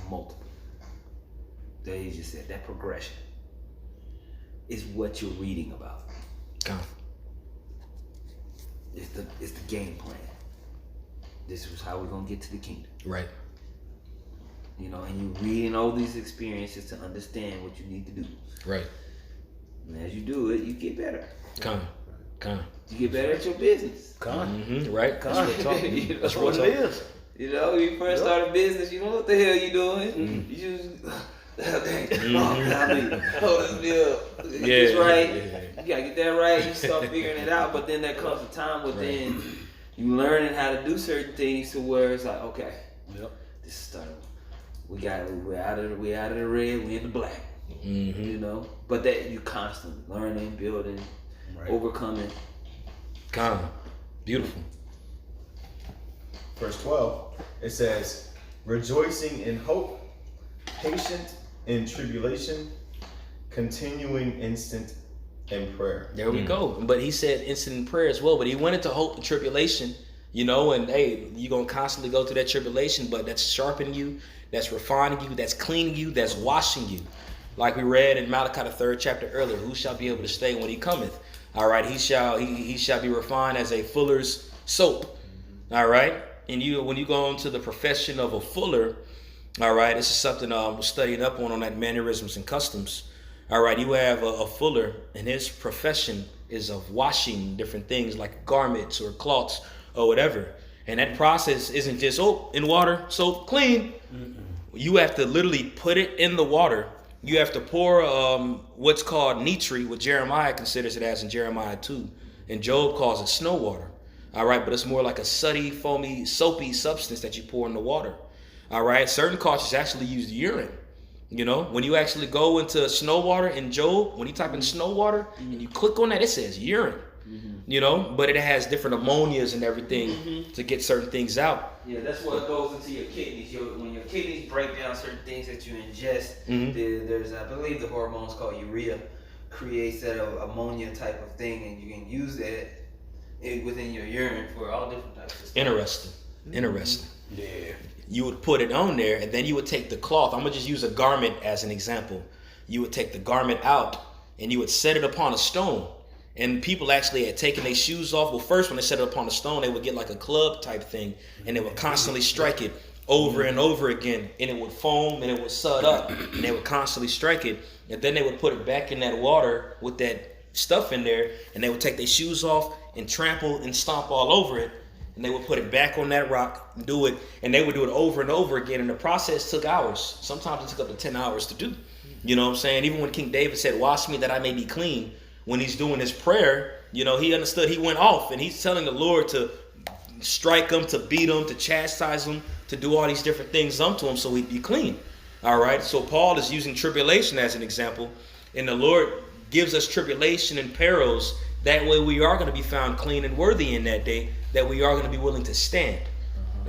Multiple. That he just said, that progression is what you're reading about. Come. It's the game plan. This is how we're gonna get to the kingdom. Right. You know, and you're reading all these experiences to understand what you need to do. Right. And as you do it, you get better. Come. You get better at your business. Right. You know? That's what it is. You know, when you first start a business, you know what the hell you doing. You just, hold this bill. Get this right. You gotta get that right. You start figuring it out, but then there comes a time within you learning how to do certain things to where it's like, okay, this is starting. We're out of the red, we in the black. You know, but that you constantly learning, building, overcoming. Come. Beautiful. Verse 12, it says, rejoicing in hope, patient in tribulation, continuing instant in prayer. There we go. But he said instant in prayer as well. But he went into hope and tribulation You know, and hey, you're going to constantly go through that tribulation, but that's sharpening you, that's refining you, that's cleaning you, that's washing you. Like we read in Malachi, the 3rd chapter earlier, who shall be able to stay when he cometh? All right, he shall be refined as a fuller's soap. All right, and when you go into the profession of a fuller, all right, this is something we're studying up on that mannerisms and customs. All right, you have a fuller, and his profession is of washing different things like garments or cloths or whatever. And that process isn't just, in water, soap, clean. You have to literally put it in the water. You have to pour what's called nitri, what Jeremiah considers it as in Jeremiah 2. And Job calls it snow water. All right, but it's more like a sooty, foamy, soapy substance that you pour in the water. All right, certain cultures actually use urine. You know, when you actually go into snow water in Job, when you type in snow water and you click on that, it says urine. You know, but it has different ammonias and everything to get certain things out. Yeah, that's what goes into your kidneys. When your kidneys break down certain things that you ingest, there's, I believe, the hormone's called urea, creates that ammonia type of thing, and you can use that within your urine for all different types of stuff. Interesting. Yeah. You would put it on there, and then you would take the cloth. I'm gonna just use a garment as an example. You would take the garment out, and you would set it upon a stone. And people actually had taken their shoes off. Well, first when they set it upon a stone, they would get like a club type thing, and they would constantly strike it over and over again, and it would foam and it would sud up, and they would constantly strike it, and then they would put it back in that water with that stuff in there, and they would take their shoes off and trample and stomp all over it, and they would put it back on that rock and do it, and they would do it over and over again, and the process took hours. Sometimes it took up to 10 hours to do. You know what I'm saying? Even when King David said, "Wash me that I may be clean," when he's doing his prayer, you know, he understood. He went off, and he's telling the Lord to strike him, to beat him, to chastise him, to do all these different things unto him so he'd be clean. All right, so Paul is using tribulation as an example, and the Lord gives us tribulation and perils. That way we are going to be found clean and worthy in that day, that we are going to be willing to stand.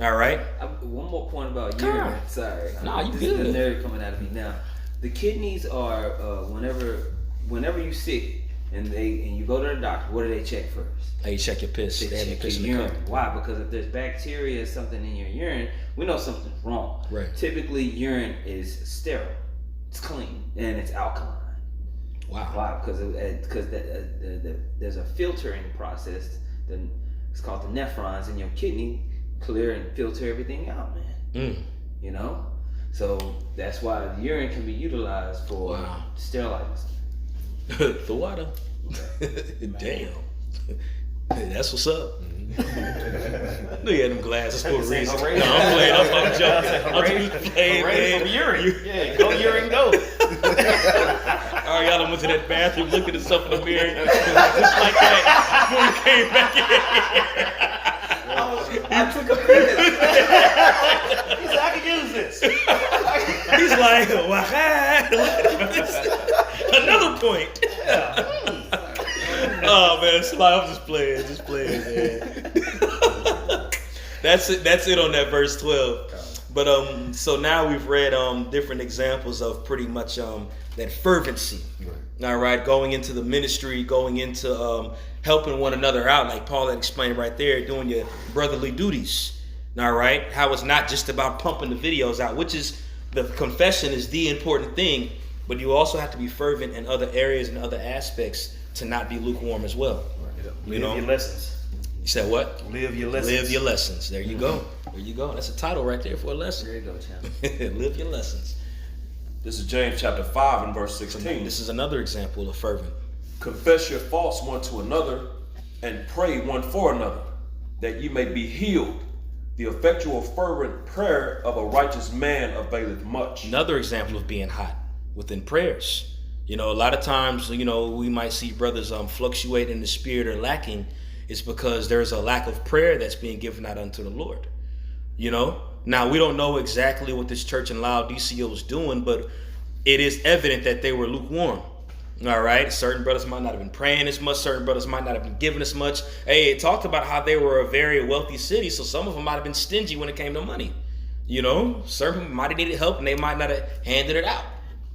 All right? One more point about urine. Sorry. Nah, you this good. is the nerd coming out of me now. The kidneys are, whenever you sick and you go to the doctor, what do they check first? Hey, check your piss. They They have your check piss your in the urine. cup. Why? Because if there's bacteria or something in your urine, we know something's wrong. Right. Typically, urine is sterile. It's clean and it's alkaline. Wow. Why? Because there's a filtering process. It's called the nephrons in your kidney, clear and filter everything out, man. You know, so that's why the urine can be utilized for sterilizing. The water. Damn. That's what's up. I knew you had them glasses for a reason. No, I'm playing. I'm joking. I'm just playing, man. Urine. Yeah, go urine, go. All right, y'all went to that bathroom, looking at something in the mirror, just like that. When we came back in. I took a piss. He said, I can use this. He's like, another point. Oh man, it's like, I'm just playing, man. That's it on that verse 12. But so now we've read different examples of pretty much that fervency. Right. All right, going into the ministry, going into helping one another out, like Paul had explained right there, doing your brotherly duties. All right, how it's not just about pumping the videos out, which is the confession is the important thing, but you also have to be fervent in other areas and other aspects to not be lukewarm as well. Right. You know? Your lessons. You said what? Live your lessons. Live your lessons. There you go. There you go. That's a title right there for a lesson. There you go, champ. Live your lessons. This is James chapter 5 and verse 16. This is another example of fervent. Confess your faults one to another and pray one for another, that you may be healed. The effectual fervent prayer of a righteous man availeth much. Another example of being hot within prayers. You know, a lot of times, you know, we might see brothers fluctuate in the spirit or lacking. It's because there's a lack of prayer that's being given out unto the Lord. You know, now we don't know exactly what this church in Laodicea was doing, but it is evident that they were lukewarm. All right. Certain brothers might not have been praying as much. Certain brothers might not have been giving as much. Hey, it talked about how they were a very wealthy city. So some of them might have been stingy when it came to money. You know, certain people might have needed help and they might not have handed it out.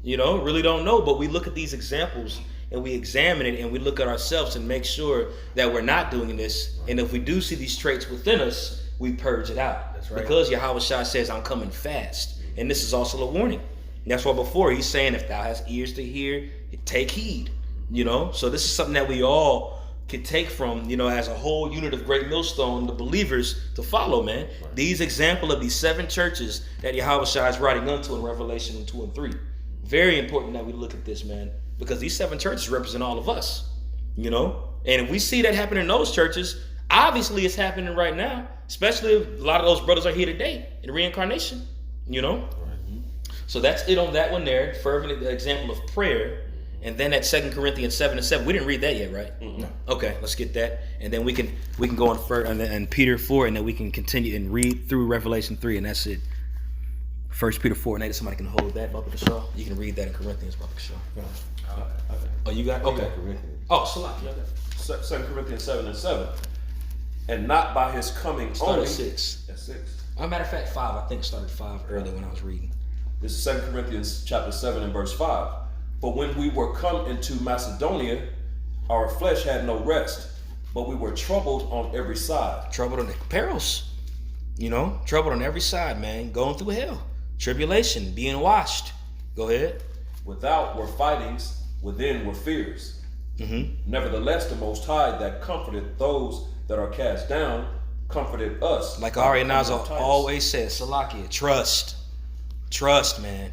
You know, really don't know. But we look at these examples and we examine it and we look at ourselves and make sure that we're not doing this. And if we do see these traits within us, we purge it out. That's right. Because Yahweh Shai says, I'm coming fast. And this is also a warning. And that's why before he's saying, if thou hast ears to hear, take heed. You know, so this is something that we all can take from, you know, as a whole unit of Great Millstone, the believers to follow, man. Right. These example of these 7 churches that Yahweh Shai is writing unto in Revelation 2 and 3. Very important that we look at this, man, because these 7 churches represent all of us, you know. And if we see that happen in those churches, obviously it's happening right now, especially if a lot of those brothers are here today in reincarnation, you know. Right. So that's it on that one there, fervent example of prayer. And then at 2 Corinthians 7 and 7, we didn't read that yet, right? Mm-hmm. Okay, let's get that, and then we can go on further, and Peter 4, and then we can continue and read through Revelation 3, and that's it. 1 Peter 4 and 8. Somebody can hold that, Baba Shaw. You can read that in Corinthians, Baba Shaw. Oh, you got? Okay. Oh, Salaki. 2 Corinthians 7 and 7, and not by his coming started only. 6. That's 6. As a matter of fact, 5. I think started 5 earlier when I was reading. This is 2 Corinthians chapter 7 and verse 5. For when we were come into Macedonia, our flesh had no rest, but we were troubled on every side. Troubled on the perils, you know, troubled on every side, man. Going through hell, tribulation, being washed. Go ahead. Without were fightings, within were fears. Mm-hmm. Nevertheless, the Most High that comforted those that are cast down, comforted us. Like Ari Naza always says, Salakia, trust, man.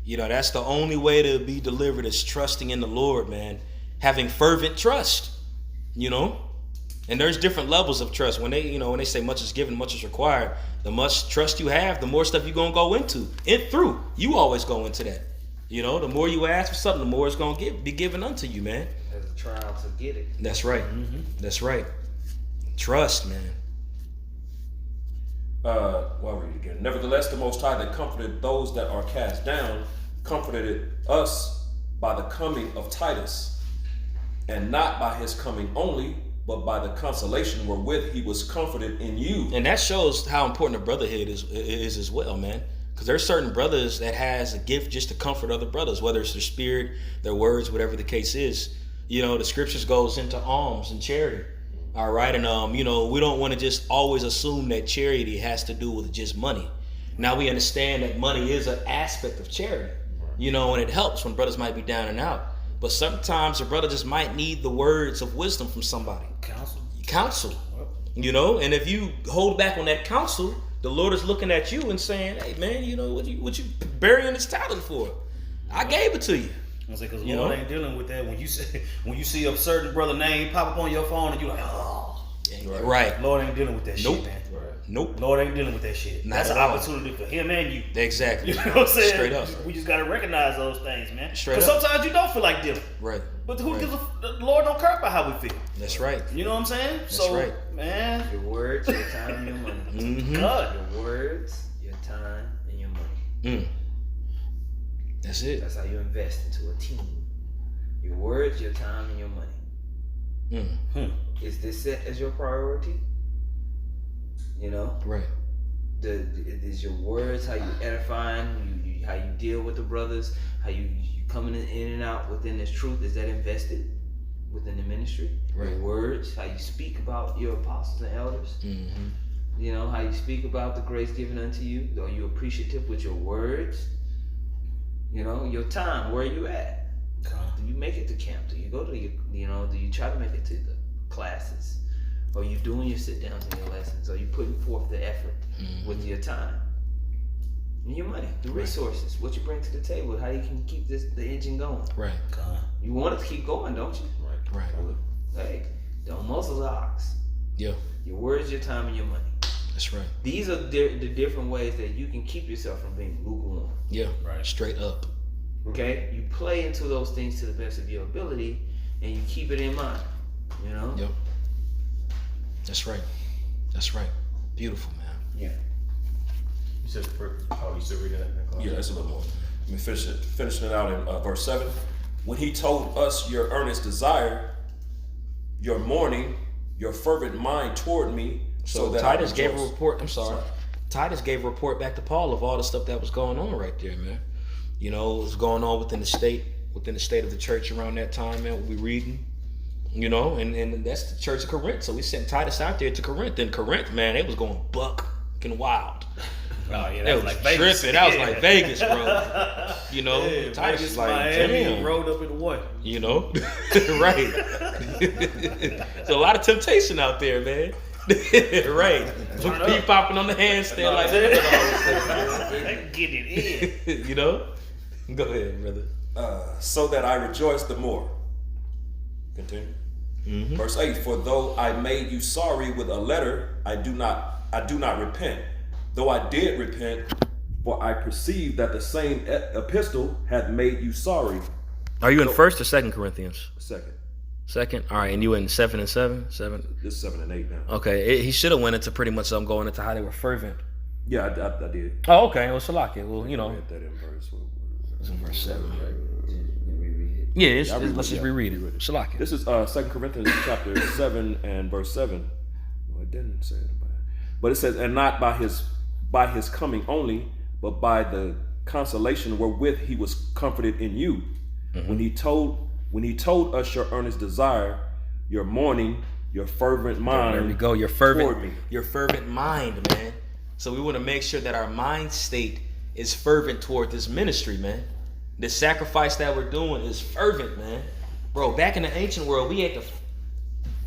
You know, that's the only way to be delivered is trusting in the Lord, man. Having fervent trust, you know. And there's different levels of trust. When they say much is given, much is required, the much trust you have, the more stuff you're going to go into. You always go into that. You know, the more you ask for something, the more it's going to be given unto you, man. There's a trial to get it. That's right. Mm-hmm. That's right. Trust, man. I'll read it again. Nevertheless, the Most High that comforted those that are cast down, comforted us by the coming of Titus, and not by his coming only, but by the consolation wherewith he was comforted in you. And that shows how important a brotherhood is as well, man. Because there's certain brothers that has a gift just to comfort other brothers, whether it's their spirit, their words, whatever the case is. You know, the scriptures goes into alms and charity. All right, and you know, we don't want to just always assume that charity has to do with just money. Now we understand that money is an aspect of charity, you know, and it helps when brothers might be down and out. But sometimes a brother just might need the words of wisdom from somebody. Counsel, you know, and if you hold back on that counsel, the Lord is looking at you and saying, "Hey, man, you know what you burying this talent for? I gave it to you." I say, because Lord ain't dealing with that. When you see a certain brother name pop up on your phone and you're like, oh, right. Lord ain't dealing with that shit, man. Right. Nope. Lord ain't dealing with that shit. That's an opportunity for him and you. Exactly. You know what I'm saying? Straight up. We just gotta recognize those things, man. Straight up. Because sometimes you don't feel like dealing. Right. But who gives the Lord don't care about how we feel. That's right. You know what I'm saying? That's right. Man. Your words, your time, and your money. Mm-hmm. God. Your words, your time, and your money. That's it. That's how you invest into a team. Your words, your time, and your money. Is this set as your priority? You know? Right. Is your words how you edifying, how you deal with the brothers, how you coming in and out within this truth? Is that invested within the ministry? Right. Your words, how you speak about your apostles and elders. Mm-hmm. You know, how you speak about the grace given unto you. Are you appreciative with your words? You know, your time, where are you at? Do you make it to camp? Do you go to do you try to make it to the classes? Are you doing your sit downs and your lessons? Are you putting forth the effort with your time? And your money, the resources, what you bring to the table, how you can keep the engine going. Right. You want it to keep going, don't you? Right. Hey, don't muzzle the ox. Yeah. Your words, your time, and your money. That's right. These are the different ways that you can keep yourself from being lukewarm. Yeah. Right. Straight up. Okay? You play into those things to the best of your ability, and you keep it in mind. You know? Yep. That's right. That's right. Beautiful, man. Yeah. You said reading that? Yeah, that's a little more. Let me finishing it out in verse 7. When he told us your earnest desire, your mourning, your fervent mind toward me, so that Titus gave a report. Titus gave a report back to Paul of all the stuff that was going on right there, man. You know, what was going on within the state. within the state of the church around that time, man. What we reading, you know, and that's the church of Corinth. So we sent Titus out there to Corinth. And Corinth, man, they was going buck and wild. Oh yeah, That was like Vegas. Tripping. That was like Vegas, bro. You know, yeah, Titus Vegas, is like, Miami, damn. rolled up in one. You know, right? So a lot of temptation out there, man. Right? Keep popping on the handstand like that. Get it in. You know. Go ahead, brother. So that I rejoice the more. Continue. Verse 8, for though I made you sorry with a letter, I do not repent. Though I did repent, for I perceived that the same epistle had made you sorry. Are you in 1st or 2nd Corinthians? Second. All right, and you in 7 and 7? 7. This is 7 and 8 now. Okay, he should have went into pretty much going into how they were fervent. Yeah, I did. Oh, okay. Well, Salakia. Well, you know. I read that in verse. It's in verse 7. Yeah, let's just reread it. Salakia. This is 2 Corinthians chapter 7 and verse 7. No, it didn't say it about it. But it says, and not by his coming only, but by the consolation wherewith he was comforted in you. When he told us your earnest desire, your mourning, your fervent mind. There we go. Your toward me. fervent mind, man. So we want to make sure that our mind state is fervent toward this ministry, man. The sacrifice that we're doing is fervent, man. Bro, back in the ancient world, we had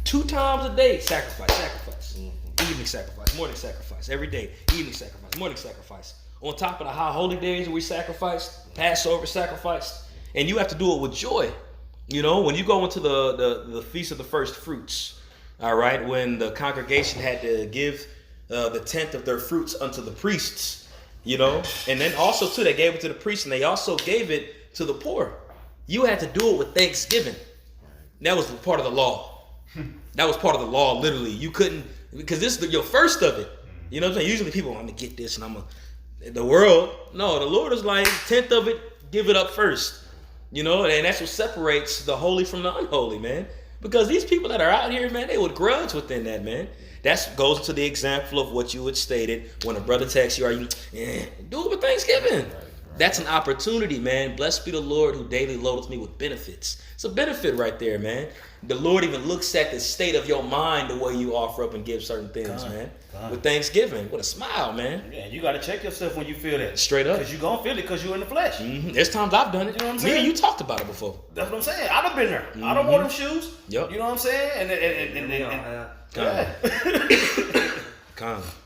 2 times a day sacrifice. Evening sacrifice, morning sacrifice. Every day, evening sacrifice, morning sacrifice. On top of the high holy days we sacrificed, Passover sacrificed. And you have to do it with joy. You know, when you go into the Feast of the First Fruits, all right, when the congregation had to give the 10th of their fruits unto the priests, you know, and then also too, they gave it to the priests and they also gave it to the poor. You had to do it with thanksgiving. That was part of the law. That was part of the law, literally. You couldn't, because this is your first of it. You know what I'm saying? Usually people, I'm going to get this and the world. No, the Lord is like, 10th of it, give it up first. You know, and that's what separates the holy from the unholy, man. Because these people that are out here, man, they would grudge within that, man. That goes to the example of what you had stated when a brother texts you, do it with Thanksgiving. That's an opportunity, man. Blessed be the Lord who daily loadeth me with benefits. It's a benefit right there, man. The Lord even looks at the state of your mind the way you offer up and give certain things, man. With Thanksgiving, with a smile, man. Yeah, you got to check yourself when you feel that. Straight up. Because you're going to feel it because you're in the flesh. There's times I've done it. You know what I'm Me saying? and you talked about it before. That's what I'm saying. I'd have been there. I don't want them shoes. Yep. You know what I'm saying? Kind of.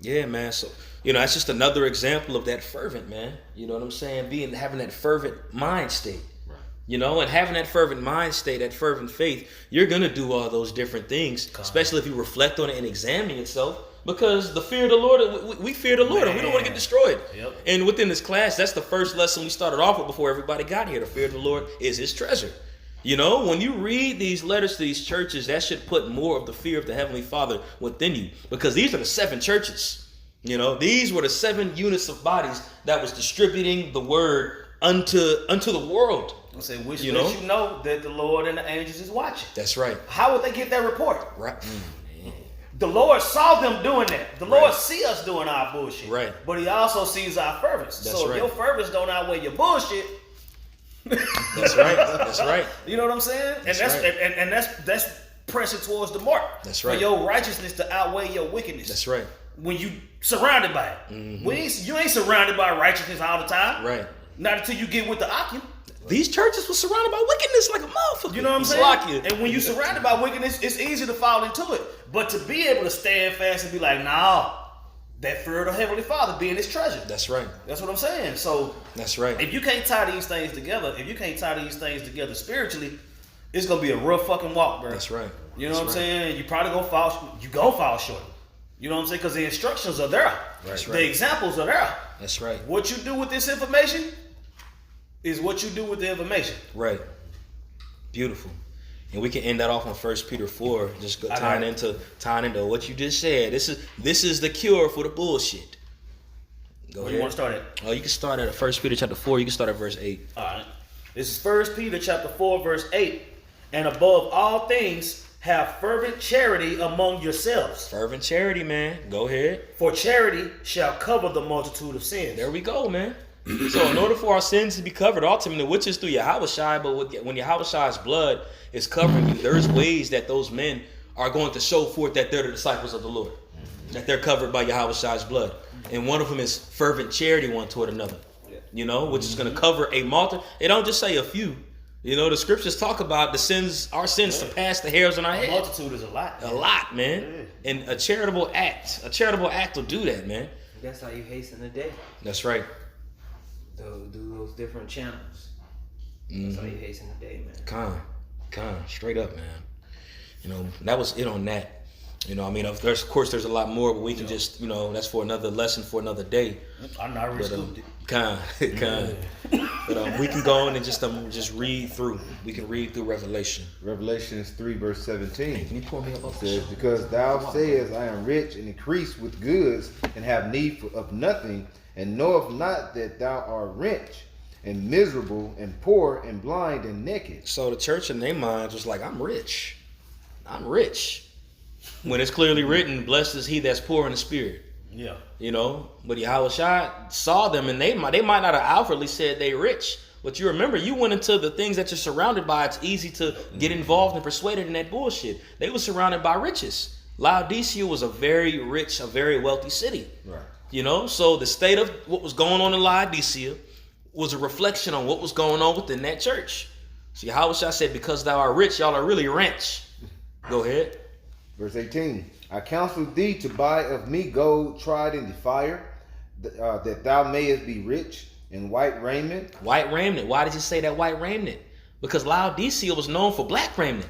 Yeah, man. So, you know, that's just another example of that fervent, man. You know what I'm saying? Having that fervent mind state. Right. You know, and having that fervent mind state, that fervent faith, you're going to do all those different things, especially if you reflect on it and examine yourself. Because the fear of the Lord, we fear the Lord, and we don't want to get destroyed. Yep. And within this class, that's the first lesson we started off with before everybody got here. The fear of the Lord is his treasure. You know, when you read these letters to these churches, that should put more of the fear of the Heavenly Father within you. Because these are the 7 churches. You know, these were the 7 units of bodies that was distributing the word unto the world. I say, which you know that the Lord and the angels is watching. That's right. How would they get that report? Right. The Lord saw them doing that. The Lord see us doing our bullshit. Right. But he also sees our fervence. That's so right. if your fervence don't outweigh your bullshit. That's right. That's right. You know what I'm saying? And that's pressing towards the mark. That's right. For your righteousness to outweigh your wickedness. That's right. When you surrounded by it. You ain't surrounded by righteousness all the time. Right. Not until you get with the Akim. These churches were surrounded by wickedness like a motherfucker. You know what I'm saying? And when you're surrounded by wickedness, it's easy to fall into it. But to be able to stand fast and be like, nah, that fear of the Heavenly Father being his treasure. That's right. That's what I'm saying. So that's right. If you can't tie these things together, spiritually, it's gonna be a rough fucking walk, bro. That's right. You know what I'm saying? You probably gonna fall short. You know what I'm saying? Because the instructions are there. That's right. The examples are there. That's right. What you do with this information is what you do with the information. Right. Beautiful. And we can end that off on 1 Peter 4, just tying into what you just said. This is the cure for the bullshit. Go ahead. You want to start at? Oh, you can start at 1 Peter chapter 4. You can start at verse 8. All right. This is 1 Peter chapter 4, verse 8. And above all things, have fervent charity among yourselves. Fervent charity, man. Go ahead. For charity shall cover the multitude of sins. There we go, man. So in order for our sins to be covered, ultimately, which is through Yahushua, but when Yahushua's blood is covering you, there's ways that those men are going to show forth that they're the disciples of the Lord, that they're covered by Yahushua's blood. And one of them is fervent charity one toward another, you know, which is going to cover a multitude. It don't just say a few. You know, the scriptures talk about the sins, our sins surpass the hairs on our head. Multitude is a lot. A lot, man. And a charitable act will do that, man. That's how you hasten the day. That's right. Do those different channels. That's how you hasten the day, man. Straight up, man. You know, that was it on that. You know, I mean, of course, there's a lot more, but we can just, you know, that's for another lesson for another day. I'm not scooped it. But we can go on and just read through. We can read through Revelation. Revelations 3 verse 17. Can you pour me up? It says, because thou sayest, I am rich and increase with goods and have need of nothing, and knoweth not that thou art rich and miserable and poor and blind and naked. So the church in their minds was like, I'm rich. When it's clearly written, blessed is he that's poor in the spirit. Yeah. You know, but Yahushua saw them, and they might not have outwardly said they rich. But you remember, you went into the things that you're surrounded by. It's easy to get involved and persuaded in that bullshit. They were surrounded by riches. Laodicea was a very rich, a very wealthy city. Right. You know, so the state of what was going on in Laodicea was a reflection on what was going on within that church. So Yahushua said, because thou art rich, y'all are really rich. Go ahead. Verse 18. I counsel thee to buy of me gold tried in the fire, that thou mayest be rich, and white raiment. White raiment. Why did you say that white raiment? Because Laodicea was known for black raiment.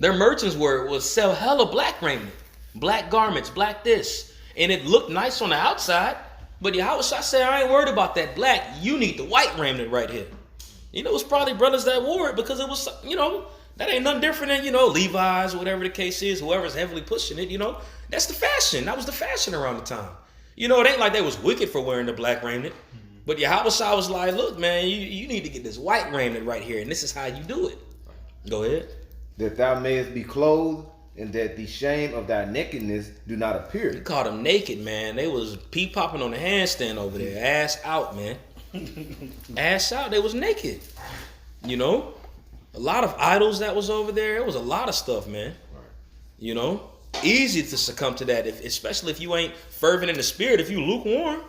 Their merchants would sell hella black raiment, black garments, black this. And it looked nice on the outside, but Yahushua said, I ain't worried about that black. You need the white raiment right here. You know, it was probably brothers that wore it because it was, you know, that ain't nothing different than, you know, Levi's or whatever the case is, whoever's heavily pushing it, you know. That's the fashion. That was the fashion around the time. You know, it ain't like they was wicked for wearing the black raiment. But Yahushua was like, look, man, you need to get this white raiment right here, and this is how you do it. Go ahead. That thou mayest be clothed, and that the shame of thy nakedness do not appear. You called them naked, man. They was pee-popping on the handstand over there. Ass out, man. Ass out. They was naked. You know? A lot of idols that was over there. It was a lot of stuff, man. You know? Easy to succumb to that, especially if you ain't fervent in the spirit. If you lukewarm,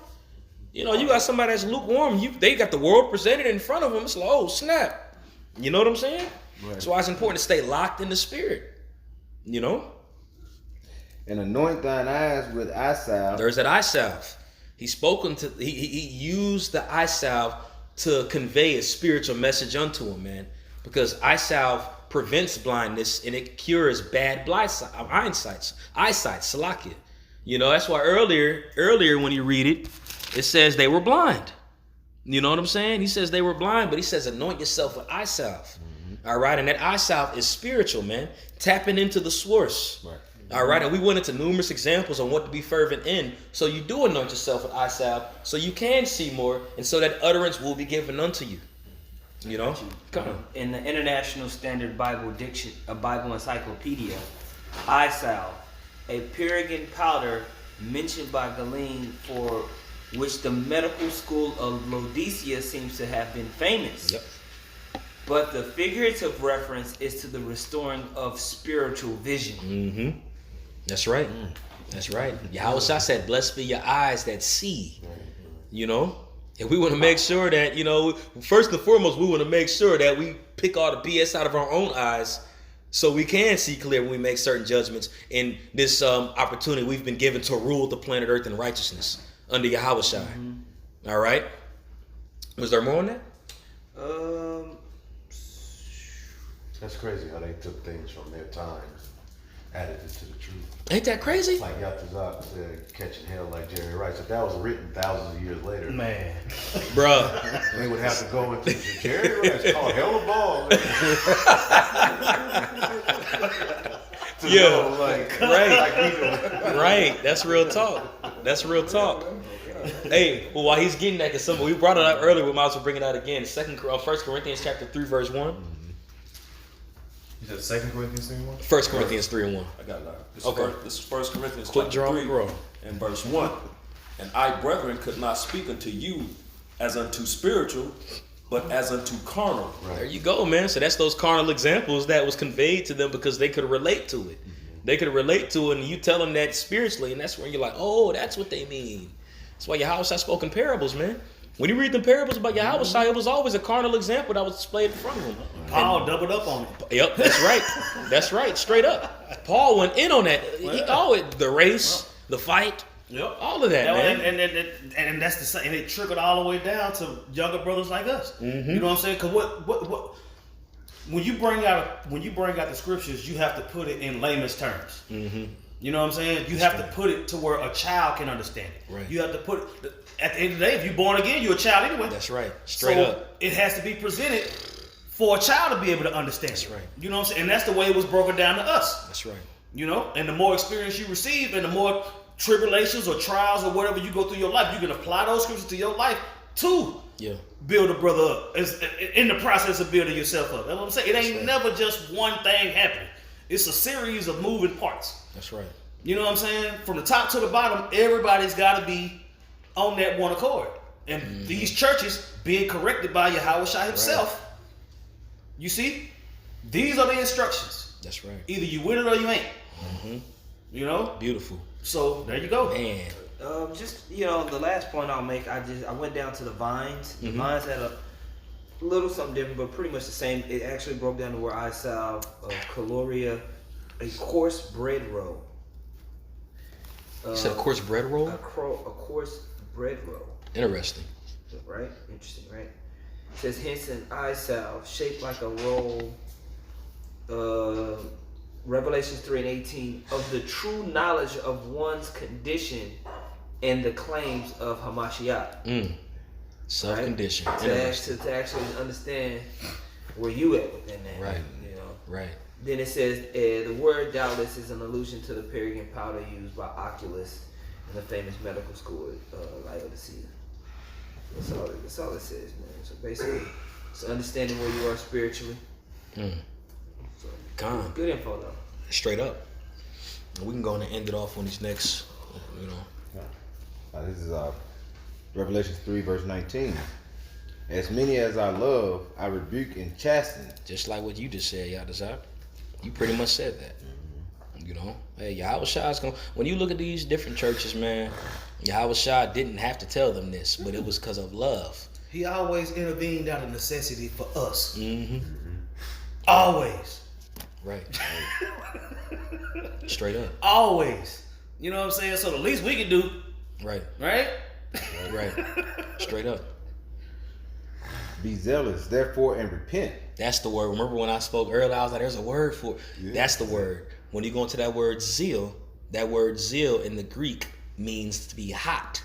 you know, you got somebody that's lukewarm. They got the world presented in front of them. It's like, oh, snap. You know what I'm saying? Right. That's why it's important to stay locked in the spirit. You know? And anoint thine eyes with eye salve. There's that eye salve. He used the eye salve to convey a spiritual message unto him, man. Because eye salve prevents blindness and it cures bad eyesight, salakia. You know, that's why earlier when you read it, it says they were blind. You know what I'm saying? He says they were blind, but he says anoint yourself with eye salve. Mm-hmm. All right, and that eye salve is spiritual, man. Tapping into the source. Right. All right, and we went into numerous examples on what to be fervent in. So you do anoint yourself with eye salve so you can see more, and so that utterance will be given unto you. You know? Come on. In the International Standard Bible Bible Encyclopedia, eye salve, a Purigan powder mentioned by Galen for which the medical school of Laodicea seems to have been famous. Yep. But the figurative reference is to the restoring of spiritual vision. Mm-hmm. That's right. That's right. Yahushua said, blessed be your eyes that see. You know? And we want to make sure that, you know, first and foremost, we want to make sure that we pick all the BS out of our own eyes so we can see clear when we make certain judgments in this opportunity we've been given to rule the planet Earth in righteousness under Yahushua. Mm-hmm. All right? Was there more on that? That's crazy how they took things from their times, added it to the truth. Ain't that crazy? Like Yatazak said, catching hell like Jerry Rice. If that was written thousands of years later, man, bruh, they would have to go into Jerry Rice called hella ball. Yeah, right. That's real talk. That's real talk. Hey, well, while he's getting that, because we brought it up earlier, we might as well bring it out again. 1 Corinthians chapter 3, verse 1. You said 2 Corinthians 3 and 1? 1 Corinthians 3 and 1. I got that. This is 1 Corinthians Quick chapter draw, 3 bro. and verse 1. And I, brethren, could not speak unto you as unto spiritual, but as unto carnal. There you go, man. So that's those carnal examples that was conveyed to them because they could relate to it. They could relate to it, and you tell them that spiritually, and that's when you're like, oh, that's what they mean. That's why Yahweh spoke in parables, man. When you read the parables about Yahweh, it was always a carnal example that was displayed in front of him. Paul doubled up on it. Yep, that's right. That's right, straight up. Paul went in on that. He always, the race, the fight, Yep. all of that, man. And that's the same. And it trickled all the way down to younger brothers like us. Mm-hmm. You know what I'm saying? Because what when you bring out the scriptures, you have to put it in layman's terms. Mm-hmm. You know what I'm saying? You have to put it to where a child can understand it. Right. You have to put it. At the end of the day, if you're born again, you're a child anyway. That's right. Straight so up. it has to be presented for a child to be able to understand. That's right. You know what I'm saying? And that's the way it was broken down to us. That's right. You know, and the more experience you receive, and the more tribulations or trials or whatever you go through your life, you can apply those scriptures to your life to build a brother up. It's in the process of building yourself up. That's what I'm saying. It ain't never just one thing happening. It's a series of moving parts. That's right. You know what I'm saying? From the top to the bottom, everybody's got to be on that one accord. And these churches being corrected by Yahweh Shai himself, you see, these are the instructions. That's right. Either you with it or you ain't. Mm-hmm. You know? Beautiful. So there you go. Man. Just the last point I'll make, I went down to the vines. The vines had a little something different, but pretty much the same. It actually broke down to where I salve caloria, a coarse bread roll. You said a coarse bread roll? A coarse bread roll. Interesting. Right? Interesting, right? It says, hence an eye salve shaped like a roll. Revelations 3:18 of the true knowledge of one's condition and the claims of Hamashiach. Self-condition. Right? To actually understand where you at within that. Right. You know. Right. Then it says the word doubtless is an allusion to the Perigan powder used by Oculus in the famous medical school at Laodicea. That's all it says, man. So basically, it's understanding where you are spiritually. So, good info though. Straight up. And we can go on and end it off on these next, This is Revelation 3 verse 19. As many as I love, I rebuke and chasten. Just like what you just said, Yadazar. You pretty much said that. You know, hey, Yahweh Shai's gonna. When you look at these different churches, man, Yahweh Shai didn't have to tell them this, but it was because of love. He always intervened out of necessity for us. Mm-hmm. Always. Right. Straight up. Always. You know what I'm saying? So the least we can do. Right. Right? Right. Straight up. Be zealous, therefore, and repent. That's the word. Remember when I spoke earlier, I was like, there's a word for it. Yeah. That's the word. When you go into that word zeal in the Greek means to be hot.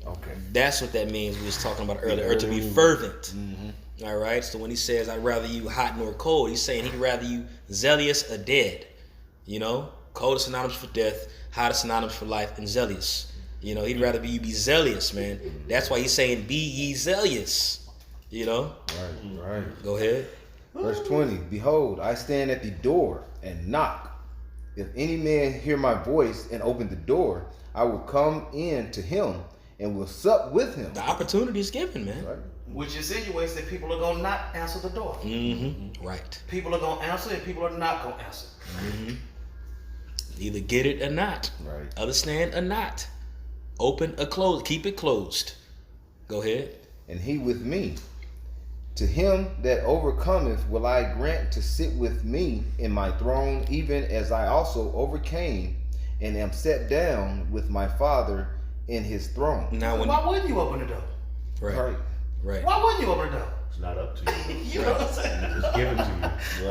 Okay. That's what that means we was talking about earlier. Or to be fervent. Mm-hmm. All right? So when he says, I'd rather you hot nor cold, he's saying he'd rather you zealous or dead. You know? Cold is synonymous for death. Hot is synonymous for life. And zealous. You know, he'd rather you be zealous, man. That's why he's saying, be ye zealous. You know? Right. Go ahead. Verse 20. Behold, I stand at the door and knock. If any man hear my voice and open the door, I will come in to him and will sup with him. The opportunity is given, man. Right. Which insinuates that people are going to not answer the door. Mm-hmm. Right. People are going to answer and people are not going to answer. Mm-hmm. Either get it or not. Right. Understand or not. Open or close. Keep it closed. Go ahead. And he with me. To him that overcometh will I grant to sit with me in my throne, even as I also overcame and am set down with my Father in his throne. Now, why wouldn't you open the door? Right. Why wouldn't you open the door? It's not up to you. You know what I'm saying? It's given to you.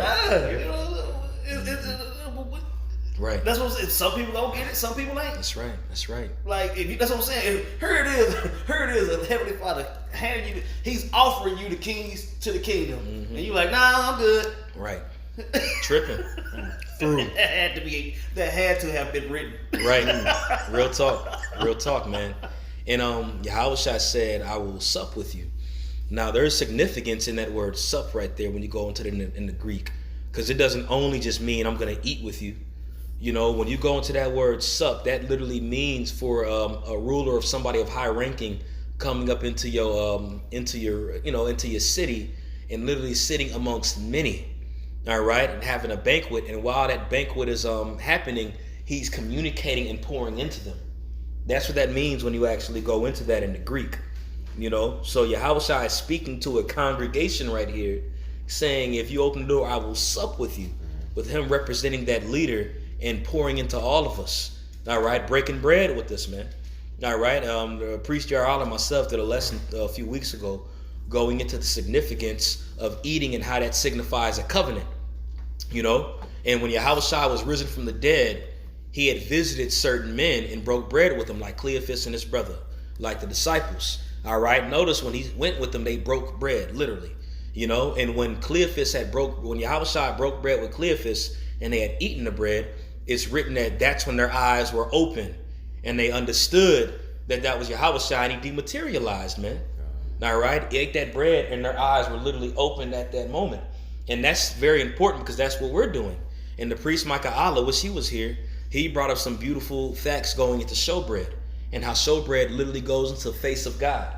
Right. That's what I'm saying. Some people don't get it, some people ain't. That's right. Like, that's what I'm saying. Here it is, a Heavenly Father handing you, he's offering you the keys to the kingdom. Mm-hmm. And you're like, nah, I'm good. Right. Tripping. Through. That had to have been written. Right. Real talk, man. And Yahweh Shai said, I will sup with you. Now, there's significance in that word sup right there when you go into in the Greek. Because it doesn't only just mean I'm going to eat with you. You know, when you go into that word sup, that literally means for a ruler of somebody of high ranking coming up into your city and literally sitting amongst many, all right, and having a banquet. And while that banquet is happening, he's communicating and pouring into them. That's what that means when you actually go into that in the Greek, So Yahushua is speaking to a congregation right here, saying, if you open the door, I will sup with you, with him representing that leader and pouring into all of us, all right, breaking bread with this, man. All right, Priest Jarrell and myself did a lesson a few weeks ago going into the significance of eating and how that signifies a covenant, And when Yahushua was risen from the dead, he had visited certain men and broke bread with them, like Cleophas and his brother, like the disciples. All right, notice when he went with them, they broke bread, literally, And when Yahushua broke bread with Cleophas and they had eaten the bread, it's written that that's when their eyes were open and they understood that was Yahushua, and he dematerialized, man. All right, he ate that bread and their eyes were literally opened at that moment. And that's very important because that's what we're doing. And the priest Micah Allah, which he was here, he brought up some beautiful facts going into showbread and how showbread literally goes into the face of God,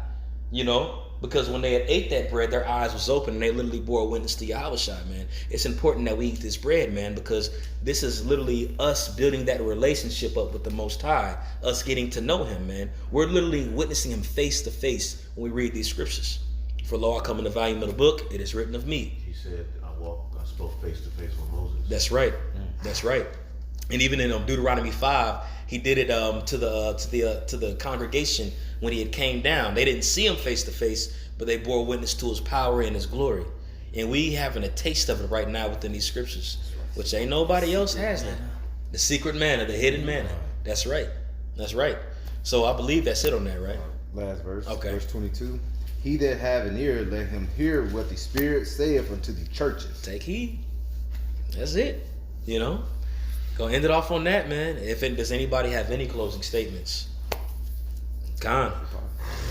because when they had ate that bread, their eyes was open and they literally bore witness to Yahushua, man. It's important that we eat this bread, man, because this is literally us building that relationship up with the Most High, us getting to know him, man. We're literally witnessing him face to face when we read these scriptures. For lo, I come in the volume of the book, it is written of me. He said, I spoke face to face with Moses. That's right. That's right. And even in Deuteronomy 5, he did it to the congregation when he had came down. They didn't see him face to face, but they bore witness to his power and his glory. And we having a taste of it right now within these scriptures, which ain't nobody else has that. The secret manna, the hidden manna. That's right. That's right. So I believe that's it on that, right? Last verse. Okay. Verse 22. He that have an ear, let him hear what the Spirit saith unto the churches. Take heed. That's it. Gonna end it off on that, man. Does anybody have any closing statements? Gone.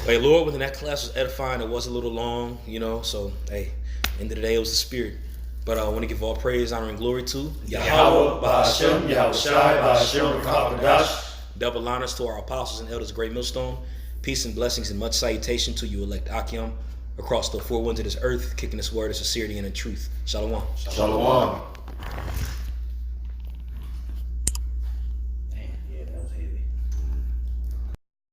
Hey, Lord, within that class was edifying. It was a little long, So, hey, end of the day, it was the Spirit. But I want to give all praise, honor, and glory to Yahweh, Ba'ashem, Yahushai, Ba'ashem, Rakakadash. Double honors to our apostles and elders of Great Millstone. Peace and blessings and much salutation to you, elect Akim, across the four winds of this earth, kicking this word of sincerity and in truth. Shalom. Shalom.